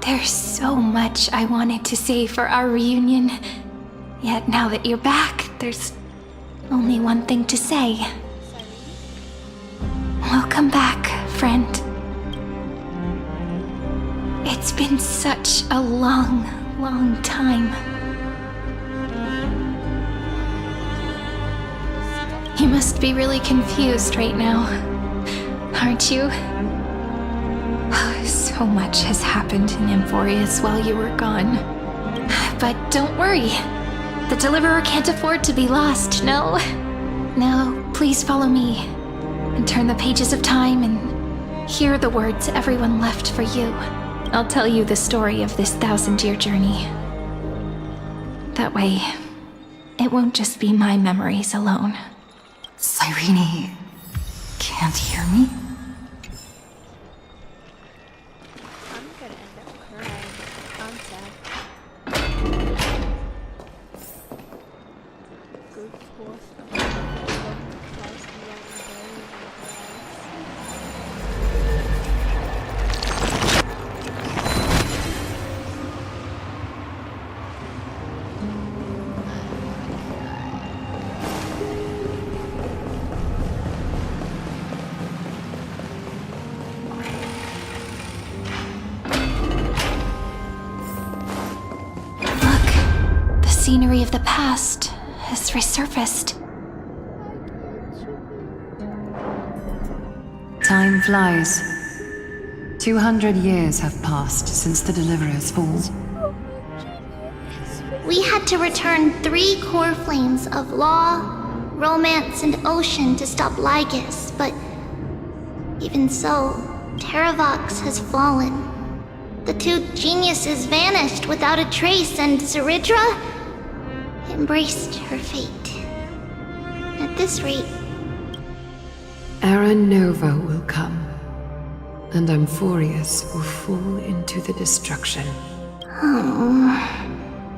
There's so much I wanted to say for our reunion. Yet now that you're back, there's only one thing to say. Welcome back, friend. It's been such a long, long time. You must be really confused right now, aren't you? So much has happened in Emphorius while you were gone. But don't worry. The Deliverer can't afford to be lost, no? Now, please follow me and turn the pages of time and hear the words everyone left for you. I'll tell you the story of this 1,000-year journey. That way, it won't just be my memories alone. Cyrene can't hear me? Scenery of the past has resurfaced. Time flies. 200 years have passed since the Deliverer's fall. We had to return 3 core flames of law, romance, and ocean to stop Lygus, but even so, Terravox has fallen. The 2 geniuses vanished without a trace, and Zeridra embraced her fate. At this rate, Era Nova will come, and Amphorius will fall into the destruction.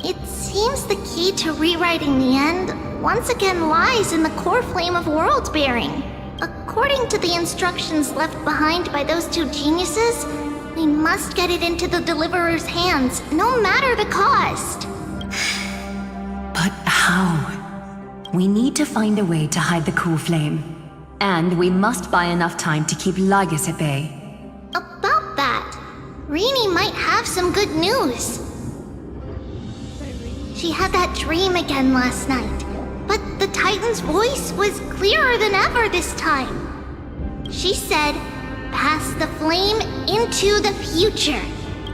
It seems the key to rewriting the end once again lies in the core flame of world-bearing. According to the instructions left behind by those 2 geniuses, we must get it into the Deliverer's hands, no matter the cost. But how? We need to find a way to hide the core flame. And we must buy enough time to keep Lygus at bay. About that, Rini might have some good news. She had that dream again last night, but the Titan's voice was clearer than ever this time. She said, "Pass the flame into the future."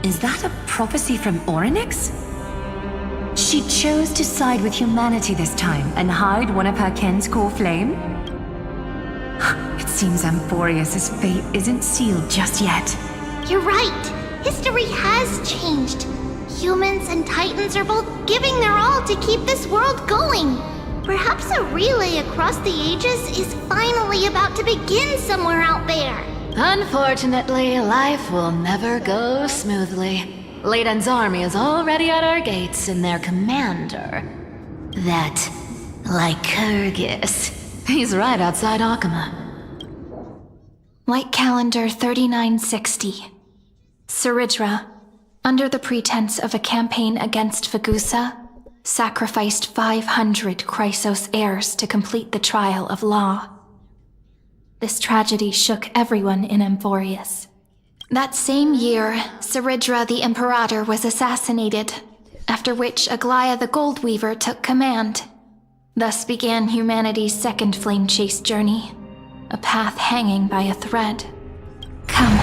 Is that a prophecy from Orynyx? She chose to side with humanity this time and hide one of her kin's core flame? It seems Amphorius' fate isn't sealed just yet. You're right. History has changed. Humans and Titans are both giving their all to keep this world going. Perhaps a relay across the ages is finally about to begin somewhere out there. Unfortunately, life will never go smoothly. Leiden's army is already at our gates, and their commander, that Lycurgus, he's right outside Akama. Light calendar 3960. Zeridra, under the pretense of a campaign against Vagusa, sacrificed 500 Chrysos heirs to complete the trial of law. This tragedy shook everyone in Amphorius. That same year, Zeridra the Imperator was assassinated, after which Aglaia the Goldweaver took command. Thus began humanity's second flame chase journey, a path hanging by a thread. Come,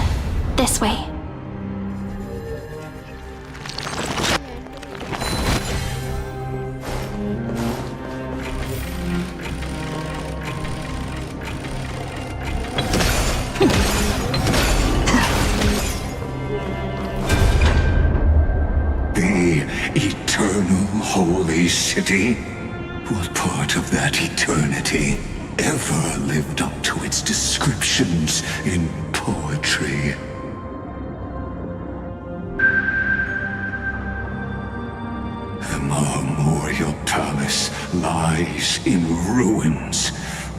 this way. The eternal holy city? What part of that eternity ever lived up to its descriptions in poetry? The Memorial Palace lies in ruins.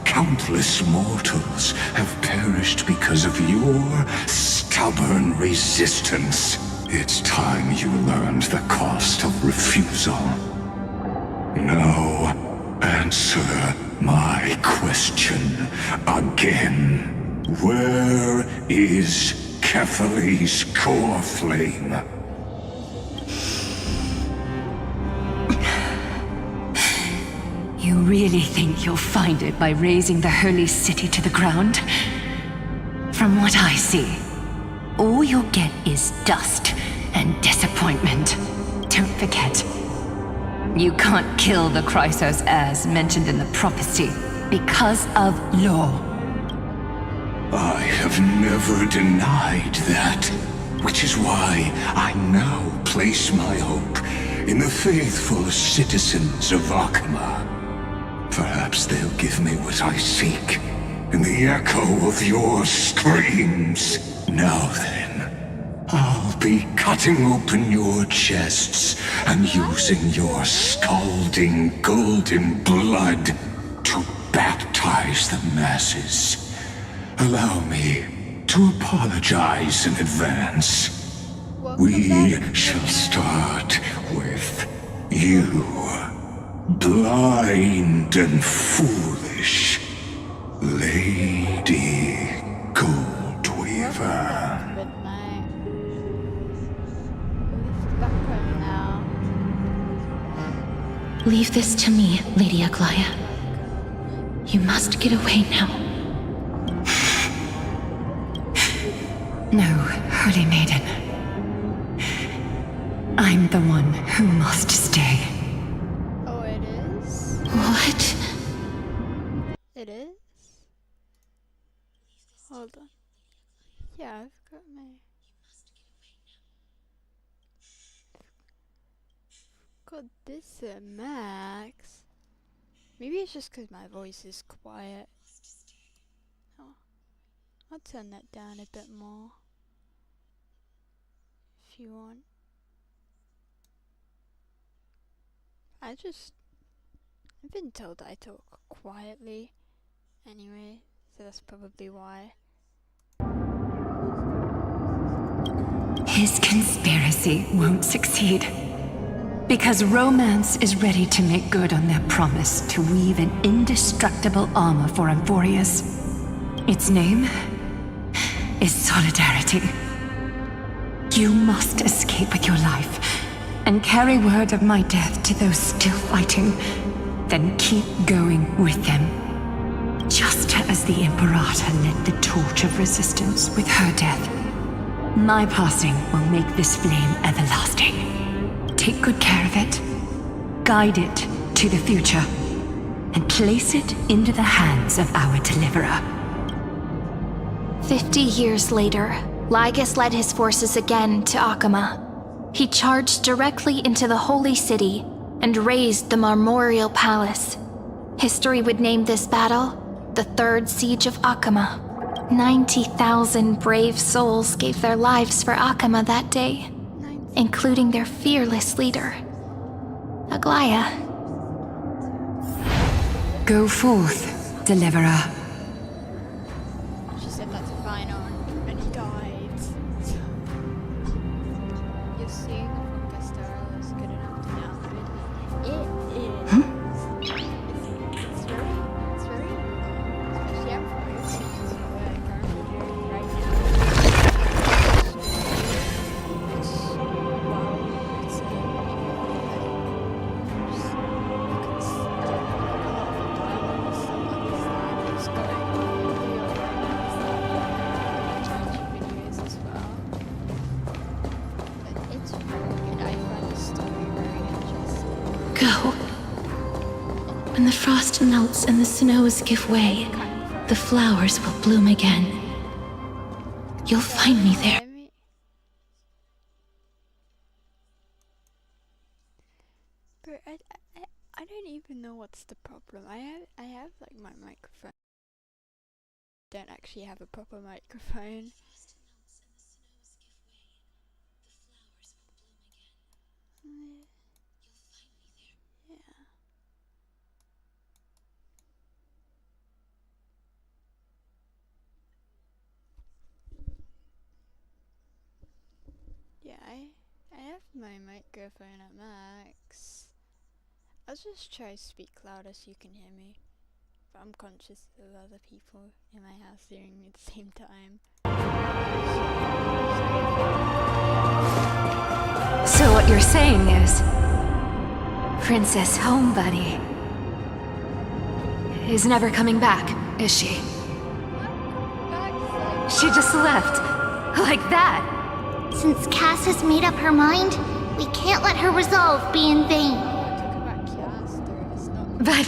Countless mortals have perished because of your stubborn resistance. It's time you learned the cost of refusal. Now, answer my question again. Where is Kefali's core flame? You really think you'll find it by razing the holy city to the ground? From what I see, all you'll get is dust and disappointment. Don't forget, you can't kill the Chrysos heirs mentioned in the prophecy because of law. I have never denied that, which is why I now place my hope in the faithful citizens of Akama. Perhaps they'll give me what I seek in the echo of your screams. Now then, I'll be cutting open your chests and using your scalding golden blood to baptize the masses. Allow me to apologize in advance. We shall start with you, blind and foolish Lady Goldweaver. Leave this to me, Lady Aglaia. You must get away now. No, Holy Maiden. I'm the one who must stay. Oh, it is? What? It is? Hold on. Yeah, I've got my... got this at max. Maybe it's just because my voice is quiet. Oh, I'll turn that down a bit more. If you want. I've been told I talk quietly. Anyway, so that's probably why. His conspiracy won't succeed. Because romance is ready to make good on their promise to weave an indestructible armor for Amphorius. Its name is Solidarity. You must escape with your life and carry word of my death to those still fighting. Then keep going with them. Just as the Imperator lit the torch of resistance with her death, my passing will make this flame everlasting. Take good care of it, guide it to the future, and place it into the hands of our deliverer. 50 years later, Lygus led his forces again to Akama. He charged directly into the Holy City and razed the Marmorial Palace. History would name this battle the Third Siege of Akama. 90,000 brave souls gave their lives for Akama that day, including their fearless leader, Aglaya. Go forth, deliverer. She said that's fine on, and he died. You're seeing if Castello is good enough to download. It is. It's very, especially out for your things what I'm currently doing right now. Go. When the frost melts and the snows give way, the flowers will bloom again. You'll find me there. But I don't even know what's the problem. I have like my microphone. Don't actually have a proper microphone. Yeah. Yeah, I have my microphone at max. I'll just try to speak louder so you can hear me. But I'm conscious of other people in my house hearing me at the same time. So what you're saying is, Princess Homebuddy is never coming back, is she? She just left, like that. Since Cass has made up her mind, we can't let her resolve be in vain. But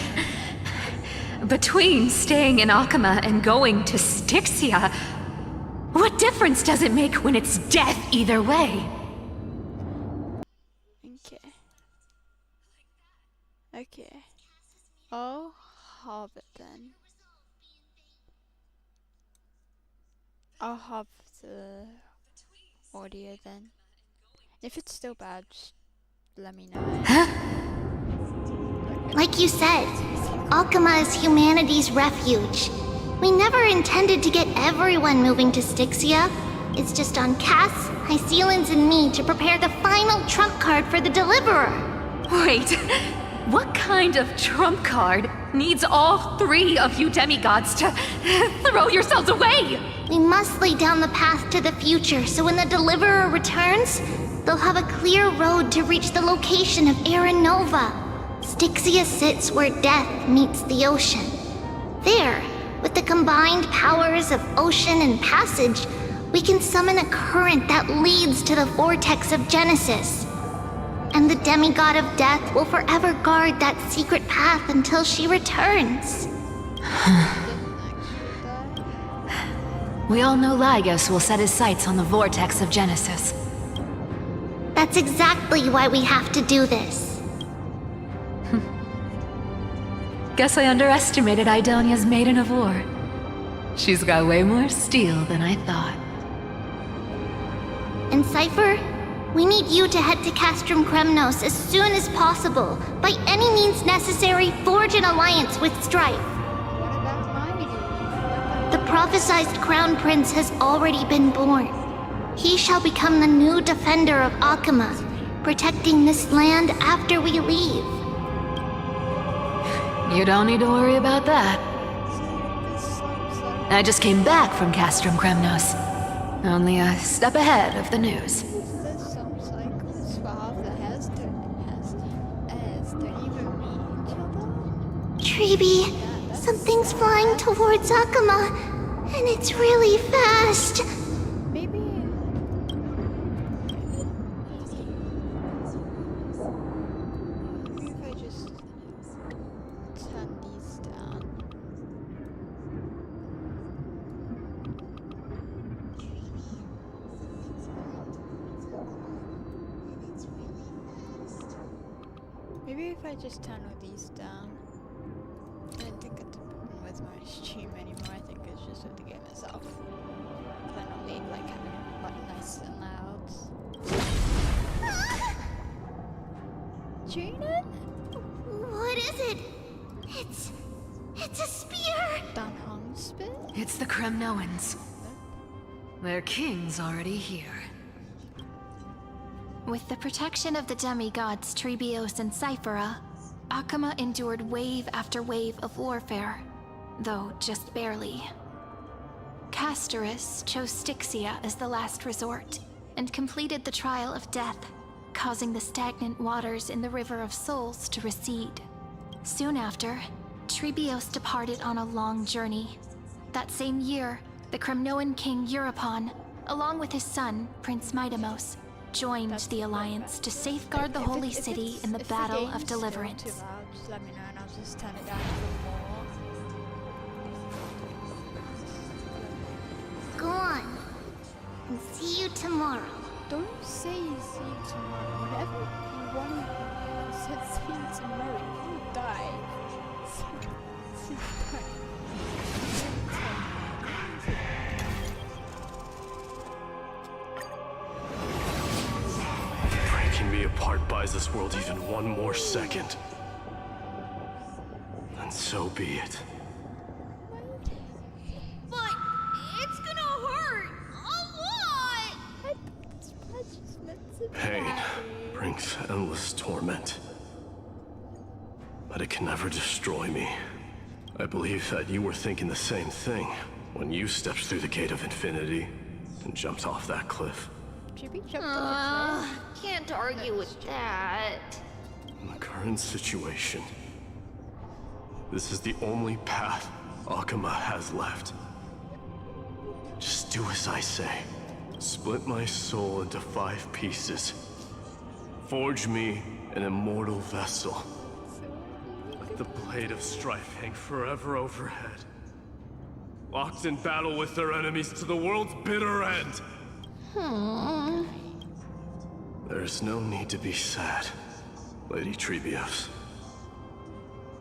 between staying in Akama and going to Styxia, what difference does it make when it's death either way? Okay. I'll have it then. I'll have the audio then. If it's still bad, just let me know. Like you said, Akama is humanity's refuge. We never intended to get everyone moving to Styxia. It's just on Cass, Hycealans, and me to prepare the final trump card for the Deliverer. Wait, what kind of trump card needs all three of you demigods to throw yourselves away? We must lay down the path to the future so when the Deliverer returns, they'll have a clear road to reach the location of Aranova. Styxia sits where death meets the ocean. There, with the combined powers of ocean and passage, we can summon a current that leads to the vortex of Genesis. And the demigod of death will forever guard that secret path until she returns. We all know Lygus will set his sights on the vortex of Genesis. That's exactly why we have to do this. Guess I underestimated Idonia's Maiden of War. She's got way more steel than I thought. And Cypher, we need you to head to Castrum Kremnos as soon as possible. By any means necessary, forge an alliance with Strife. The prophesized Crown Prince has already been born. He shall become the new defender of Akama, protecting this land after we leave. You don't need to worry about that. I just came back from Castrum Kremnos. Only a step ahead of the news. Treeby, something's flying towards Akama, and it's really fast. Maybe if I just turn these down. Maybe if I just turn all these down. I don't think it's a problem with my stream anymore. I think it's just with the game itself. Then I'll need like having it quite nice and loud. Junon? What is it? It's a spear! Dunhong spit? It's the Kremnoans. Their king's already here. With the protection of the demigods Trebios and Cyphera, Akama endured wave after wave of warfare, though just barely. Castorus chose Styxia as the last resort, and completed the trial of death, causing the stagnant waters in the River of Souls to recede. Soon after, Trebios departed on a long journey. That same year, the Kremnoan king Euripon, along with his son, Prince Midamos, joined the Alliance to safeguard the Holy City in the Battle of Deliverance. Too loud, just let me know and I'll just turn it down a little more. Go on. And see you tomorrow. Don't say see you tomorrow. Whenever you want to say see you tomorrow, you die. Breaking me apart buys this world even one more second. And so be it. But it's gonna hurt a lot! Pain brings endless torment. But it can never destroy me. I believe that you were thinking the same thing when you stepped through the gate of infinity and jumped off that cliff. Can't argue with that. In the current situation, this is the only path Akama has left. Just do as I say. Split my soul into 5 pieces. Forge me an immortal vessel. Let the blade of strife hang forever overhead. Locked in battle with their enemies to the world's bitter end. There's no need to be sad, Lady Trebios.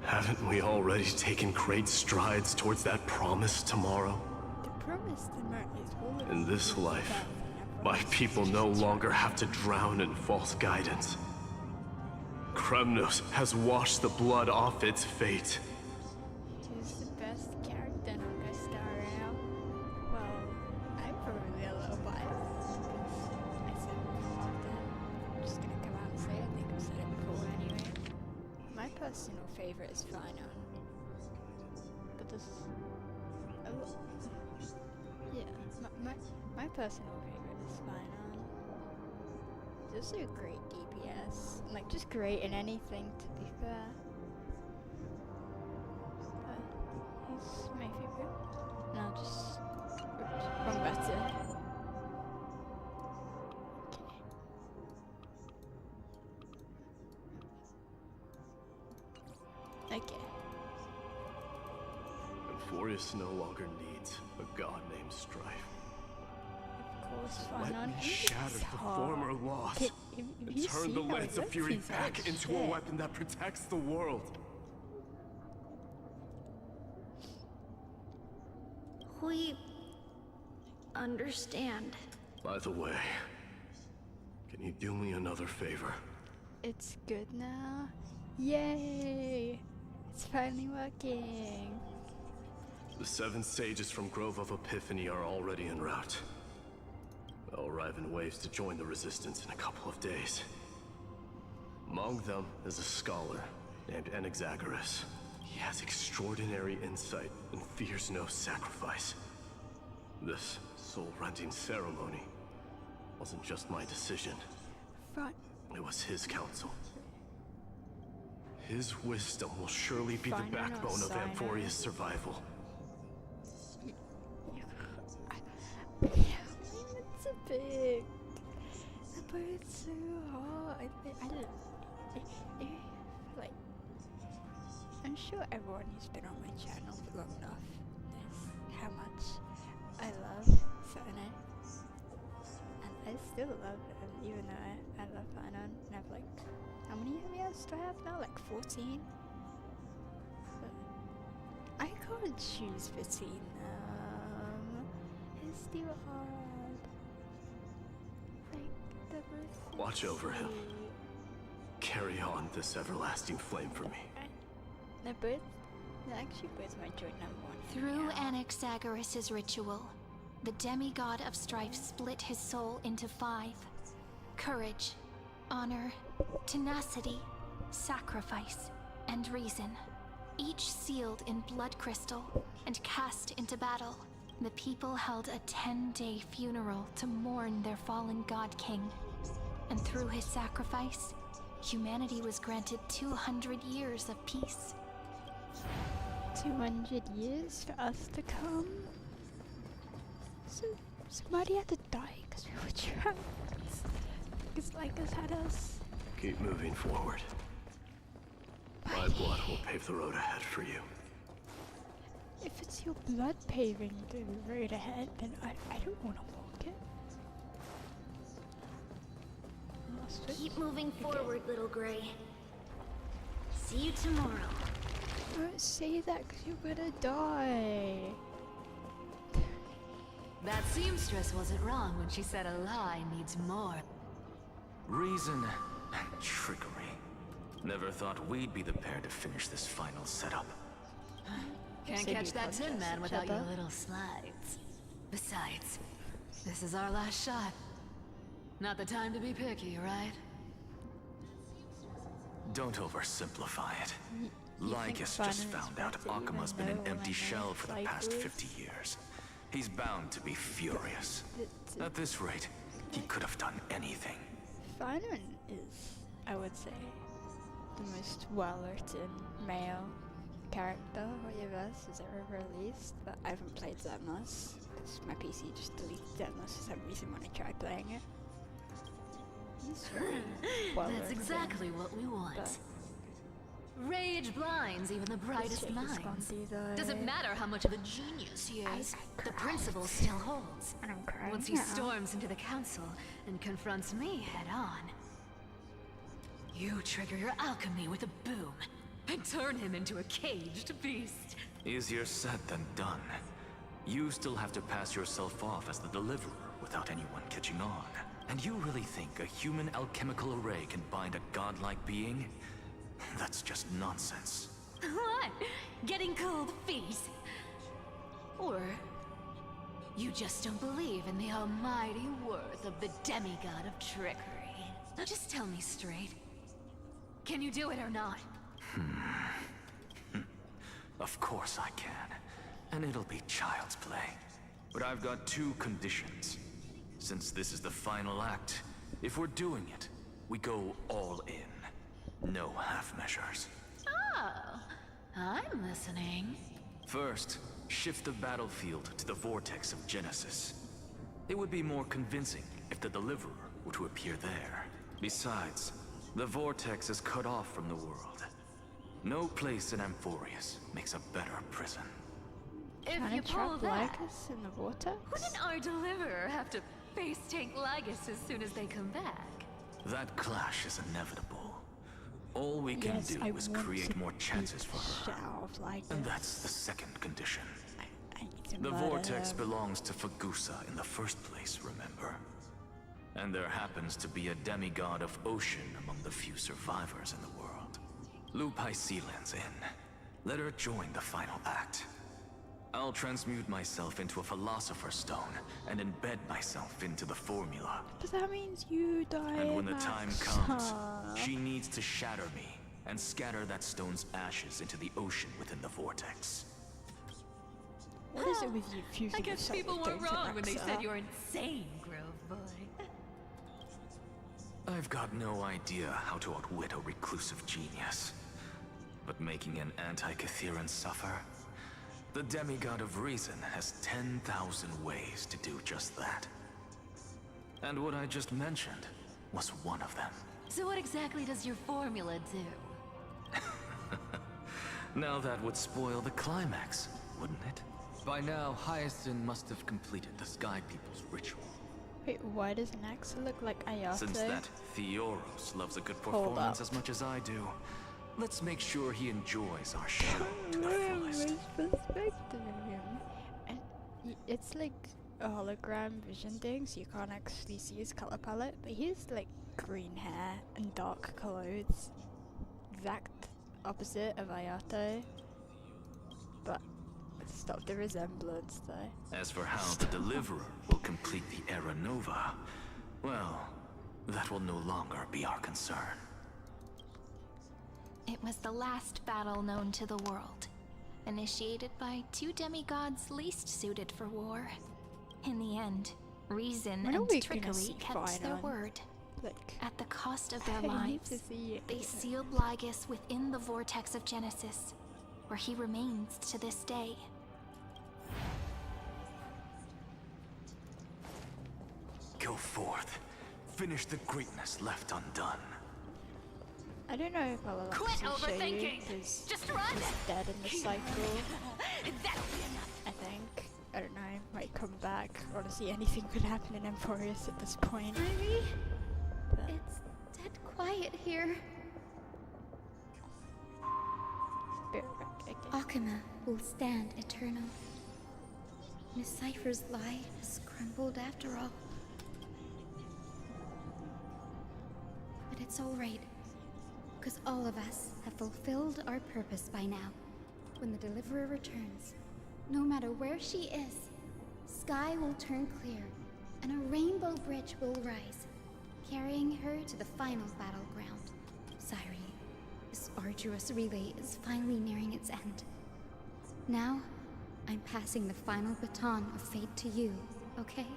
Haven't we already taken great strides towards that promise tomorrow? In this life, my people no longer have to drown in false guidance. Kremnos has washed the blood off its fate. She's the best character in the Stario. Well, I'm probably a little biased because I said it before. I'm just gonna come out and say it. I think I've said it before anyway. My personal favorite is Final. But this. Oh. Yeah, my personal favorite is Final. He's also a great DPS. Like, just great in anything, to be fair. He's my favorite. No, just wrong button. Okay. Emphorius no longer needs a god named Strife. Of course, Let me shatter the former loss and turn the Lance of Fury back into a weapon that protects the world. We understand. By the way, can you do me another favor? It's good now. Yay! It's finally working. The 7 sages from Grove of Epiphany are already en route. They'll arrive in waves to join the Resistance in a couple of days. Among them is a scholar named Anaxagoras. He has extraordinary insight and fears no sacrifice. This soul-rending ceremony wasn't just my decision. It was his counsel. His wisdom will surely be the backbone of Emphorius' survival. It's a big. But it's so hard. I don't. Like. I'm sure everyone who's been on my channel for long enough knows how much I love Fano. And I still love him, even though I love Fano. And I've like. How many years do I have now? Like 14? But I can't choose between them. It's too hard. Like, the most Watch over him. Carry on this everlasting flame for me. They're actually both my joint number 1. Through Anaxagoras' ritual, the demigod of strife split his soul into 5. Courage, honor, tenacity, sacrifice, and reason. Each sealed in blood crystal and cast into battle. The people held a 10-day funeral to mourn their fallen god king. And through his sacrifice, humanity was granted 200 years of peace. 200 years for us to come? So somebody had to die because we were trapped. Because Lycos had us. Keep moving forward. My blood will pave the road ahead for you. If it's your blood paving the road ahead, then I don't want to walk it. Keep moving forward, little Gray. See you tomorrow. Don't say that because you're gonna die. That seamstress wasn't wrong when she said a lie needs more. Reason and trickery. Never thought we'd be the pair to finish this final setup. Can't catch that Tin Man without your little slides. Besides, this is our last shot. Not the time to be picky, right? Don't oversimplify it. Lycus just found out Akima's been an empty shell for the past 50 years. He's bound to be furious. At this rate, he could have done anything. Finon is, I would say, the most well-written male character Hoyoverse has ever released, but I haven't played Xemnas, because my PC just deleted Xemnas for some reason when I tried playing it. He's very well-written. That's exactly what we want. Rage blinds even the brightest minds. Doesn't matter how much of a genius he is, the principle still holds. Once he storms into the council and confronts me head on, you trigger your alchemy with a boom and turn him into a caged beast. Easier said than done. You still have to pass yourself off as the deliverer without anyone catching on. And you really think a human alchemical array can bind a godlike being? That's just nonsense. What? Getting cold feet? Or you just don't believe in the almighty worth of the demigod of trickery? Now just tell me straight. Can you do it or not? Of course I can. And it'll be child's play. But I've got 2 conditions. Since this is the final act, if we're doing it, we go all in. No half measures. Oh, I'm listening. First, shift the battlefield to the vortex of Genesis. It would be more convincing if the deliverer were to appear there. Besides, the vortex is cut off from the world. No place in Amphorius makes a better prison. If Can I you pull trap that, Lycus in the vortex? wouldn't our deliverer have to face tank Lygus as soon as they come back? That clash is inevitable. All we can Yes, do I is want create to more chances for shit her. out of Lycus. And that's the second condition. I need to The murder vortex him. belongs to Fagusa in the first place, remember? And there happens to be a demigod of ocean among the few survivors in the world. Loop Hysealand's in. Let her join the final act. I'll transmute myself into a philosopher's stone and embed myself into the formula. But that means you die. And when the time comes, Max. she needs to shatter me and scatter that stone's ashes into the ocean within the vortex. What is it with you fusing I guess yourself people with were Genshin wrong when they Impact? said you're insane, Grove Boy. I've got no idea how to outwit a reclusive genius. But making an anti-Catheran suffer? The demigod of reason has 10,000 ways to do just that. And what I just mentioned was one of them. So what exactly does your formula do? Now that would spoil the climax, wouldn't it? By now, Hyacinth must have completed the Sky People's ritual. Wait, why does Nax look like Ayato? Since that Theoros loves a good Hold performance up. as much as I do, let's make sure he enjoys our show to the fullest. Perspective of him. And it's like a hologram vision thing, so you can't actually see his color palette. But he has like green hair and dark clothes, exact opposite of Ayato. But stop the resemblance, though. As for how the Deliverer will complete the Era Nova, well, that will no longer be our concern. It was the last battle known to the world, initiated by two demigods least suited for war. In the end, reason When are and we gonna trickery see kept their Finon? word. Like, At the cost of their I need lives, to see it. they sealed Lygus within the vortex of Genesis, where he remains to this day. Go forth. Finish the greatness left undone. I don't know if I'll allow Quit to show you, overthinking! because Just run! he's dead in the cycle. That'll be enough. I think. I don't know, might come back. Honestly, anything could happen in Amphorius at this point. Really? But It's dead quiet here. be right back again. Akuma will stand eternal. Miss Cypher's lie has crumbled after all. But it's alright, because all of us have fulfilled our purpose by now. When the Deliverer returns, no matter where she is, sky will turn clear, and a rainbow bridge will rise, carrying her to the final battleground. Cyrene, this arduous relay is finally nearing its end. Now, I'm passing the final baton of fate to you, okay?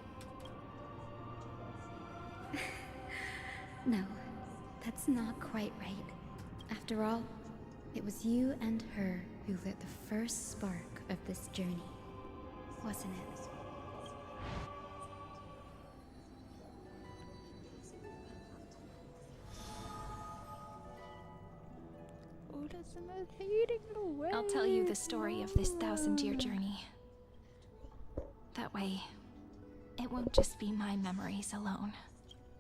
No, that's not quite right. After all, it was you and her who lit the first spark of this journey, wasn't it? Oh, that's the most fading away. I'll tell you the story of this 1,000-year journey. That way, it won't just be my memories alone.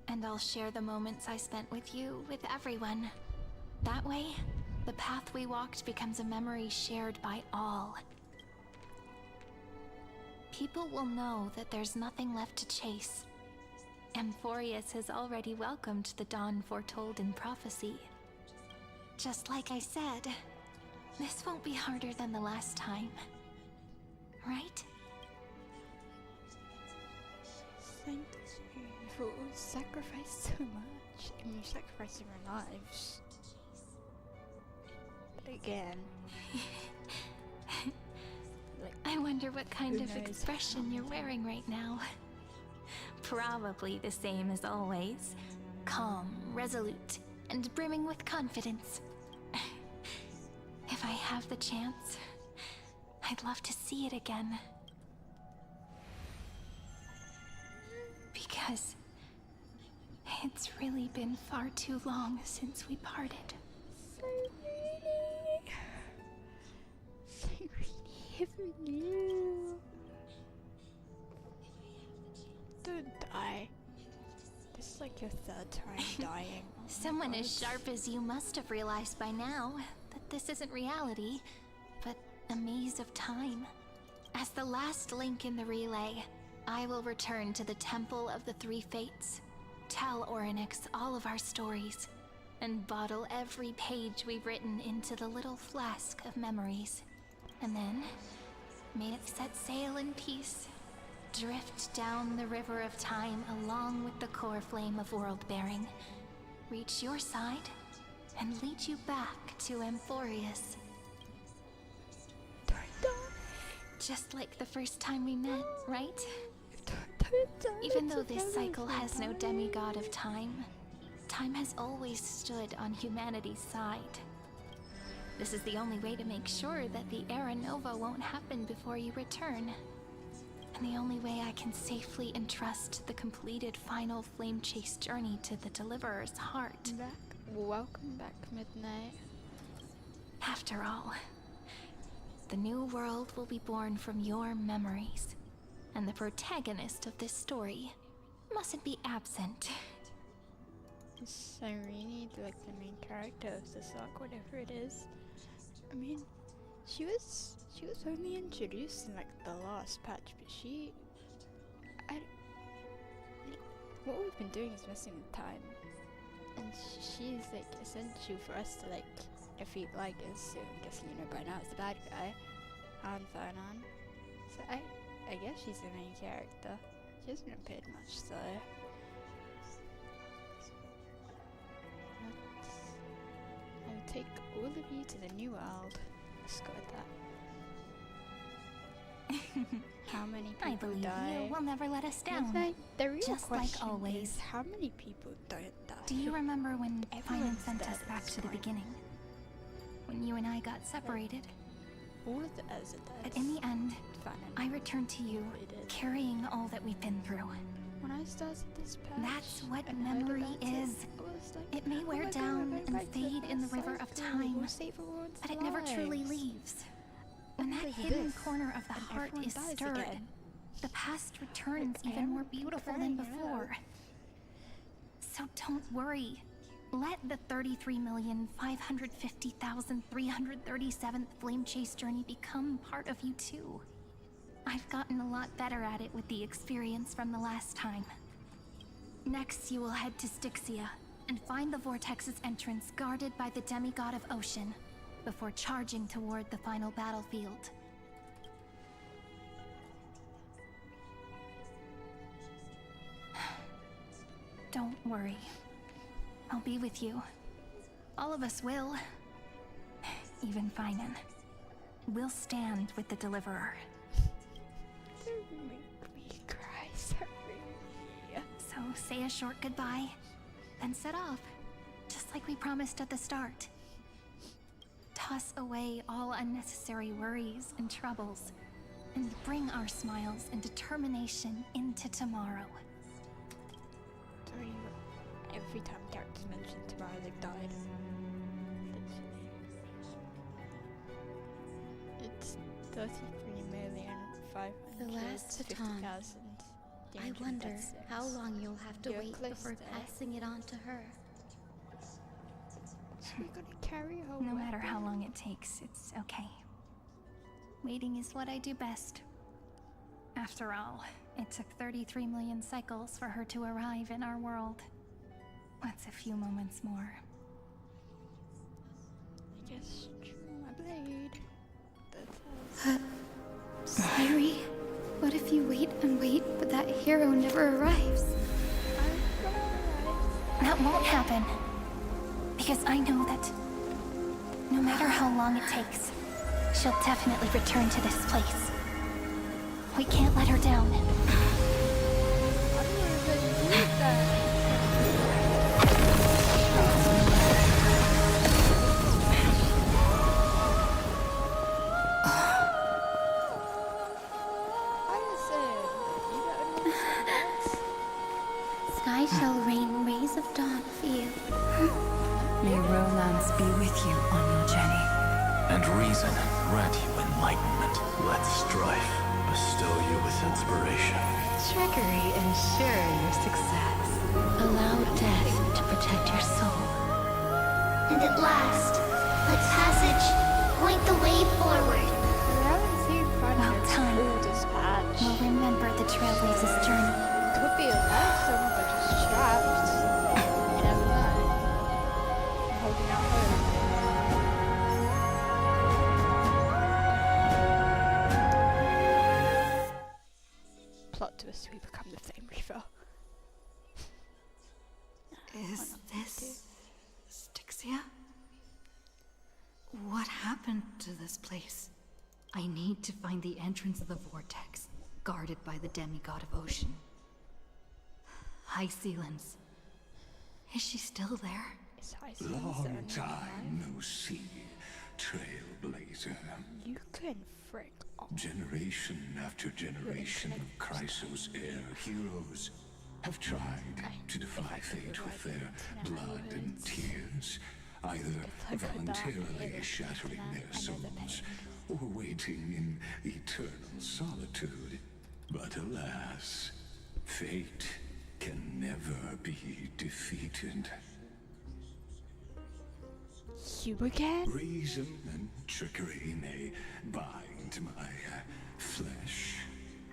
And I'll share the moments I spent with you with everyone. That way, the path we walked becomes a memory shared by all. People will know that there's nothing left to chase. Amphorius has already welcomed the dawn foretold in prophecy. Just like I said, this won't be harder than the last time. Right? Thank you for sacrificing so much. And you're sacrificing your lives. But again, like, I wonder what kind who of knows expression you're wearing right now. Probably the same as always. Calm, resolute, and brimming with confidence. If I have the chance, I'd love to see it again. Because it's really been far too long since we parted. even you. Don't die. This is like your third time dying. Oh Someone as sharp as you must have realized by now that this isn't reality, but a maze of time. As the last link in the relay, I will return to the Temple of the Three Fates, tell Orynyx all of our stories, and bottle every page we've written into the little flask of memories. And then, may it set sail in peace, drift down the river of time along with the core flame of world-bearing, reach your side, and lead you back to Amphorius. Just like the first time we met, right? Even though this cycle has no demigod of time, time has always stood on humanity's side. This is the only way to make sure that the Era Nova won't happen before you return. And the only way I can safely entrust the completed final flame chase journey to the Deliverer's heart. Welcome back, Midnight. After all, the new world will be born from your memories, and the protagonist of this story mustn't be absent. Is Irene like the main character of this arc, whatever it is? I mean, she was only introduced in like the last patch, but what we've been doing is missing the time, and she's like essential for us to like defeat Lycus. So I guess you know by now it's the bad guy, Farnan. So I guess she's the main character. She hasn't appeared much though. I'll take all of you to the new world. Let's go with that. How many people I believe die? you will never let us down. The real Just like question always. is, how many people don't die? Do you remember when Finan Everyone's sent dead us at back this to the point. beginning? When you and I got separated? All of the others are dead. But in the end, Farnan. I returned to you, carrying all that we've been through. When I started this patch, That's what and heard memory about is. I was like, It may oh wear my God, down we're going and back to fade in the first river of cycle. time, We'll save everyone's but it never truly lives. leaves. When that Look at hidden this. corner of the And heart everyone is dies stirred, again. the past returns I even am more beautiful than crying, before. So don't worry. Let the 33,550,337th Flame Chase journey become part of you too. I've gotten a lot better at it with the experience from the last time. Next, you will head to Styxia and find the Vortex's entrance guarded by the demigod of ocean before charging toward the final battlefield. Don't worry. I'll be with you. All of us will. Even Finan. We'll stand with the Deliverer. Don't make me cry, sorry. So say a short goodbye, then set off, just like we promised at the start. Toss away all unnecessary worries and troubles, and bring our smiles and determination into tomorrow. Sorry, every time characters mention tomorrow, they've died. It's 33,550,000. The last baton. I wonder how long you'll have to You're wait close before there. passing it on to her. So we're gonna carry her No matter weapon? how long it takes, it's okay. Waiting is what I do best. After all, it took 33 million cycles for her to arrive in our world. What's a few moments more? I guess my blade. Sayuri, what if you wait and wait, but that hero never arrives? That won't happen. Because I know that no matter how long it takes, she'll definitely return to this place. We can't let her down. Sky shall rain rays of dawn for you. May romance be with you on your journey. and reason grant you enlightenment. Let strife bestow you with inspiration. Trickery ensure your success. Allow death to protect your soul. And at last, let passage point the way forward. Well done. We'll remember the Trailblazer's journey. Could be a life someone but just trapped. You never know. Holding out hope. Plot twist, we become the Flame Reaver. Is this Styxia? What happened to this place? I need to find the entrance of the vortex, guarded by the demigod of ocean. High Sealens. Is she still there? Long time no see, Trailblazer. You can frick off. Generation after generation of Chrysos heir heroes have tried to defy fate with their blood and tears, either voluntarily shattering their souls or waiting in eternal solitude. But alas, fate can never be defeated. You again? Reason and trickery may bind my flesh,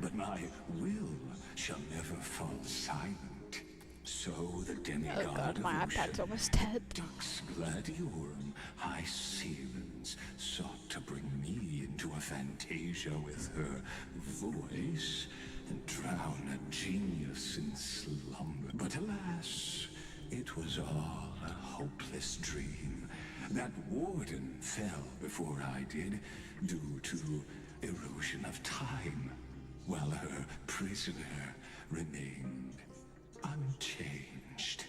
but my will shall never fall silent. So the demigod oh god, my of iPad's ocean, almost dead. Dux Gladiorum, High Sealens, sought to bring me into a fantasia with her voice and drown a genius in slumber. But alas, it was all a hopeless dream. That warden fell before I did, due to erosion of time, while her prisoner remained unchanged.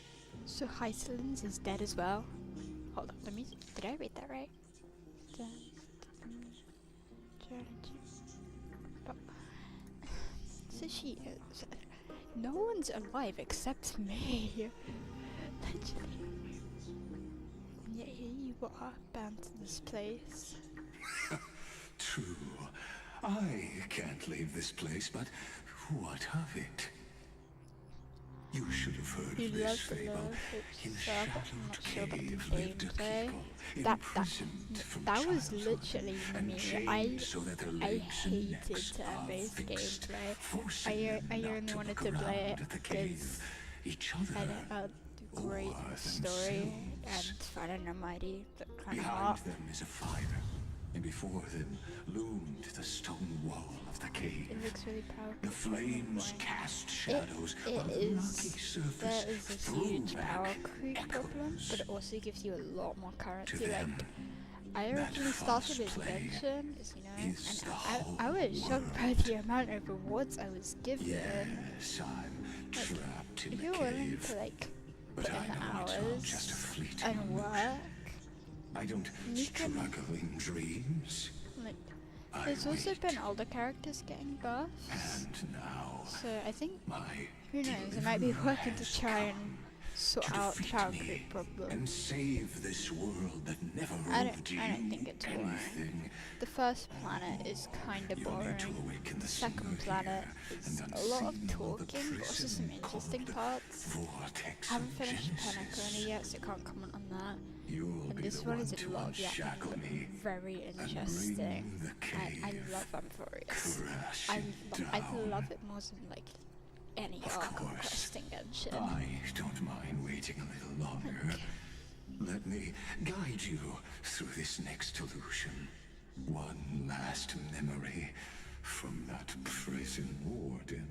So Hycelins is dead as well? Hold on, let me... Did I read that right? So she is... No one's alive except me. Literally. And yet here you are, bound to this place. True. I can't leave this place, but what of it? You should have heard of this fable. In a shadowed cave lived a people, imprisoned from that was childhood, literally and me. chained so that their I legs and hated necks are turn-based fixed, gameplay. forcing them I not only to wanted look to play around it at the because cave, each other, had a great or story themselves. and Fun and Mighty, that kind of Behind art. them is a fire, and before them loomed the stone wall of the cave. It looks really powerful. The flames cast shadows It on the is. rocky surface, There is a threw huge back power creep problem, echoes but it also gives you a lot more currency. to them. I That originally started with false play Genshin, as you know, is the and I was whole shocked by the amount of rewards I was given. Yes, I'm trapped in If the you're willing cave, to but put I in know it's all just a hours fleeting and work, I don't you can- struggle in dreams. like, I there's also wait. been older characters getting buffs. And now, So I think, my who knows, it might be deliverer working to has try and come sort to out the defeat power me creep problem. and save this world that never I owed you don't think it's boring. anything. The first planet is kind of You need boring. to awaken The the second singer planet here is and a lot of unseal the talking, but also some prison interesting called parts. Vortex I haven't of finished Genesis. Penacony yet, so I can't comment on that. You'll And be this the one one is a to lot of unshackle yapping, me but very and interesting. bring the I cave love Amphorius. crashing I down. love it more than like any Of arc course. quest in Genshin. I don't mind waiting a little longer. Let me guide you through this next illusion. One last memory from that prison warden.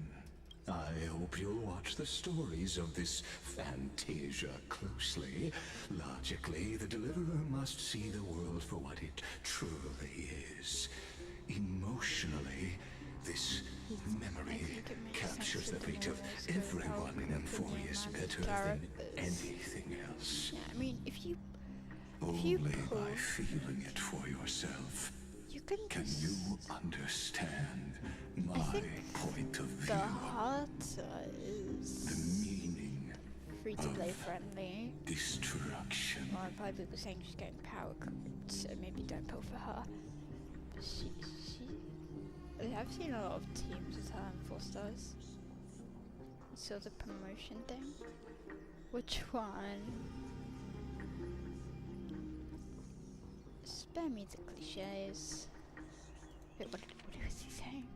I hope you'll watch the stories of this fantasia closely. Logically, the Deliverer must see the world for what it truly is. Emotionally, this memory captures the fate of everyone in Emphorius better than anything else. Yeah, I mean, if you Only pull, by feeling it for yourself you can you understand my point of view. the heart is The meaning free to play friendly. destruction. probably was saying she's getting power crept, so maybe don't pull for her. I've seen a lot of teams with her in 4 stars. So the promotion thing. Which one? Spare me the cliches. Wait, what was he saying?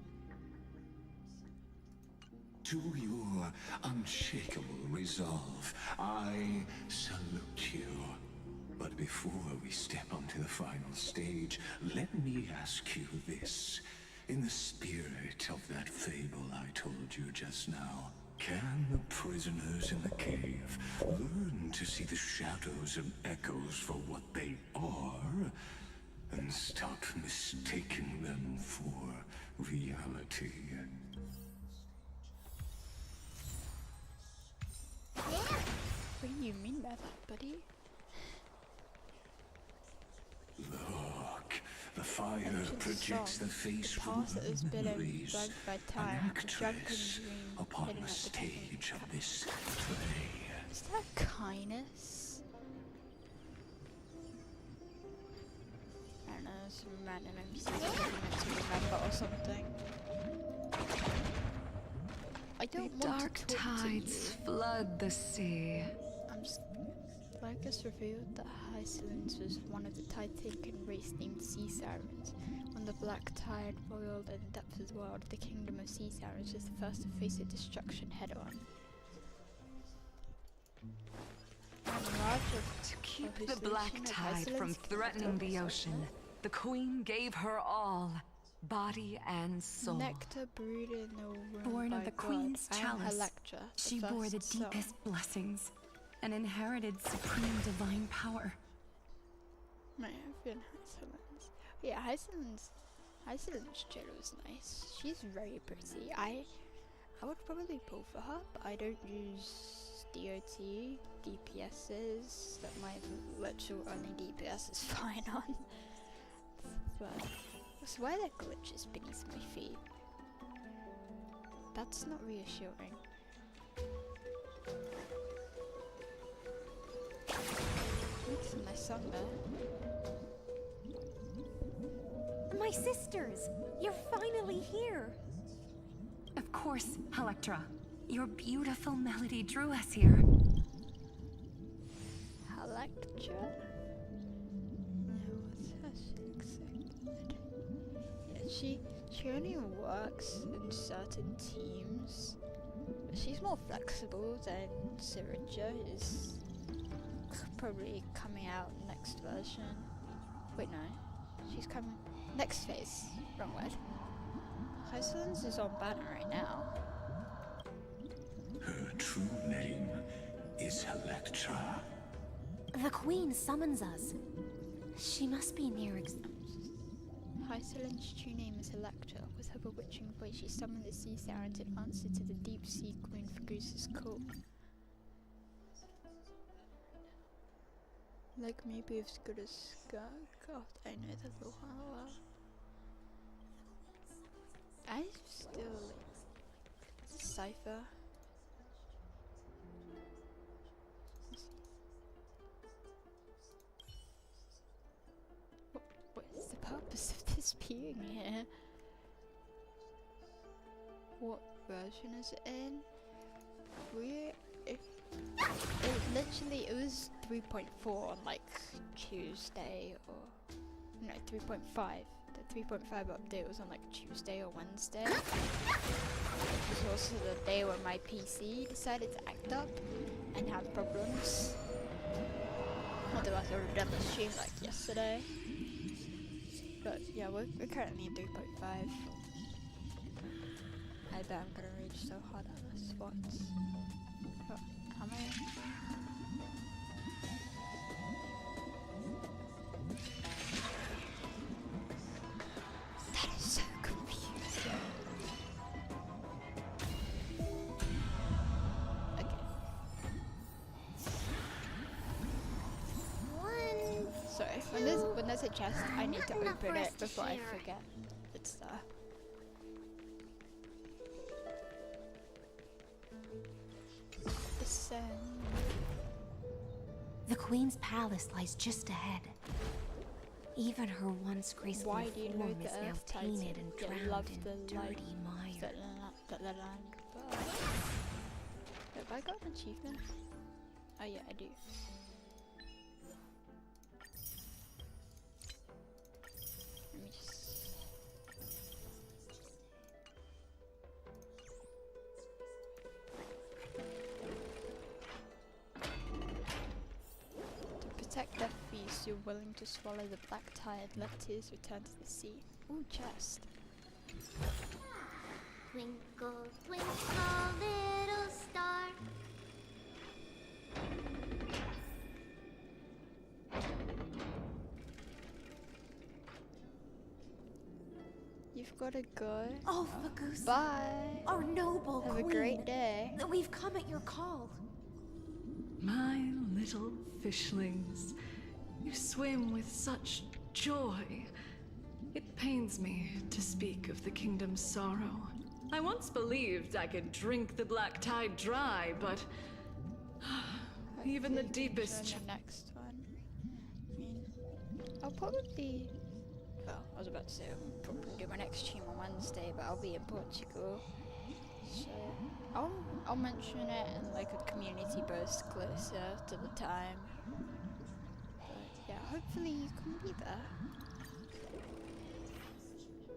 To your unshakable resolve, I salute you. But before we step onto the final stage, let me ask you this. In the spirit of that fable I told you just now, can the prisoners in the cave learn to see the shadows and echoes for what they are, and stop mistaking them for reality? What do you mean by that, buddy? Look, the fire projects the face from has been memories. drugged by An time, actress upon the stage of this play. Is that kindness? I don't know, some random NPCs meant to remember or something. I don't want Dark to talk tides to you. flood the sea. Lycus revealed that Hycelins was one of the Titan race named Sea Sirens. When the Black Tide boiled in the depths of the world, the kingdom of Sea Sirens was the first to face its destruction head-on. To keep the black tide from threatening the ocean, the queen gave her all, body and soul. Nectar brewed in the womb Born by of the God, Queen's I am chalice, Electra, she bore the first son. deepest blessings and inherited supreme divine power. Might have been Hycelins. Yeah, Hycelin's chill was nice. She's very pretty. I would probably pull for her, but I don't use DOT, DPSs, that my literal only DPS is fine on. But so why are there glitches beneath my feet? That's not reassuring. That's a nice song there. My sisters! You're finally here! Of course, Electra. Your beautiful melody drew us here. Electra? No, what's her so good? Yeah, she only works in certain teams. She's more flexible than Syringa is probably coming out next version. Wait, no. She's coming next phase. Wrong word. Hycelins is on banner right now. Her true name is Electra. The Queen summons us. She must be near Hycelin's true name is Electra. With her bewitching voice, she summoned the sea sirens in answer to the deep sea queen Fagusa's call. Like maybe as good as Scourge. God, I know that little well. I still like Cypher. What's the purpose of this being here? What version is it in? It was 3.4 on like Tuesday or no 3.5. The 3.5 update was on like Tuesday or Wednesday. Which was also the day when my PC decided to act up and have problems. Otherwise I would have done the stream like yesterday. But yeah, we're currently in 3.5. I bet I'm gonna reach so hard on the spots. Oh, how am I? That is so confusing. Okay. Sorry, when there's a chest, I need to open it before I forget it's there. The Queen's palace lies just ahead. Even her once graceful Why do you form load the is now Earth painted Titan? and Yeah, drowned love in the dirty life mire. that the land. But have I got an achievement? Oh yeah, I do. Let me just. To protect their feast, you're willing to swallow the black tide, let tears return to the sea. Ooh, chest. Twinkle, twinkle, little star. You've got to go. Oh, Fagusa. Bye. Our noble Have queen. a great day. We've come at your call. My little fishlings, you swim with such joy. It pains me to speak of the kingdom's sorrow. I once believed I could drink the black tide dry, but even the deepest. The next one. I mean, I'll probably. Well, I was about to say I'll probably do my next stream on Wednesday, but I'll be in Portugal, so I'll mention it in like a community post closer to the time. But yeah, hopefully you can be there.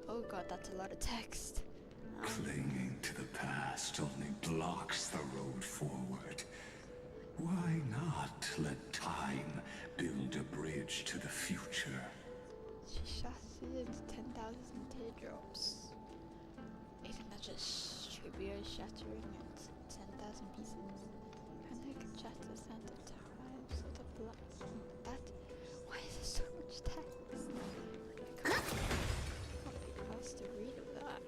Oh god, that's a lot of text. Clinging to the past only blocks the road forward. Why not let time build a bridge to the future? She shattered into 10,000 teardrops. Isn't that just Trivia shattering into 10,000 pieces? And I can shatter center times of the blood. That. Why is there so much text? I can't be asked to read all that.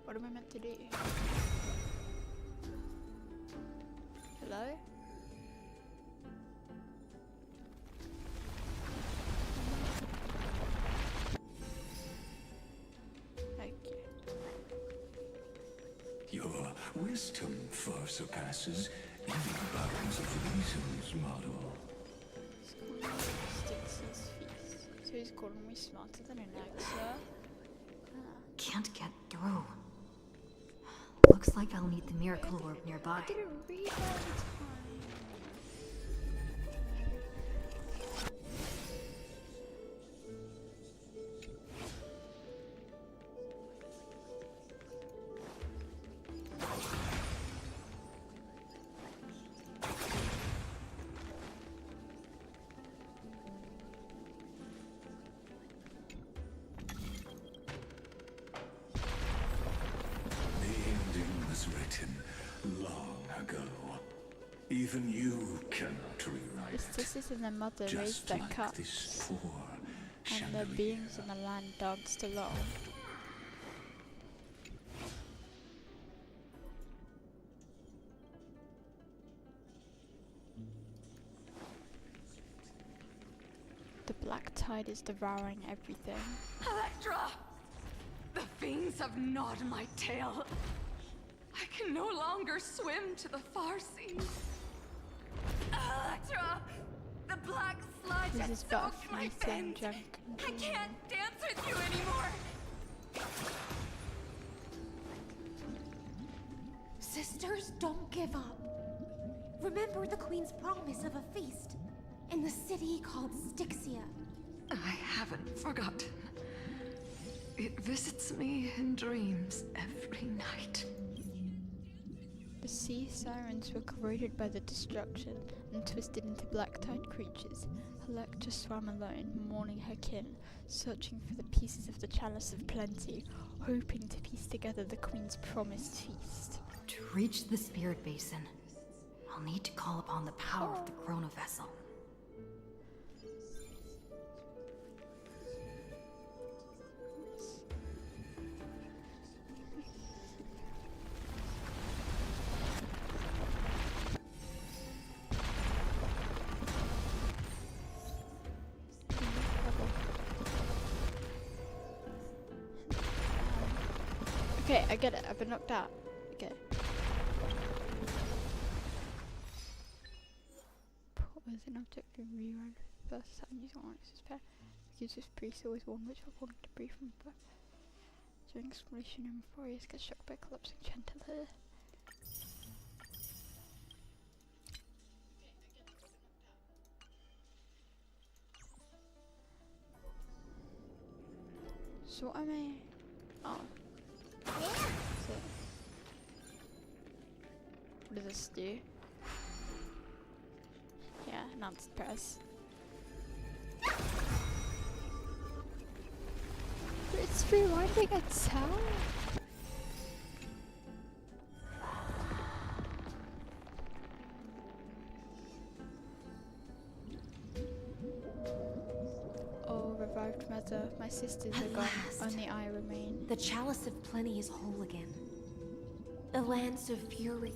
What am I meant to do? Hello? Okay. Your wisdom far surpasses any bounds of reason's model. Sticks his feast. So he's calling me smarter than an Exa. Can't get through. Looks like I'll need the miracle orb nearby. I didn't read all the time. Even you cannot rewrite The sisters and their mother raised just their like cups, this poor and the beings in the land danced along. The black tide is devouring everything. Electra! The fiends have gnawed my tail. I can no longer swim to the far seas. Electra! The black sludge This has is but soaked a my fleeting fins. junk. I can't dance with you anymore. Sisters, don't give up. Remember the Queen's promise of a feast in the city called Styxia. I haven't forgotten. It visits me in dreams every night. The sea sirens were corroded by the destruction and twisted into black-tide creatures. Electra swam alone, mourning her kin, searching for the pieces of the Chalice of Plenty, hoping to piece together the Queen's promised feast. To reach the Spirit Basin, I'll need to call upon the power of the Chrono Vessel. Okay, I get it. I've been knocked out. Okay. Pause an object to rerun first time using Onyx's pair. Because this priest always one which I wanted to brief him, but during exploration and before he gets shocked by collapsing chandelier. So what am I? Oh. So, what does this do? Yeah, announced press. It's rewinding itself. Oh, revived mother. My sisters are gone. Only I remain. The Chalice of Plenty is whole again. A lance of fury.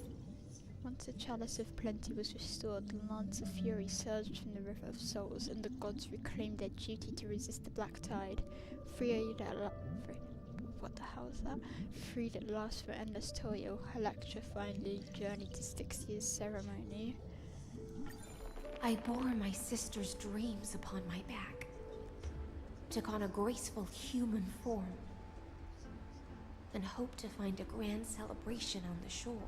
Once the Chalice of Plenty was restored, the Lance of Fury surged from the River of Souls, and the gods reclaimed their duty to resist the Black Tide. What the hell is that? Freed at last from endless toil, Electra finally journeyed to Styxia's ceremony. I bore my sister's dreams upon my back, took on a graceful human form, and hoped to find a grand celebration on the shore.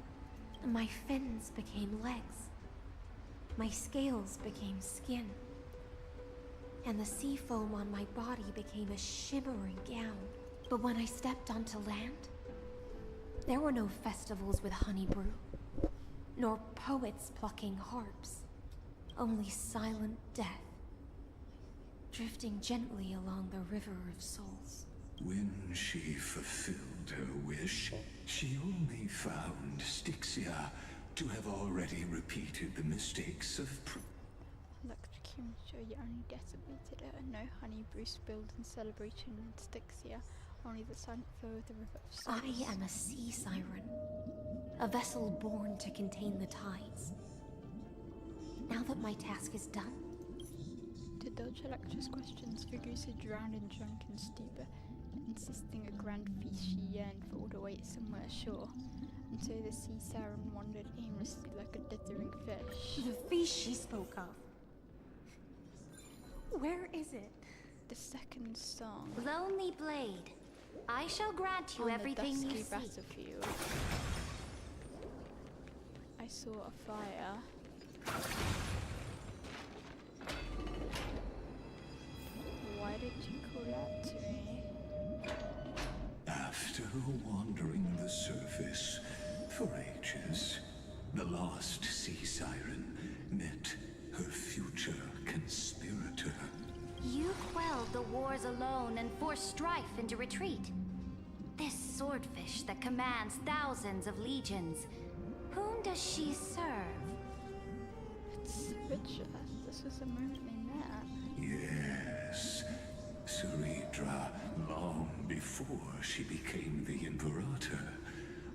My fins became legs, my scales became skin, and the sea foam on my body became a shimmering gown. But when I stepped onto land, there were no festivals with honey brew, nor poets plucking harps, only silent death, drifting gently along the River of Souls. When she fulfilled her wish, she only found Styxia to have already repeated the mistakes of Electra came to show you only decimated her, and no honey brew spilled in celebration in Styxia, only the silent flow of the River of Souls. I am a sea siren, a vessel born to contain the tides. Now that my task is done, to dodge Electra's questions, Ragusa drowned in drunken stupor, insisting a grand feast she yearned for would await somewhere ashore. And so the sea siren wandered aimlessly like a dithering fish. the feast she spoke of. Where is it? The second song. Lonely Blade, I shall grant you On everything the you dusky seek. battlefield, I saw a fire. Why did you call out to me? After wandering the surface for ages, the lost sea siren met her future conspirator. You quelled the wars alone and forced strife into retreat. This swordfish that commands thousands of legions, whom does she serve? It's Richard. This was the moment they met. Yes, Ceridra, long before she became the Imperator,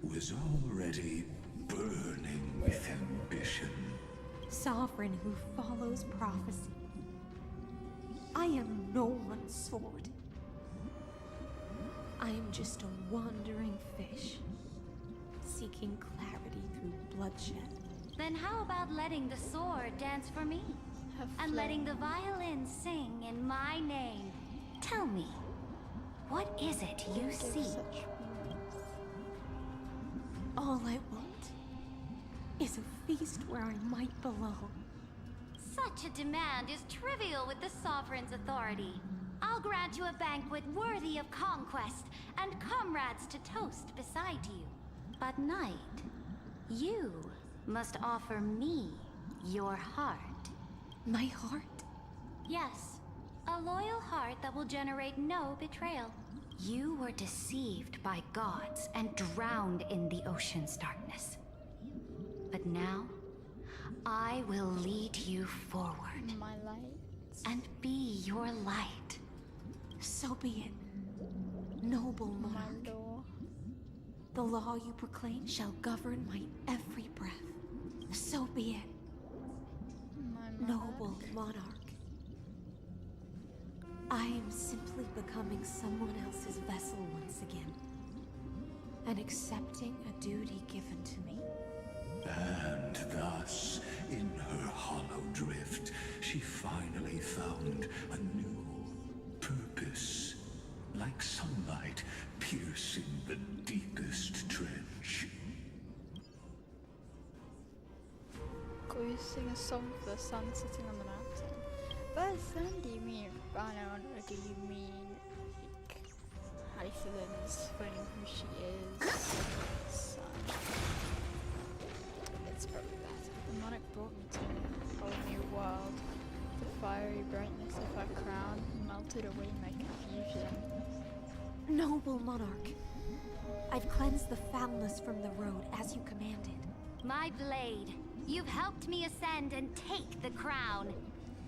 was already burning with ambition. Sovereign who follows prophecy. I am no one's sword. I am just a wandering fish, seeking clarity through bloodshed. Then how about letting the sword dance for me? And letting the violin sing in my name? Tell me, what is it you seek? All I want is a feast where I might belong. Such a demand is trivial with the Sovereign's authority. I'll grant you a banquet worthy of conquest and comrades to toast beside you. But night, You must offer me your heart. My heart? Yes, a loyal heart that will generate no betrayal. You were deceived by gods and drowned in the ocean's darkness. But now, I will lead you forward. My light. And be your light. So be it. Noble monarch. The law you proclaim shall govern my every breath. So be it. Noble monarch. I am simply becoming someone else's vessel once again. And accepting a duty given to me. And thus, in her hollow drift, she finally found a new purpose. Like sunlight piercing the deepest trench. Could you sing a song for the sun sitting on the mountain? By sun, do you mean Rana, or do you mean like Hythlin's finding who she is? Sun. It's probably that. The monarch brought me to a whole new world. The fiery brightness of her crown melted away my confusion. Noble monarch, I've cleansed the foulness from the road as you commanded. My blade, you've helped me ascend and take the crown.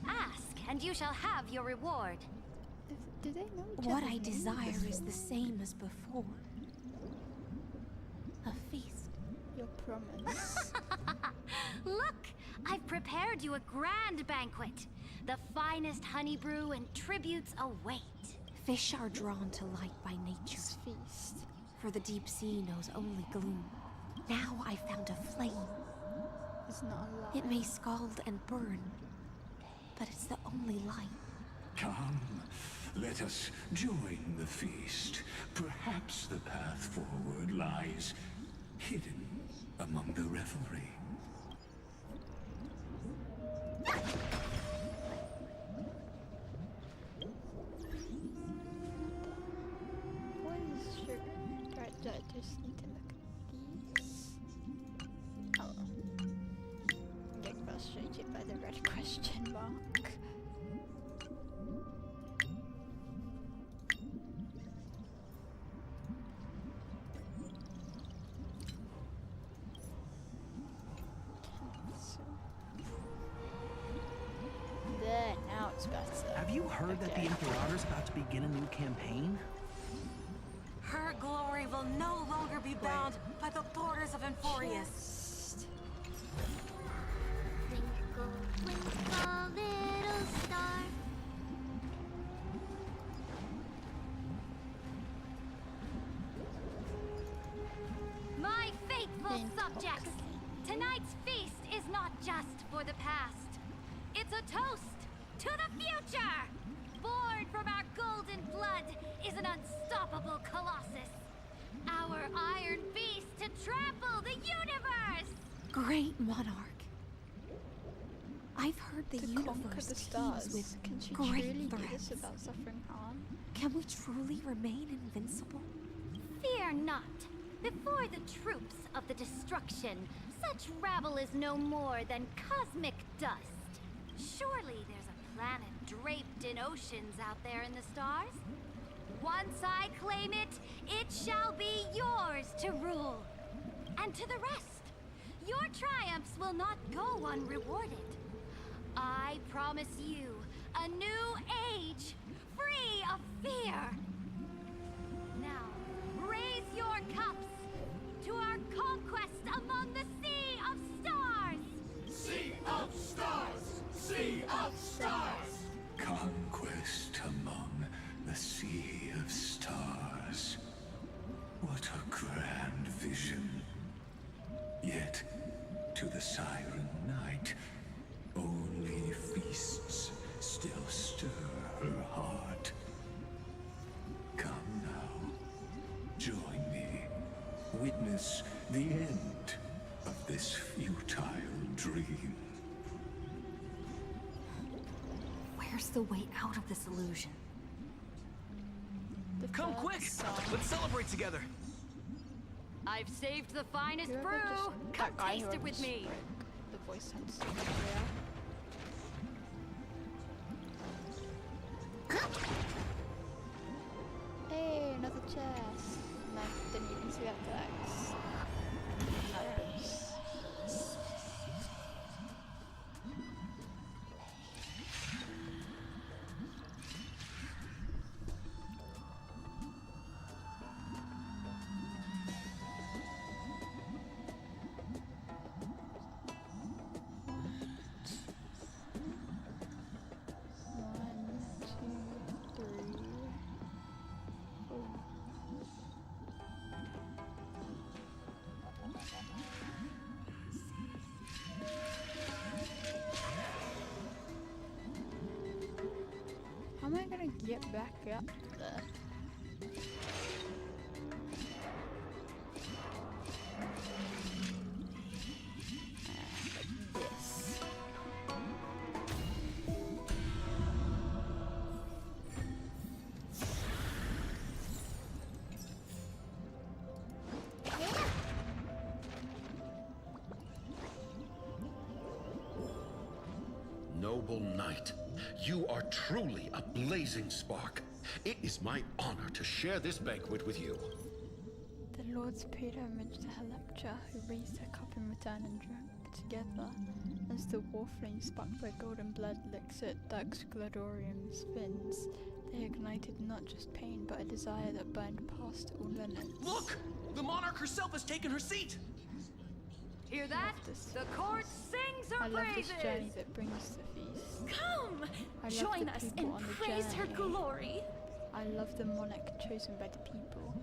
Ask, and you shall have your reward. Do they know each What other's I names? desire is the same as before. A feast. Your promise. Look, I've prepared you a grand banquet. The finest honey brew and tributes await. Fish are drawn to light by nature. Feast. For the deep sea knows only gloom. Now I found a flame. It's not a lie. It may scald and burn, but it's the only light. Come, let us join the feast. Perhaps the path forward lies hidden among the revelry. What is sugar? Do I just need to look at these? Oh. I'm getting frustrated by the red question mark. There, now it's better. Have you heard that the Imperator's about to begin a new campaign? Her glory will no longer be bound by the borders of Enforius. Twinkle, twinkle, little star. My faithful subjects, tonight's feast is not just for the past. It's a toast to the future! Born from our golden blood is an unstoppable colossus. Our iron beast to trample the universe! Great monarch. I've heard the To conquer universe the teems stars. with Can she great truly do this threats. without suffering harm? Can we truly remain invincible? Fear not. Before the troops of the destruction, such rabble is no more than cosmic dust. Surely there's a planet draped in oceans out there in the stars. Once I claim it, it shall be yours to rule. And to the rest, your triumphs will not go unrewarded. I promise you a new age, free of fear. Now, raise your cups to our conquest among the Sea of Stars! Sea of Stars! Sea of Stars! Conquest among the Sea of Stars. What a grand vision. Yet, to the Siren Knight, only feasts still stir her heart. Come now, join me. Witness the end of this futile dream. Where's the way out of this illusion? Come quick! Let's celebrate together! I've saved the finest Whoever brew. just- Come that guy taste who it with just me. spoke, the voice sounds so familiar. Hey, another chest. No, didn't even see that text. Nice. How am I gonna get back up there? Like this. Noble knight, you are truly a blazing spark. It is my honor to share this banquet with you. The lords paid homage to Helectra, who raised her cup in return and drank together. As the war flames sparked by golden blood licks at Dux Gladiorium's fins, they ignited not just pain, but a desire that burned past all limits. Look! The monarch herself has taken her seat! Hear that? The court sings her I love praises. this journey that brings the feast. Come! I love Join the us people and on the praise her journey. glory. I love the monarch chosen by the people.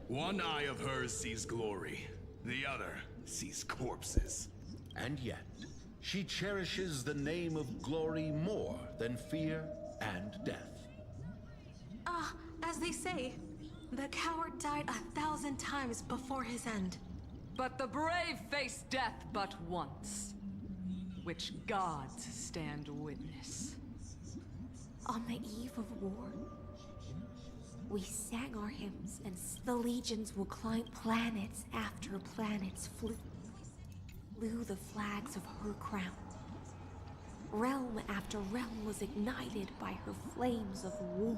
One eye of hers sees glory, the other sees corpses. And yet, she cherishes the name of glory more than fear and death. As they say, the coward died 1,000 times before his end. But the brave face death but once, which gods stand witness. On the eve of war, we sang our hymns, and the legions will climb planets after planets flew the flags of her crown. Realm after realm was ignited by her flames of war.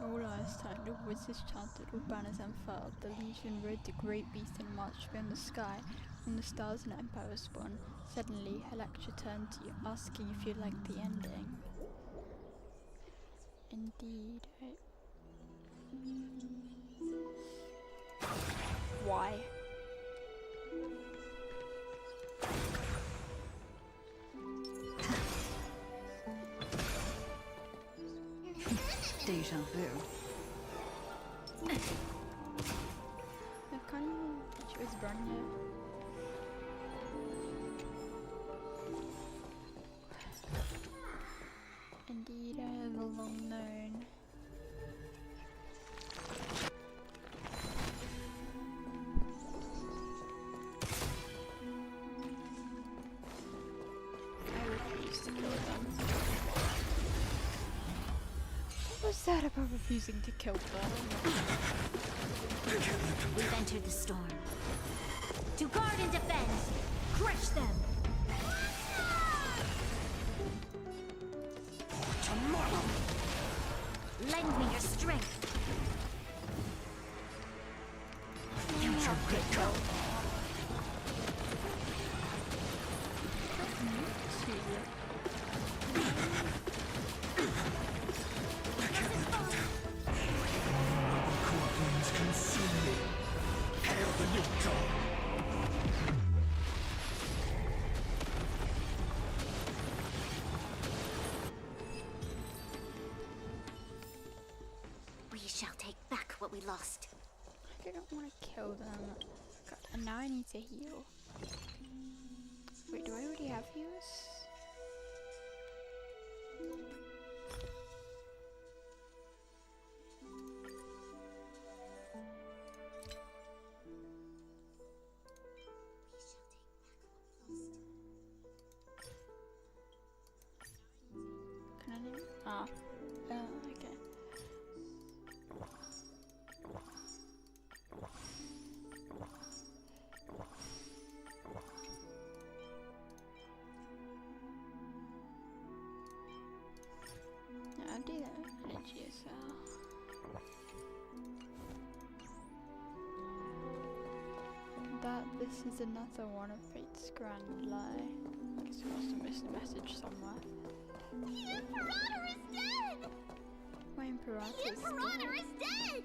All eyes turned, all voices chanted, all banners unfurled. The legion rode the great beast and marched beyond the sky. When the stars and empire was born, suddenly Helectra turned to you, asking if you liked the ending. Indeed. Why? Deja vu. I can't even picture his brand yet. Indeed, I have long known. I refuse to kill them. What was that about refusing to kill them? We've entered the storm. To guard and defend, crush them! Tomorrow! Lend me your strength! Future could come! Consume me! Hail the new dawn! We shall take back what we lost. I don't want to kill them. God, and now I need to heal. Wait, do I already have heals? Can I name? Ah. Okay. that this is another one of Fate's grand lie. I guess I must have missed a message somewhere. The Imperator is dead! My Imperator The Imperator is dead!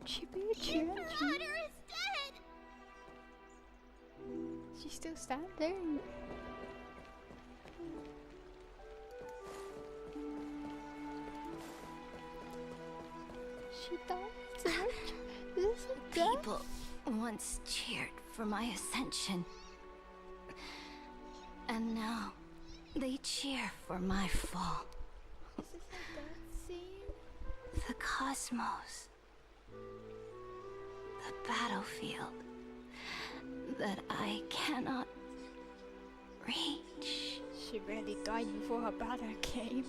Chibi, The Imperator is dead! She's still standing. She died. This is People once cheered for my ascension. And now they cheer for my fall. Is this a death scene? The cosmos. The battlefield that I cannot reach. She really died before her banner came.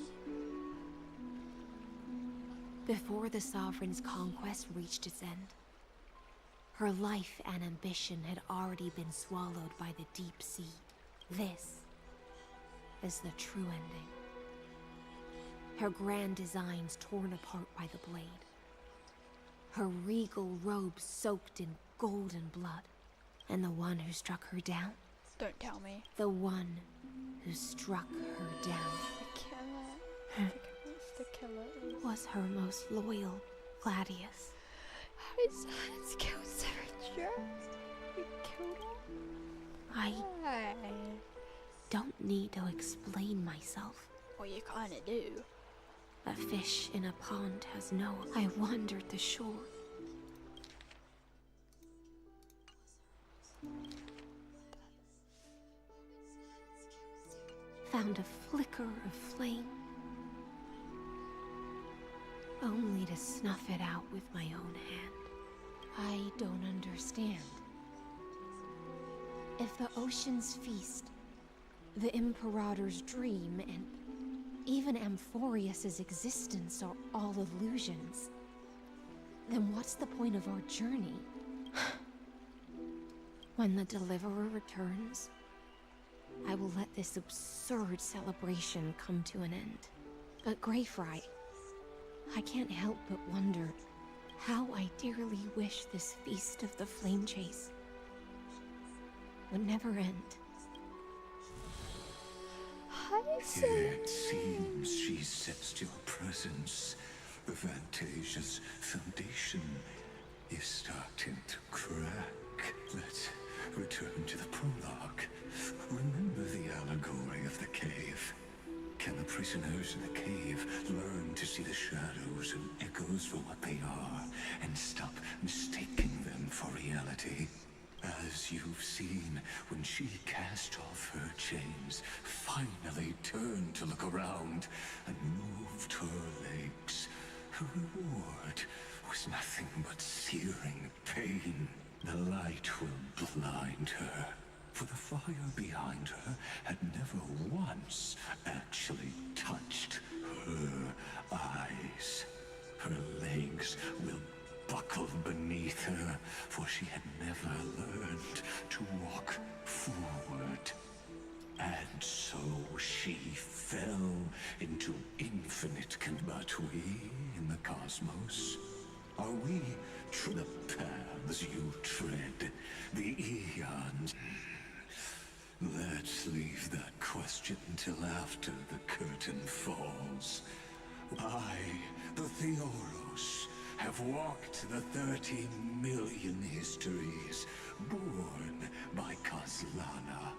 Before the Sovereign's conquest reached its end, her life and ambition had already been swallowed by the deep sea. This is the true ending. Her grand designs torn apart by the blade. Her regal robe soaked in golden blood. And the one who struck her down? Don't tell me. The one who struck her down. The killer. The killer is... was her most loyal Gladius. His sons killed Scourge. You killed him? I Why? don't need to explain myself. Well, you kinda do. A fish in a pond has no... I wandered the shore. Found a flicker of flame. Only to snuff it out with my own hand. I don't understand. If the ocean's feast, the Imperator's dream, and even Amphorius's existence are all illusions, then what's the point of our journey? When the Deliverer returns, I will let this absurd celebration come to an end. But Greyfry, I can't help but wonder how I dearly wish this feast of the Flame Chase would never end. It seems she sensed your presence. The Fantasia's foundation is starting to crack. Let's return to the prologue. Remember the allegory of the cave? Can the prisoners in the cave learn to see the shadows and echoes for what they are, and stop mistaking them for reality? As you've seen, when she cast off her chains, finally turned to look around, and moved her legs, her reward was nothing but searing pain. The light will blind her, for the fire behind her had never once actually touched her eyes. Her legs will buckle beneath her, for she had never learned to walk forward. And so she fell into infinite but we in the cosmos, are we true the paths you tread, the eons? Let's leave that question till after the curtain falls. I, the Theoros, have walked the 30 million histories, born by Kozlana.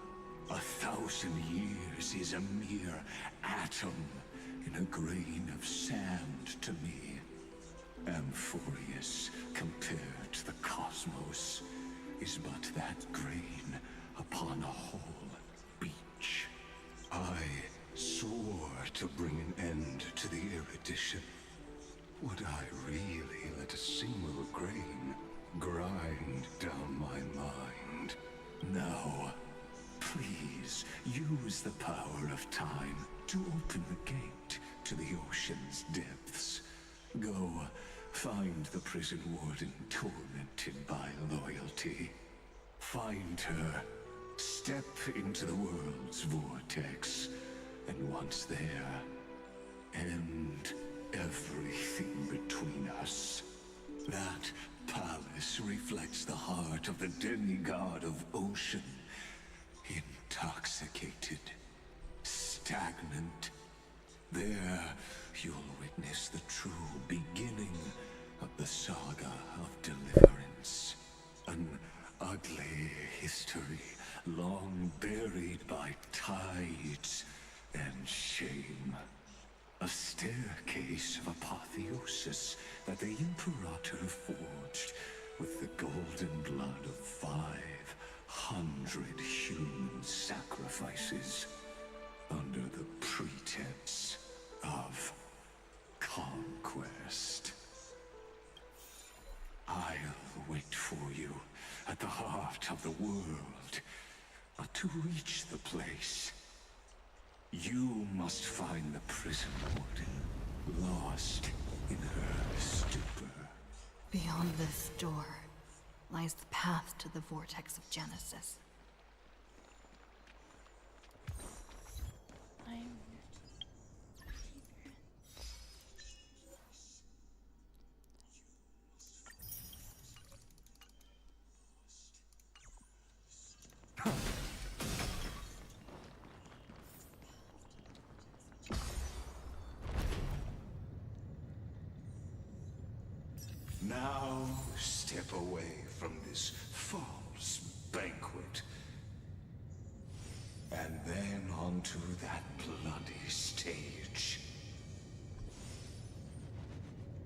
1,000 years is a mere atom in a grain of sand to me. Amphorius, compared to the cosmos, is but that grain upon a whole beach. I swore to bring an end to the erudition. Would I really let a single grain grind down my mind? No. Please use the power of time to open the gate to the ocean's depths. Go, find the prison warden tormented by loyalty. Find her, step into the world's vortex, and once there, end everything between us. That palace reflects the heart of the demigod of ocean. Intoxicated, stagnant. There, you'll witness the true beginning of the saga of deliverance. An ugly history, long buried by tides and shame. A staircase of apotheosis that the Imperator forged with the golden blood of 500 human sacrifices under the pretense of conquest. I'll wait for you at the heart of the world, but to reach the place, you must find the prison warden, lost in her stupor. Beyond this door lies the path to the vortex of Genesis. Now step away from this false banquet. And then onto that bloody stage.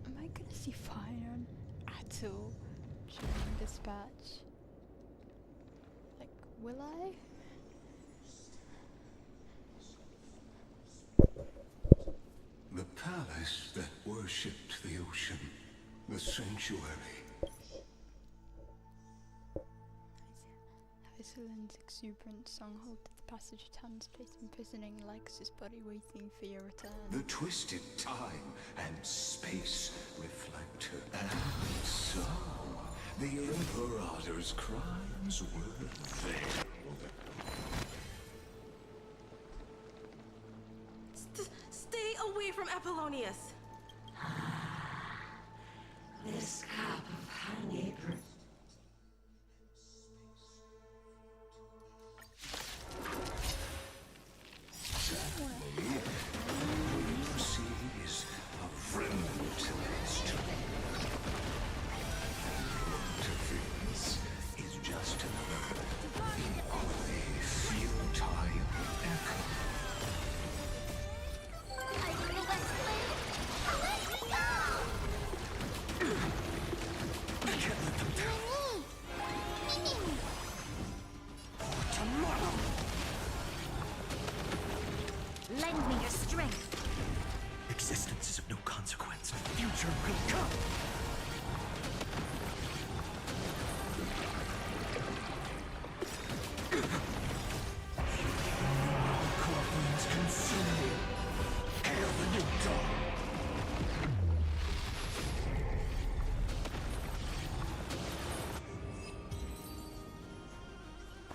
Am I gonna see fire at all during this batch? Like, will I? The palace that worshipped the ocean. The sanctuary. Iceland's exuberant song holds the passage of time's place imprisoning Lex's body waiting for your return. The twisted time and space reflect her. And so, the Imperator's crimes were veiled. Stay away from Apollonius! This cup of honey. Sadly, all you see is a remnant of history. Interference is just another equally futile echo. Lend me your strength. Existence is of no consequence. Future will come. Corpulence consuming. Hail the new dawn.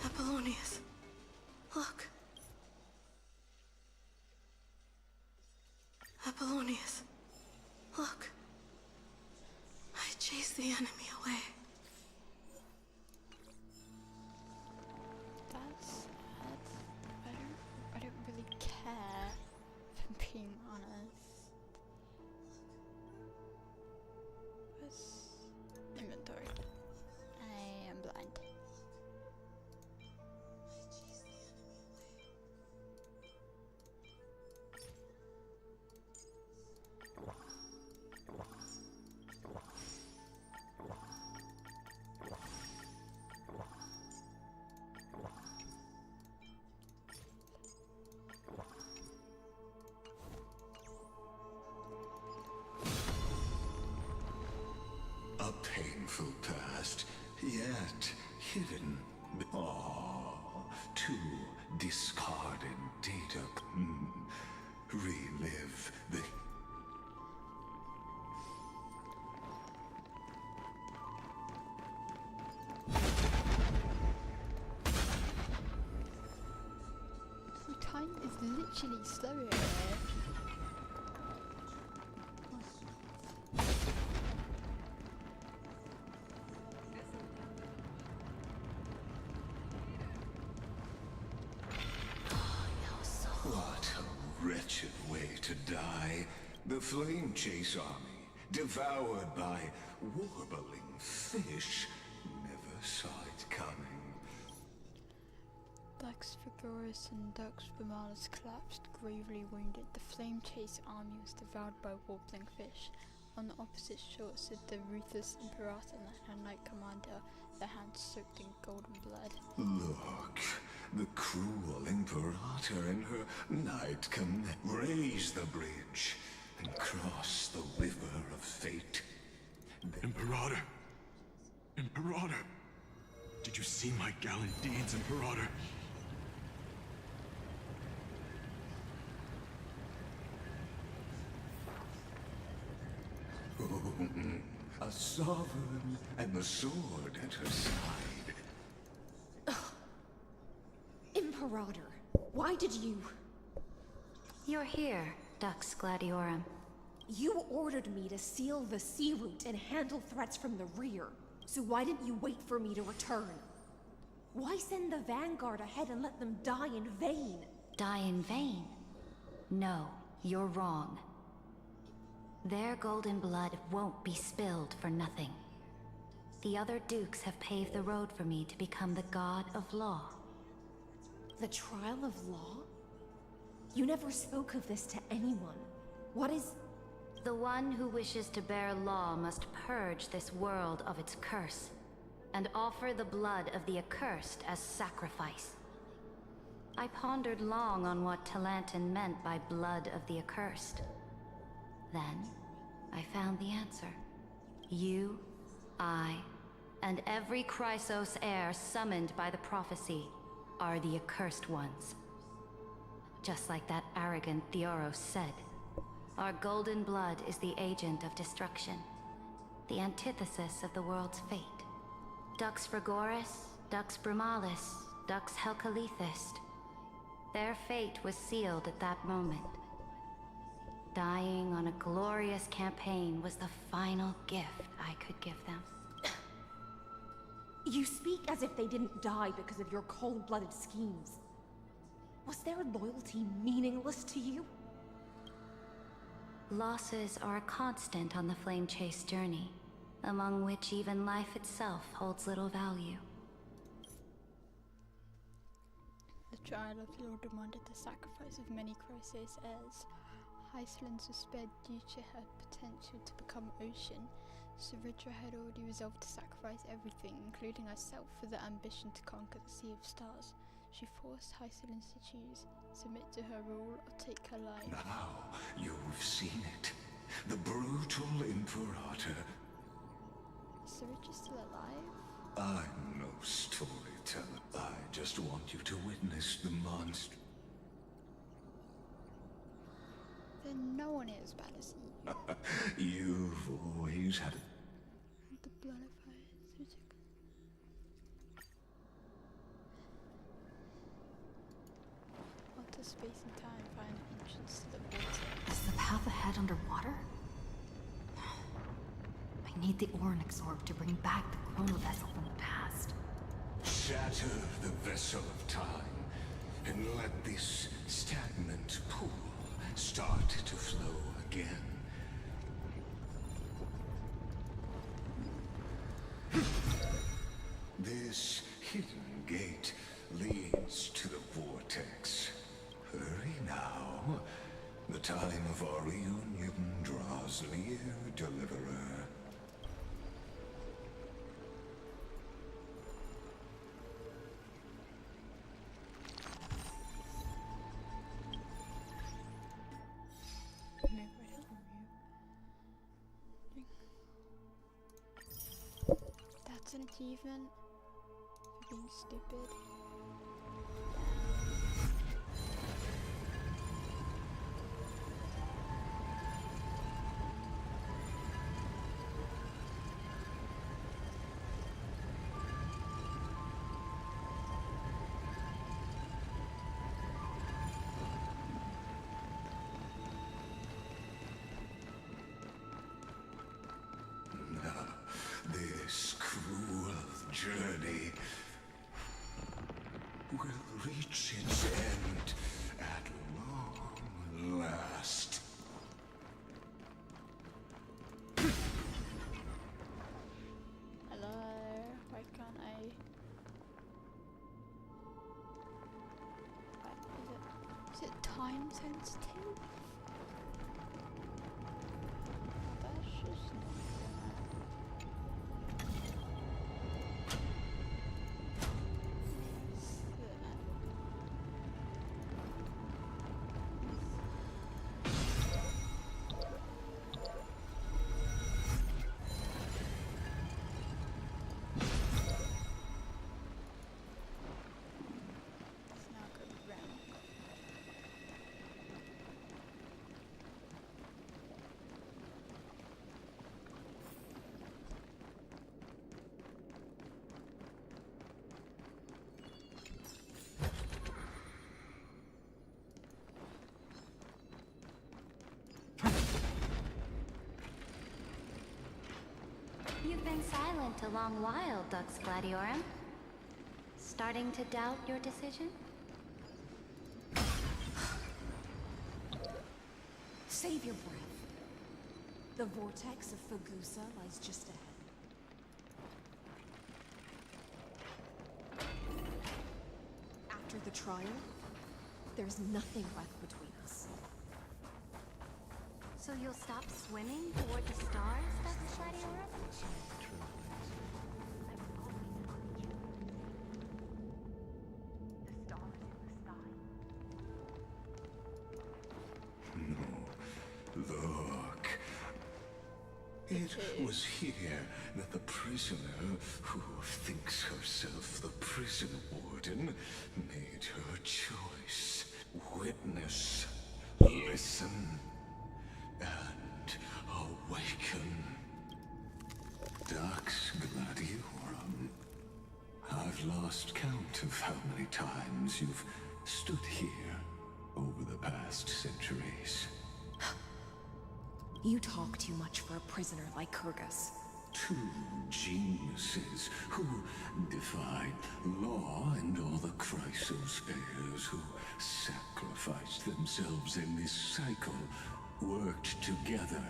Apollonius, look. Apollonius, look. I chased the enemy away. That's sad. I don't really care, if I'm being honest. Where's inventory? I am blind. A painful past, yet hidden. To discarded data. Relive the... My time is literally slow here. die. The Flame Chase army, devoured by warbling fish, never saw it coming. Dux Vigorous and Dux Vimalis collapsed, gravely wounded. The Flame Chase army was devoured by warbling fish. On the opposite shore stood the ruthless Imperator and her Knight Commander, their hands soaked in golden blood. Look, the cruel Imperator and her Knight raise the bridge and cross the river of fate. Imperator! Imperator! Did you see my gallant deeds, Imperator? A sovereign and the sword at her side. Imperator, why did you... You're here, Dux Gladiorum. You ordered me to seal the sea route and handle threats from the rear. So why didn't you wait for me to return? Why send the Vanguard ahead and let them die in vain? Die in vain? No, you're wrong. Their golden blood won't be spilled for nothing. The other dukes have paved the road for me to become the god of law. The trial of law? You never spoke of this to anyone. What is... The one who wishes to bear law must purge this world of its curse, and offer the blood of the accursed as sacrifice. I pondered long on what Talantin meant by blood of the accursed. Then, I found the answer. You, I, and every Chrysos heir summoned by the prophecy are the accursed ones. Just like that arrogant Theoros said, our golden blood is the agent of destruction, the antithesis of the world's fate. Dux Frigoris, Dux Brumalis, Dux Helcalethist. Their fate was sealed at that moment. Dying on a glorious campaign was the final gift I could give them. You speak as if they didn't die because of your cold-blooded schemes. Was their loyalty meaningless to you? Losses are a constant on the Flame Chase journey, among which even life itself holds little value. The trial of law demanded the sacrifice of many Chrysos heirs. Iceland was spared due to her potential to become ocean. Saridra had already resolved to sacrifice everything, including herself, for the ambition to conquer the Sea of Stars. She forced Iceland to choose, submit to her rule or take her life. Now you've seen it. The brutal Imperator. Is Saridra still alive? I'm no storyteller. I just want you to witness the monster. Then no one is as bad as you. You've always had it. The blood of Saridra. Alter space and time, find an entrance to the water. Is the path ahead underwater? I need the Oryx orb to bring back the chrono vessel from the past. Shatter the vessel of time, and let this stagnant pool start to flow again. This hidden gate leads to the vortex. Hurry now. The time of our reunion draws near, Deliverer. That's an achievement for being stupid. This cruel journey will reach its end at long last. Is it time sensitive? That's just not You've been silent a long while, Dux Gladiorum. Starting to doubt your decision? Save your breath. The vortex of Fagusa lies just ahead. After the trial, there's nothing left between us. So you'll stop swimming toward the stars, Dux Gladiorum? Look. It was here that the prisoner, who thinks herself the prison warden, made her choice. Witness, listen, and awaken. Dux Gladiorum. I've lost count of how many times you've stood here over the past centuries. You talk too much for a prisoner like Kurgus. Two geniuses who defied law and all the Chrysos heirs who sacrificed themselves in this cycle, worked together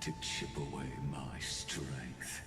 to chip away my strength.